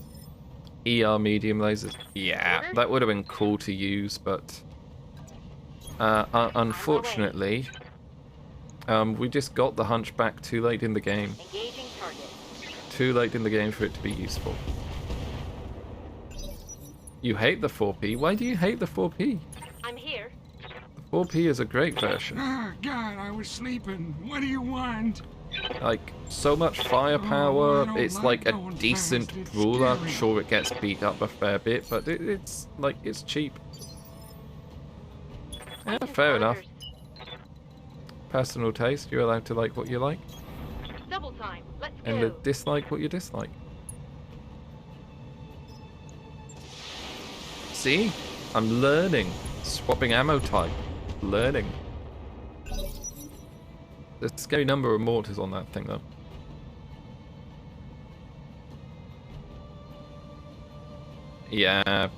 ER medium lasers. Yeah, that would have been cool to use, but unfortunately, we just got the hunchback too late in the game. Engaging target. Too late in the game for it to be useful. You hate the 4P? Why do you hate the 4P? I'm here. The 4P is a great version. Ah, God, I was sleeping. What do you want? Like, so much firepower, Oh, I don't it's like like a going decent fast, it's ruler. scary. Sure, it gets beat up a fair bit, but it's like, it's cheap. Yeah, Placing fair enough. orders. Personal taste, you're allowed to like what you like, Double time. Let's and go. dislike what you dislike. See? I'm learning. Swapping ammo type. Learning. There's a scary number of mortars on that thing, though. Yeah.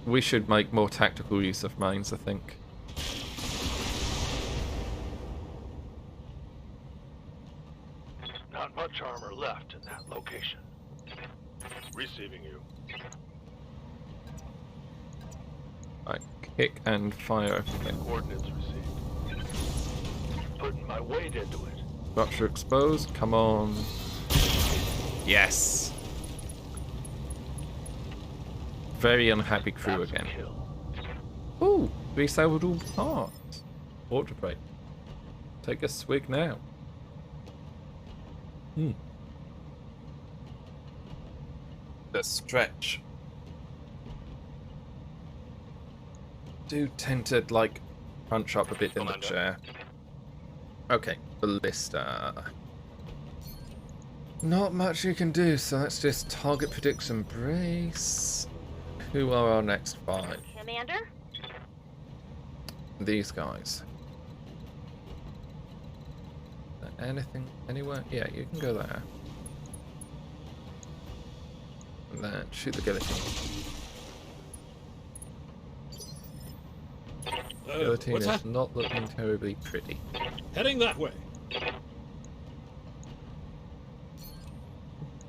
We should make more tactical use of mines, I think. Not much armor left in that location. Receiving you. Right, kick and fire. Coordinates received. Putting my weight into it. Structure exposed. Come on. Yes. Very unhappy crew That's a again. kill. Ooh, resalvaged all parts. Portrait. Take a swig now. The stretch do tend to, like, punch up a bit in the Commander. chair. Okay, ballista. Not much you can do, so let's just target prediction brace. Who are our next 5? Commander? These guys. Anything, anywhere? Yeah, you can go there. And then shoot the guillotine. Guillotine what's is that? not looking terribly pretty. Heading that way.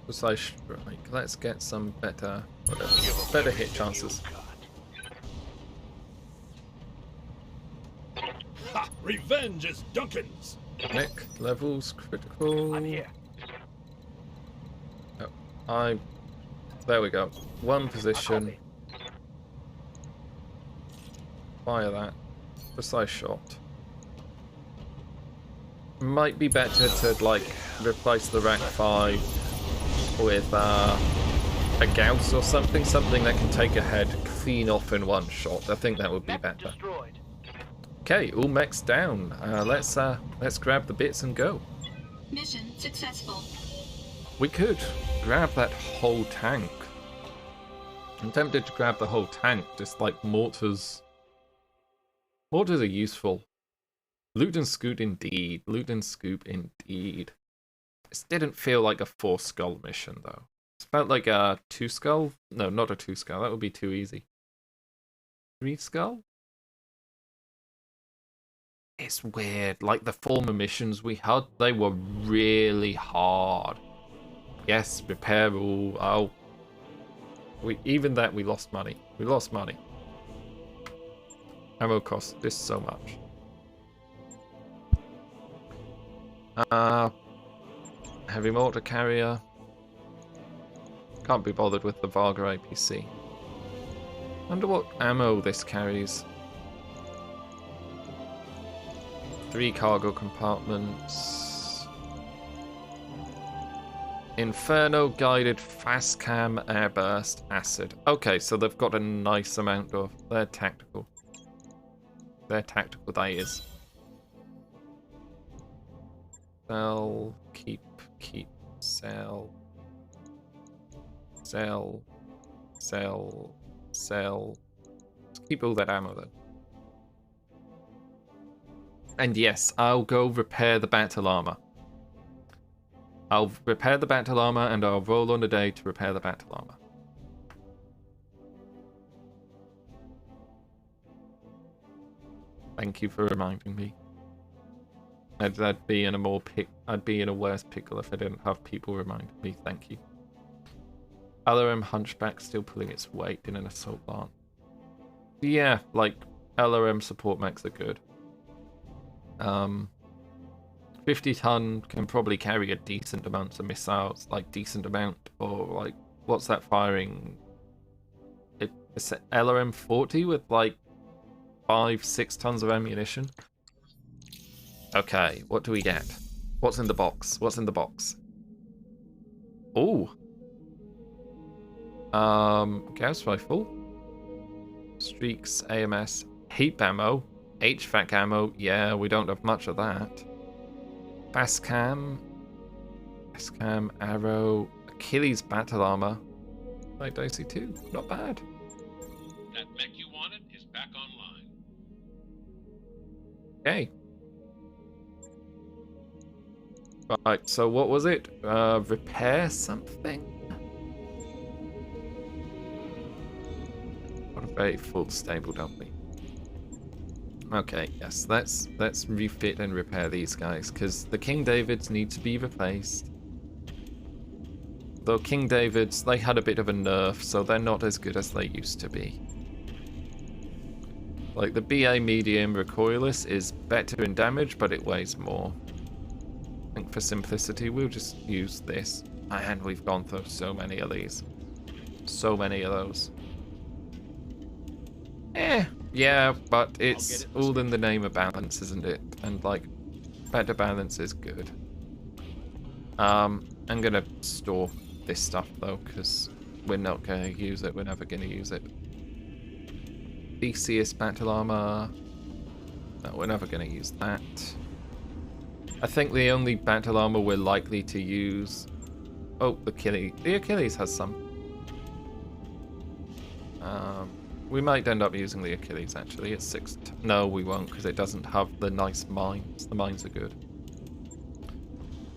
Precise strike. Let's get some better, better hit chances. Ha! Revenge is Duncan's. Nick levels critical. I'm here. Oh, there we go. One position. Fire that. Precise shot. Might be better to like replace the Rack 5 with a Gauss or something that can take a head clean off in one shot. I think that would be Mech better. destroyed. Okay, all mechs down. Let's grab the bits and go. Mission successful. We could grab that whole tank. I'm tempted to grab the whole tank, just like mortars. Mortars are useful. Loot and scoot indeed. Loot and scoop indeed. This didn't feel like a 4-skull mission though. It felt like a 2-skull. No, not a 2-skull. That would be too easy. 3-skull? It's weird. Like the former missions we had, they were really hard. Yes, repair all. Oh, even that we lost money. We lost money. Ammo costs this so much. Heavy mortar carrier. Can't be bothered with the Varga APC. Wonder what ammo this carries. 3 cargo compartments. Inferno guided fast cam airburst acid. Okay, so they've got a nice amount of. They're tactical. They're tactical, that is. Sell, keep, sell. Sell. Let's keep all that ammo though. And yes, I'll go repair the battle armor. I'll repair the battle armor and I'll roll on a day to repair the battle armor. Thank you for reminding me. I'd be in a worse pickle if I didn't have people reminding me. Thank you. LRM Hunchback still pulling its weight in an assault barn. Yeah, like LRM support mechs are good. 50 ton can probably carry a decent amount of missiles, like decent amount, or like what's that firing? It's an LRM 40 with like 5-6 tons of ammunition. Okay, what do we get? What's in the box? What's in the box? Oh. Gas rifle. Streaks, AMS, heap ammo, HVAC ammo. Yeah, we don't have much of that. Fast cam, arrow, Achilles battle armor. Like Dicey 2, not bad. That mech you wanted is back online. Okay. Right, so what was it? Repair something? Got a very full stable, don't we? Okay, yes, let's refit and repair these guys, because the King Davids need to be replaced. Though King Davids, they had a bit of a nerf, so they're not as good as they used to be. Like, the BA medium recoilless is better in damage, but it weighs more. I think for simplicity, we'll just use this. And we've gone through so many of these. So many of those. Yeah, but it's all in the name of balance, isn't it? And, like, better balance is good. I'm gonna store this stuff, though, because we're not gonna use it. We're never gonna use it. Theseus battle armor. No, we're never going to use that. I think the only battle armor we're likely to use... Oh, the Achilles. The Achilles has some. We might end up using the Achilles, actually. It's 6... No, we won't, because it doesn't have the nice mines. The mines are good.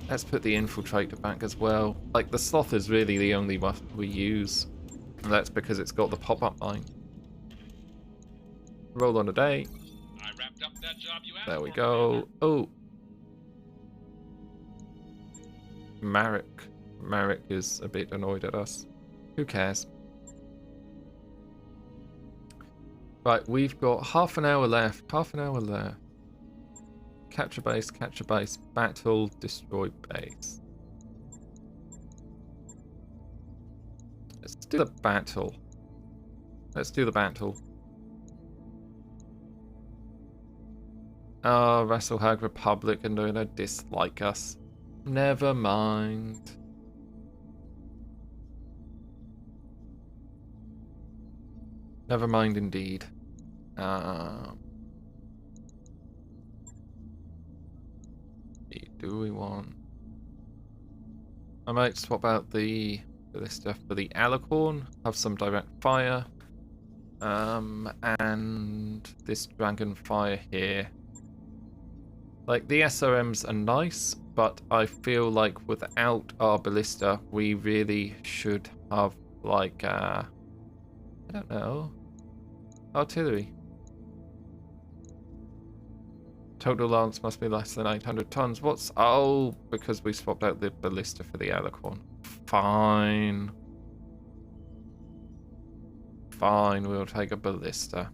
Let's put the Infiltrator back as well. Like, the Sloth is really the only one we use. And that's because it's got the pop-up mine. Roll on a day. I wrapped up that job you asked There we for, go. Oh. Marek. Marek is a bit annoyed at us. Who cares? Right, we've got half an hour left. Half an hour left. Capture base, battle, destroy base. Let's do the battle. Let's do the battle. Oh, Rasselhag Republic are gonna dislike us. Never mind. Never mind indeed. Do we want... I might swap out the ballista for the Alicorn, have some direct fire, and this Dragonfire here. Like, the SRMs are nice, but I feel like without our ballista, we really should have, like, I don't know, artillery. Total lance must be less than 800 tons. What's... Oh, because we swapped out the ballista for the Alicorn. Fine. Fine, we'll take a ballista.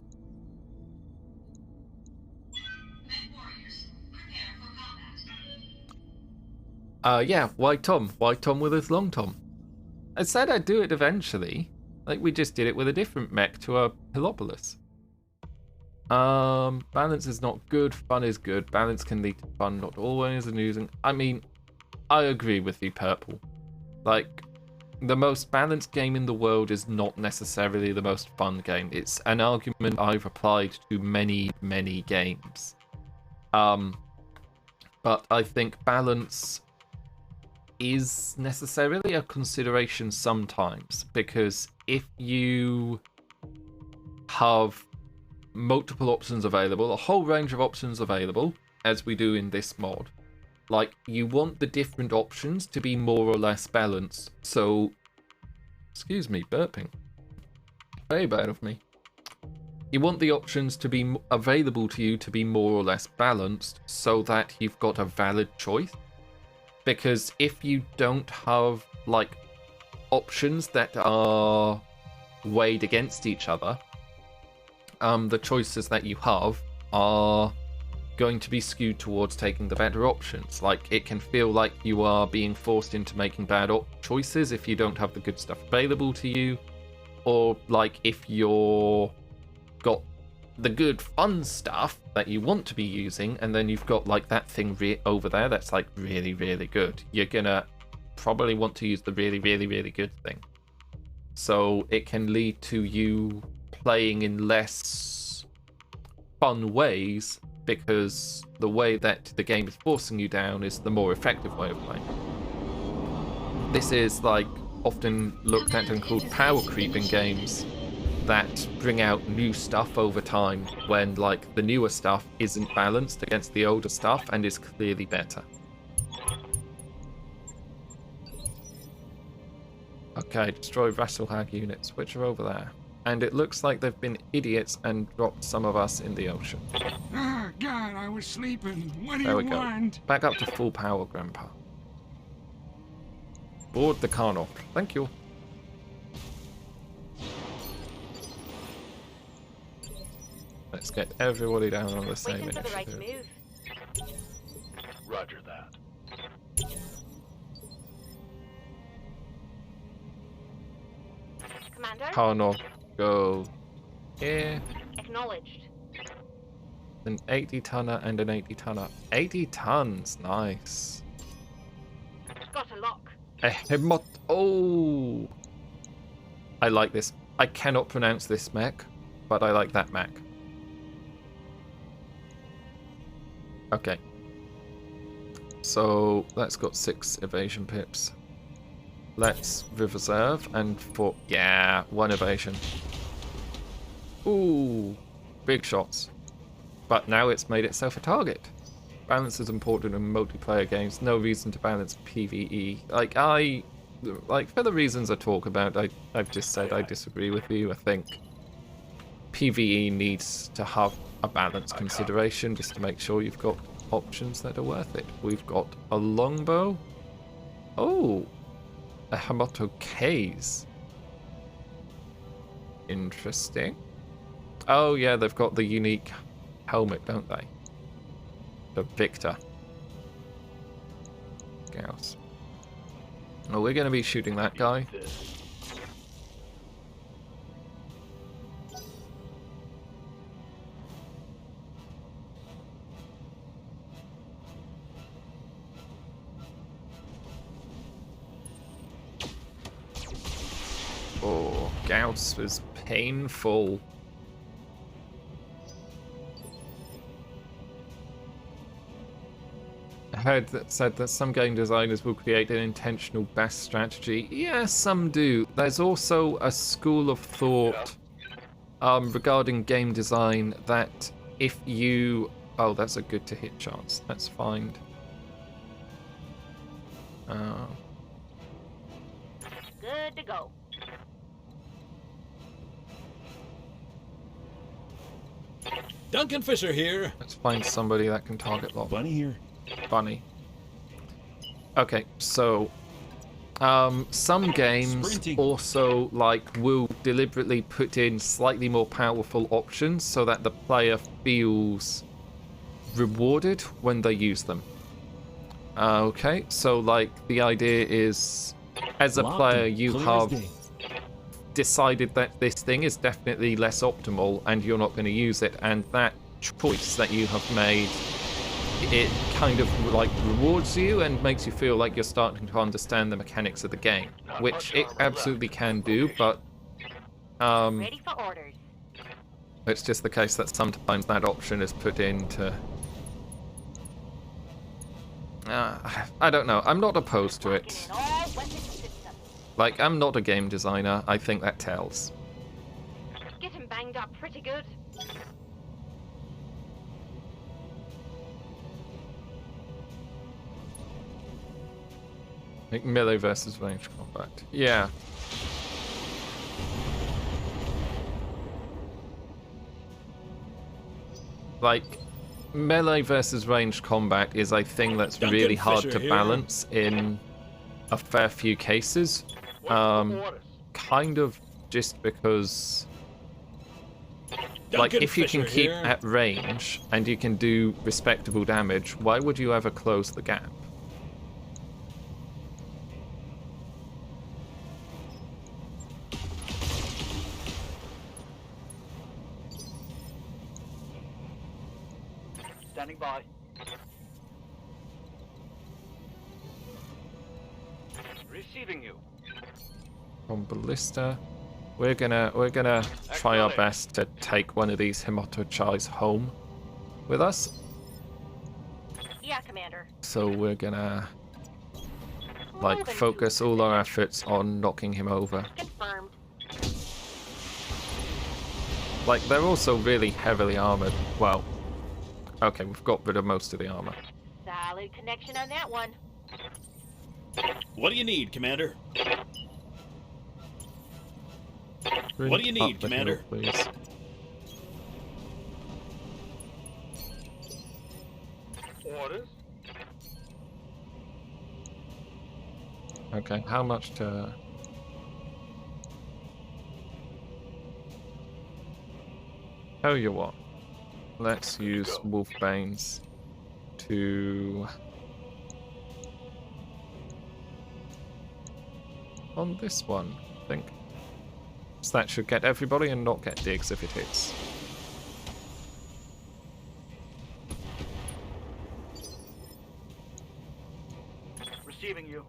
Yeah, White Tom. White Tom with his long Tom. I said I'd do it eventually. Like, we just did it with a different mech to our Helopolis. Balance is not good, fun is good. Balance can lead to fun, not always amusing. I mean, I agree with you, Purple. Like, the most balanced game in the world is not necessarily the most fun game. It's an argument I've applied to many, many games. But I think balance is necessarily a consideration sometimes, because if you have multiple options available, a whole range of options available, as we do in this mod, like, you want the different options to be more or less balanced. So, excuse me, burping. Very bad of me. You want the options to be available to you to be more or less balanced, so that you've got a valid choice. Because if you don't have, like, options that are weighed against each other, the choices that you have are going to be skewed towards taking the better options. Like, it can feel like you are being forced into making bad choices if you don't have the good stuff available to you, or like if you're got the good fun stuff that you want to be using, and then you've got like that thing over there that's like really, really good. You're gonna probably want to use the really, really, really good thing. So it can lead to you playing in less fun ways, because the way that the game is forcing you down is the more effective way of playing. This is like often looked at and called power creep in games that bring out new stuff over time, when like the newer stuff isn't balanced against the older stuff and is clearly better. Okay, destroy Rasselhag units, which are over there. And it looks like they've been idiots and dropped some of us in the ocean. Ah, God, I was sleeping. What do There we you go. want? Back up to full power, Grandpa. Board the Carnot. Thank you. Let's get everybody down on the same Waiting for the right initiative. move. Roger that. Commander? Carnot, go here. Acknowledged. An 80 tonner and an 80 tonner. 80 tons, nice. Got a lock. A Hemot. Oh, I like this. I cannot pronounce this mech. but I like that mech. Okay. So that's got 6 evasion pips. Let's reserve and for yeah, 1 evasion. Ooh, big shots. But now it's made itself a target. Balance is important in multiplayer games. No reason to balance PvE. Like for the reasons I talk about, I've just said I disagree with you. I think PvE needs to have a balanced consideration just to make sure you've got options that are worth it. We've got a longbow. Oh, a Hamato case. Interesting. Oh yeah, they've got the unique helmet, don't they? The Victor. Gauss. Oh, we're going to be shooting that guy. Oh, Gauss was painful. I heard that said that some game designers will create an intentional best strategy. Yeah, some do. There's also a school of thought regarding game design that if you... Oh, that's a good to hit chance. Let's find... Good to go. Duncan Fisher here. Let's find somebody that can target lock. Bunny here. Bunny. Okay, so some games also will deliberately put in slightly more powerful options so that the player feels rewarded when they use them. Okay, so the idea is, as a player, you have decided that this thing is definitely less optimal and you're not going to use it, and that choice that you have made, it kind of rewards you and makes you feel like you're starting to understand the mechanics of the game, which it absolutely can do, but Ready for orders. it's just the case that sometimes that option is put in to... I don't know, I'm not opposed to it. I'm not a game designer, I think that tells. Getting banged up pretty good. Like melee versus range combat. Yeah. Melee versus ranged combat is a thing that's Duncan really hard Fisher to here. balance in a fair few cases. Kind of just because... Duncan if you can Fisher keep here. at range and you can do respectable damage, why would you ever close the gap? Standing by. Receiving you. On ballista, we're gonna try our best to take one of these Himoto-chais home with us. Yeah, Commander. So we're gonna focus all our efforts on knocking him over. Confirmed. They're also really heavily armored. Well, okay, we've got rid of most of the armor. Solid connection on that one. What do you need, Commander? Bring What do you need, up the Commander? hill, please. Orders? Okay, how much to... Tell you what, let's use Wolfbanes to... on this one, I think. So that should get everybody and not get digs if it hits. Receiving you.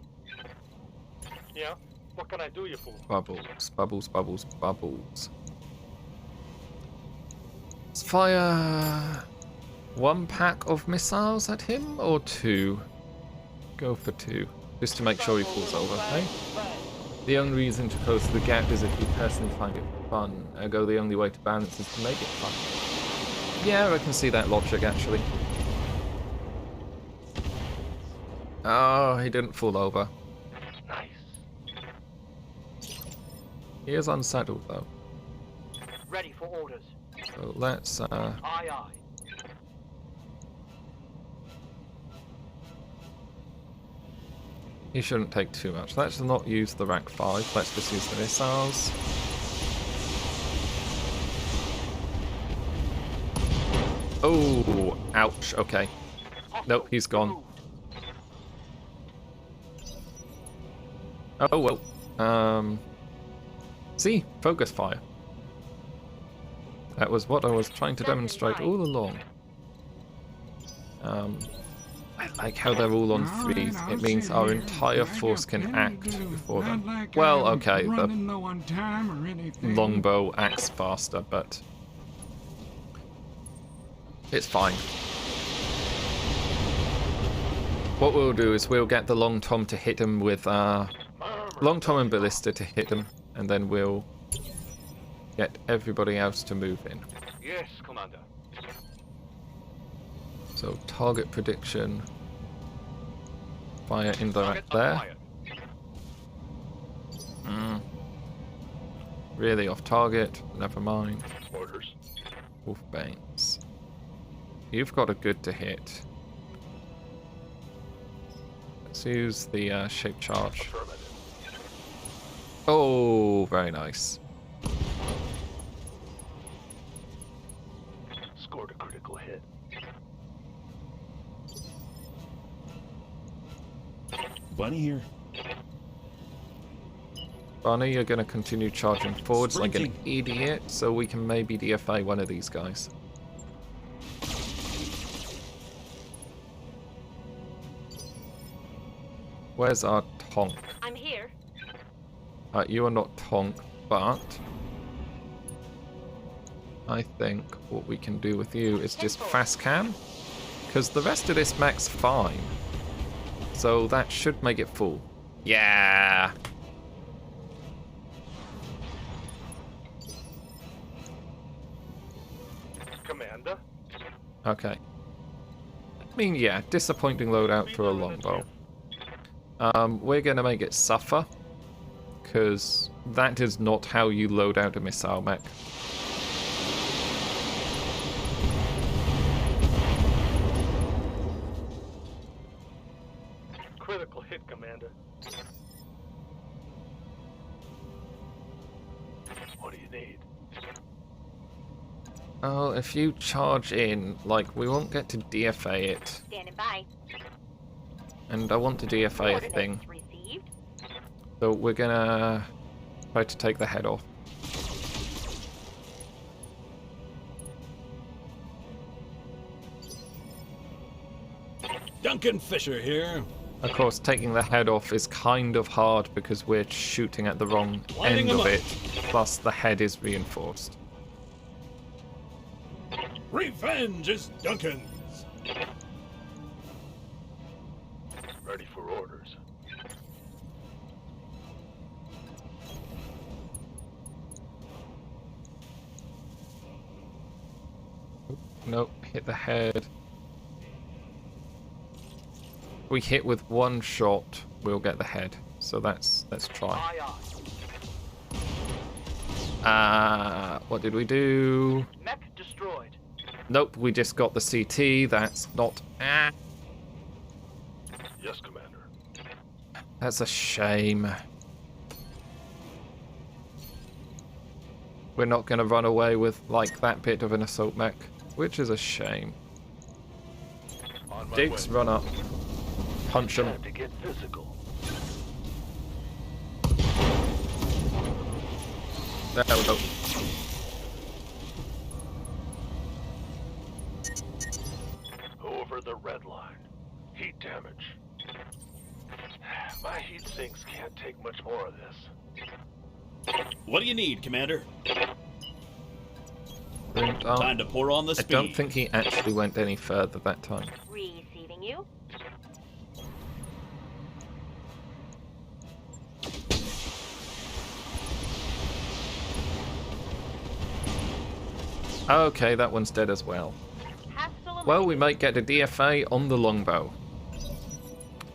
Yeah? What can I do you for? Bubbles, bubbles, bubbles, bubbles. Let's fire 1 pack of missiles at him, or 2? Go for 2, just to make sure he falls over, okay? The only reason to close the gap is if you personally find it fun. Ergo, the only way to balance is to make it fun. Yeah, I can see that logic, actually. Oh, he didn't fall over. Nice. He is unsettled, though. Ready for orders. So let's, Aye, aye. He shouldn't take too much. Let's not use the Rack 5. Let's just use the missiles. Oh, ouch. Okay. Nope, he's gone. Oh, well. See? Focus fire. That was what I was trying to demonstrate all along. I like how they're all on 3s. It means our entire force can act before them. Well, okay, the longbow acts faster, but it's fine. What we'll do is we'll get the Long Tom to hit him with Long Tom and Ballista to hit him, and then we'll get everybody else to move in. Yes, Commander. So target prediction, fire indirect there. Really off target, never mind. Orders. Wolfbanes. You've got a good to hit. Let's use the shape charge. Oh, very nice. Scored a critical hit. Bunny here. Barney, you're going to continue charging forwards like an idiot, so we can maybe DFA one of these guys. Where's our Tonk? I'm here. You are not Tonk, but I think what we can do with you is just fast cam, because the rest of this mech's fine. So that should make it full. Yeah! Commander. Okay. I mean, yeah, disappointing loadout for a longbow. We're gonna make it suffer, because that is not how you load out a missile mech. Critical hit, Commander. What do you need? Oh, if you charge in, like, we won't get to DFA it. Standing by. And I want to DFA a thing. Received. So we're gonna try to take the head off. Duncan Fisher here. Of course, taking the head off is kind of hard because we're shooting at the wrong Lighting end of them it. Plus, the head is reinforced. Revenge is Duncan's. Ready for orders. Nope, hit the head. If we hit with one shot, we'll get the head. So let's try. Aye, aye. What did we do? Mech destroyed. Nope, we just got the CT. That's not. Yes, Commander. That's a shame. We're not going to run away with like that bit of an assault mech, which is a shame. On my Diggs, way. run up. Punch him. Time to get physical. There we go. Over the red line. Heat damage. My heat sinks can't take much more of this. What do you need, Commander? sprint up. Time to pour on the I speed. don't think he actually went any further that time. Receiving you. Okay, that one's dead as well. Hostile Well, we might get a DFA on the longbow.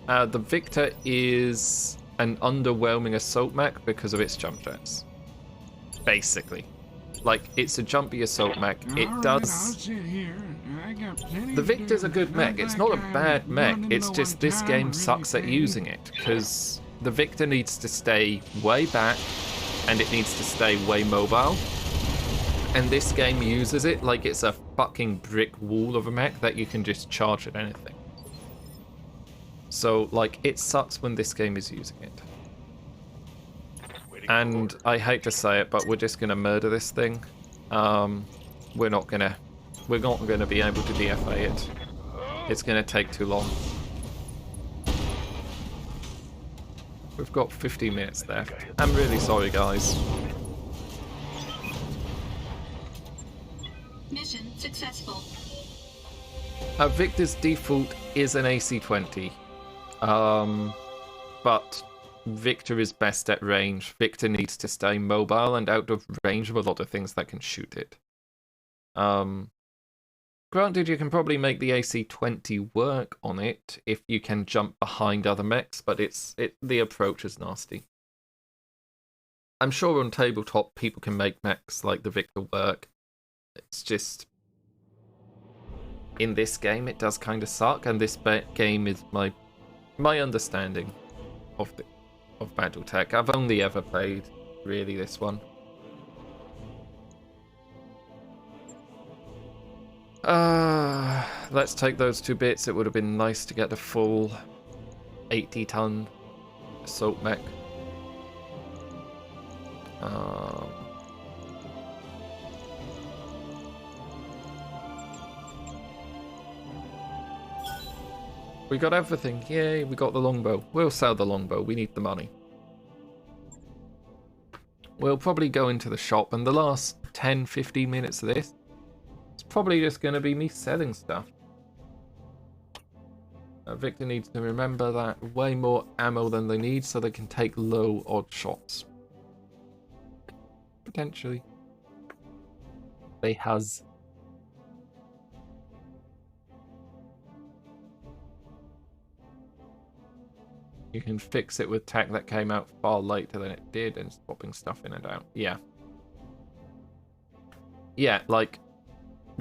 The Victor is an underwhelming assault mech because of its jump jets. Basically. Like, it's a jumpy assault mech. It All right, does... I'll sit here. I got plenty The to Victor's do. a good mech. It's not a bad mech. It's just this game sucks at using it. Because the Victor needs to stay way back. And it needs to stay way mobile. And this game uses it like it's a fucking brick wall of a mech that you can just charge at anything. So, like, it sucks when this game is using it. And I hate to say it, but we're just gonna murder this thing. We're not gonna be able to DFA it. It's gonna take too long. We've got 15 minutes left. I'm really sorry, guys. Mission successful. Victor's default is an AC-20. But Victor is best at range. Victor needs to stay mobile and out of range of a lot of things that can shoot it. Granted, you can probably make the AC-20 work on it if you can jump behind other mechs, but the approach is nasty. I'm sure on tabletop people can make mechs like the Victor work. It's just... in this game it does kind of suck, and this game is my understanding of BattleTech. I've only ever played, really, this one. Let's take those 2 bits. It would have been nice to get a full 80-ton assault mech. We got everything. Yay, we got the longbow. We'll sell the longbow. We need the money. We'll probably go into the shop, and the last 10-15 minutes of this, it's probably just going to be me selling stuff. Victor needs to remember that way more ammo than they need so they can take low odd shots. Potentially. They has. You can fix it with tech that came out far later than it did and swapping stuff in and out. Yeah. Yeah, like,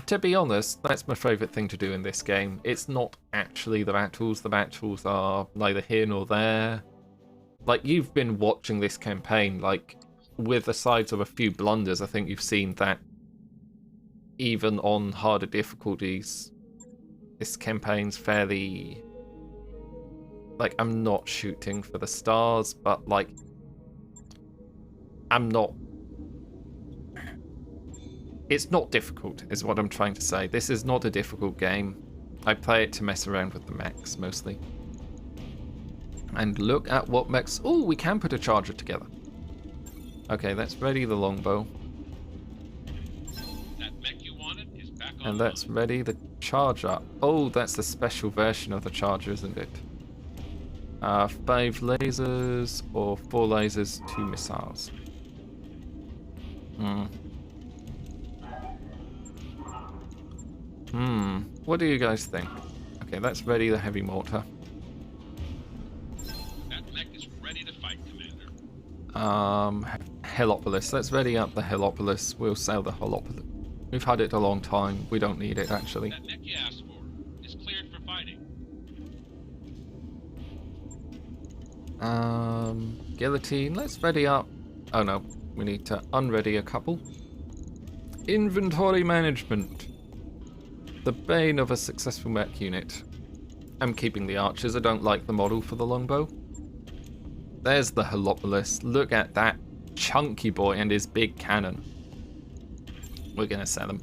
to be honest, that's my favourite thing to do in this game. It's not actually the battles. The battles are neither here nor there. Like, you've been watching this campaign, like, with the sides of a few blunders, I think you've seen that even on harder difficulties, this campaign's fairly... like, I'm not shooting for the stars, but, like, I'm not... It's not difficult, is what I'm trying to say. This is not a difficult game. I play it to mess around with the mechs, mostly. And look at what mechs... Oh, we can put a charger together. Okay, that's ready, the longbow. That mech you wanted is back on. And that's ready, the charger. Oh, that's the special version of the charger, isn't it? 5 lasers or 4 lasers, 2 missiles. What do you guys think? Okay, that's ready, the heavy mortar. That mech is ready to fight, Commander. Helopolis. Let's ready up the Helopolis. We'll sell the Helopolis. We've had it a long time. We don't need it, actually. That mech you asked for is cleared for fighting. Guillotine. Let's ready up. Oh no, we need to unready a couple. Inventory management. The bane of a successful mech unit. I'm keeping the archers. I don't like the model for the longbow. There's the Helopolis. Look at that chunky boy and his big cannon. We're gonna sell him.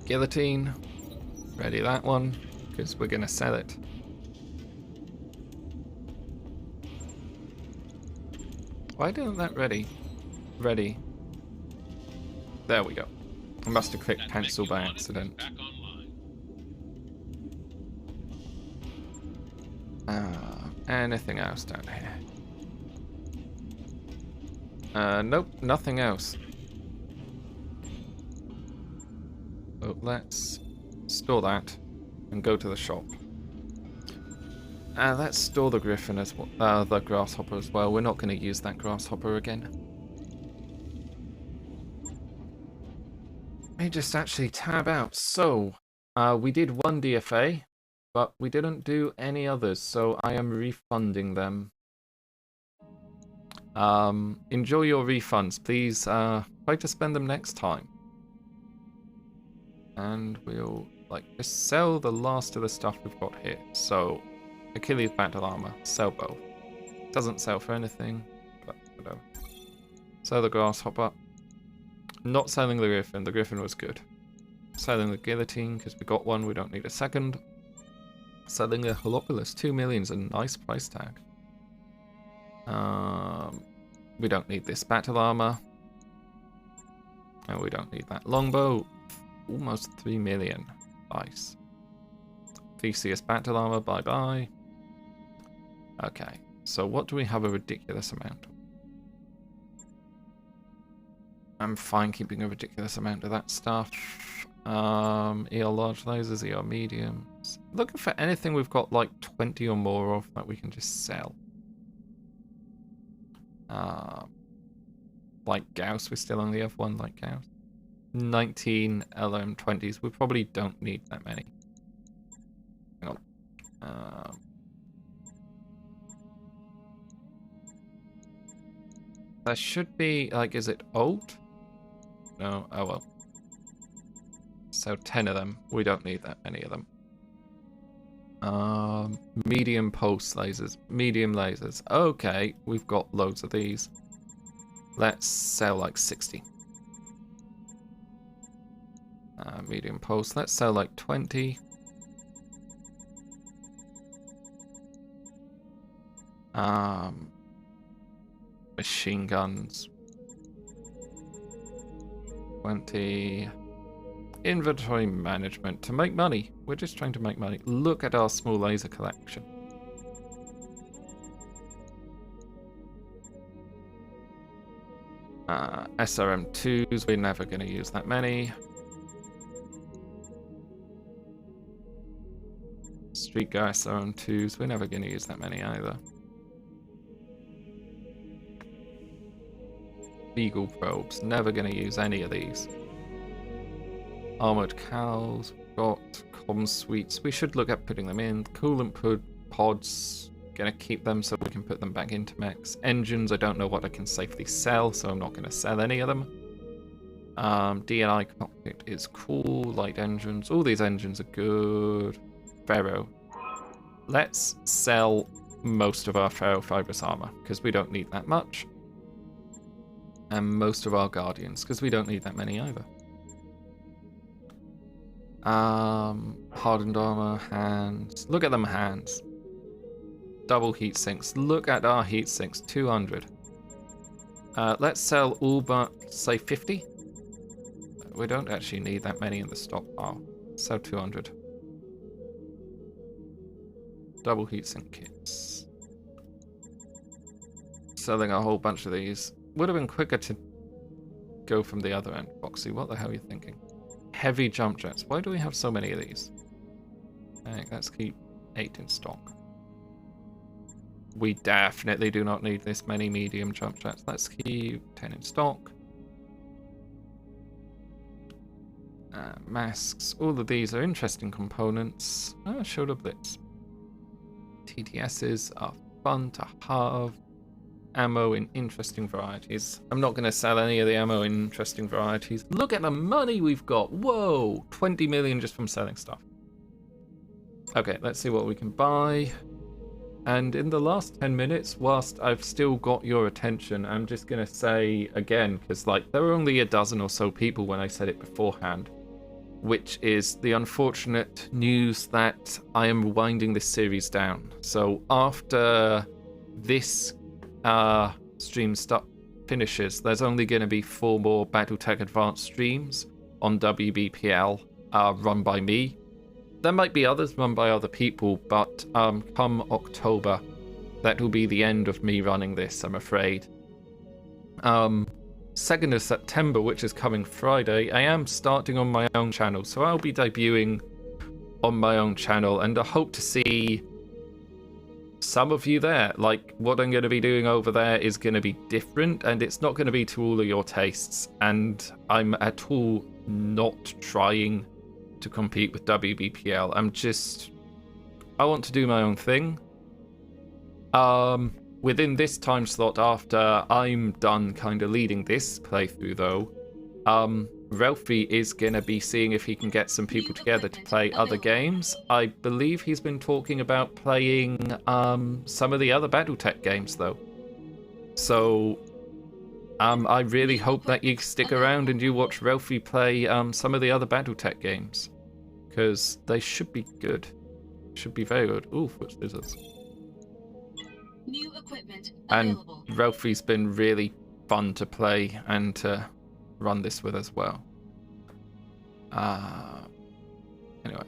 Guillotine. Ready that one, because we're gonna sell it. Why didn't that ready? Ready. There we go. I must have clicked cancel by accident. Anything else down here? Nope, nothing else. So let's store that and go to the shop. Let's store the griffin as well, the grasshopper as well. We're not going to use that grasshopper again. Let me just actually tab out. So, we did one DFA, but we didn't do any others, so I am refunding them. Enjoy your refunds. Please try to spend them next time. And we'll just sell the last of the stuff we've got here. So, Achilles battle armor, sell both. Doesn't sell for anything, but whatever. Sell the grasshopper. Not selling the griffin was good. Selling the guillotine, because we got one, we don't need a second. Selling the Holopolis, 2 million is a nice price tag. We don't need this battle armor. And we don't need that longbow. Almost 3 million. Nice. Theseus battle armor, bye-bye. Okay, so what do we have a ridiculous amount of? I'm fine keeping a ridiculous amount of that stuff. ER large lasers, ER mediums. Looking for anything we've got like 20 or more of that we can just sell. Like Gauss, we're still only have one like Gauss. 19 LM20s, we probably don't need that many. Hang on. There should be, like, is it old? No, oh well. So 10 of them, we don't need that many of them. Medium pulse lasers, medium lasers. Okay, we've got loads of these. Let's sell like 60. Medium pulse, let's sell like 20. Machine guns. 20. Inventory management to make money. We're just trying to make money. Look at our small laser collection. SRM2s, we're never going to use that many. Street Go SRM2s, we're never going to use that many either. Beagle probes, never going to use any of these. Armored cows, got comm suites, we should look at putting them in. Coolant pods, gonna keep them so we can put them back into mechs. Engines, I don't know what I can safely sell, so I'm not gonna sell any of them. DNI cockpit is cool, light engines, all these engines are good. Ferro. Let's sell most of our ferrofibrous armor, because we don't need that much. And most of our guardians, because we don't need that many either. Hardened armor, hands. Look at them hands. Double heat sinks. Look at our heat sinks. 200. Let's sell all but, say, 50. We don't actually need that many in the stockpile. Sell 200. Double heat sink kits. Selling a whole bunch of these. Would have been quicker to go from the other end. Foxy, what the hell are you thinking? Heavy jump jets. Why do we have so many of these? Okay, let's keep 8 in stock. We definitely do not need this many medium jump jets. Let's keep 10 in stock. Masks. All of these are interesting components. Shoulder blitz. TTSs are fun to have. Ammo in interesting varieties. I'm not going to sell any of the ammo in interesting varieties. Look at the money we've got. Whoa, 20 million just from selling stuff. Okay, let's see what we can buy. And in the last 10 minutes, whilst I've still got your attention, I'm just going to say again, because like there were only a dozen or so people when I said it beforehand, which is the unfortunate news that I am winding this series down. So after this stream finishes, there's only going to be 4 more BattleTech Advanced streams on WBPL run by me. There might be others run by other people, but come October, that will be the end of me running this, I'm afraid. 2nd of September, which is coming Friday, I am starting on my own channel, so I'll be debuting on my own channel, and I hope to see some of you there. Like, what I'm going to be doing over there is going to be different, and it's not going to be to all of your tastes, and I'm at all not trying to compete with WBPL. I want to do my own thing. Within this time slot, after I'm done kind of leading this playthrough though, Ralphie is going to be seeing if he can get some people together to play other games. I believe he's been talking about playing some of the other BattleTech games though. So I really hope that you stick around and you watch Ralphie play some of the other BattleTech games, because they should be good. Should be very good. Ooh, foot scissors. New equipment And available. Ralphie's been really fun to play and to run this with as well. Anyway,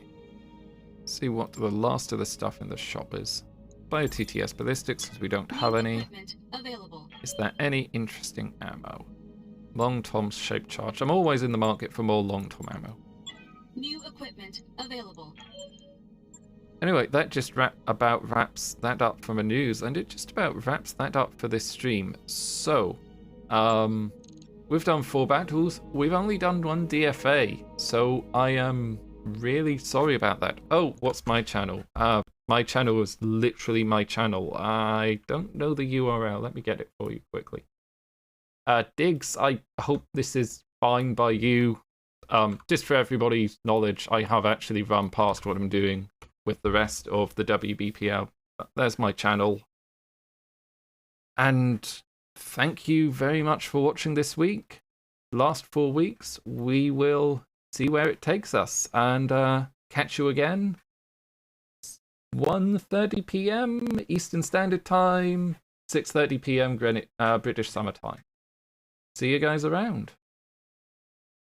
see what the last of the stuff in the shop is. Buy a TTS ballistics because we don't have any. Equipment available. Is there any interesting ammo? Long Tom's shape charge. I'm always in the market for more Long Tom ammo. New equipment available. Anyway, that just wraps that up from the news, and it just about wraps that up for this stream. So, we've done 4 battles. We've only done 1 DFA, so I am really sorry about that. Oh, what's my channel? My channel is literally my channel. I don't know the URL. Let me get it for you quickly. Diggs, I hope this is fine by you. Just for everybody's knowledge, I have actually run past what I'm doing with the rest of the WBPL. There's my channel. And thank you very much for watching this week. Last 4 weeks, we will see where it takes us, and catch you again 1:30 p.m. Eastern Standard Time, 6:30 p.m. British Summer Time. See you guys around.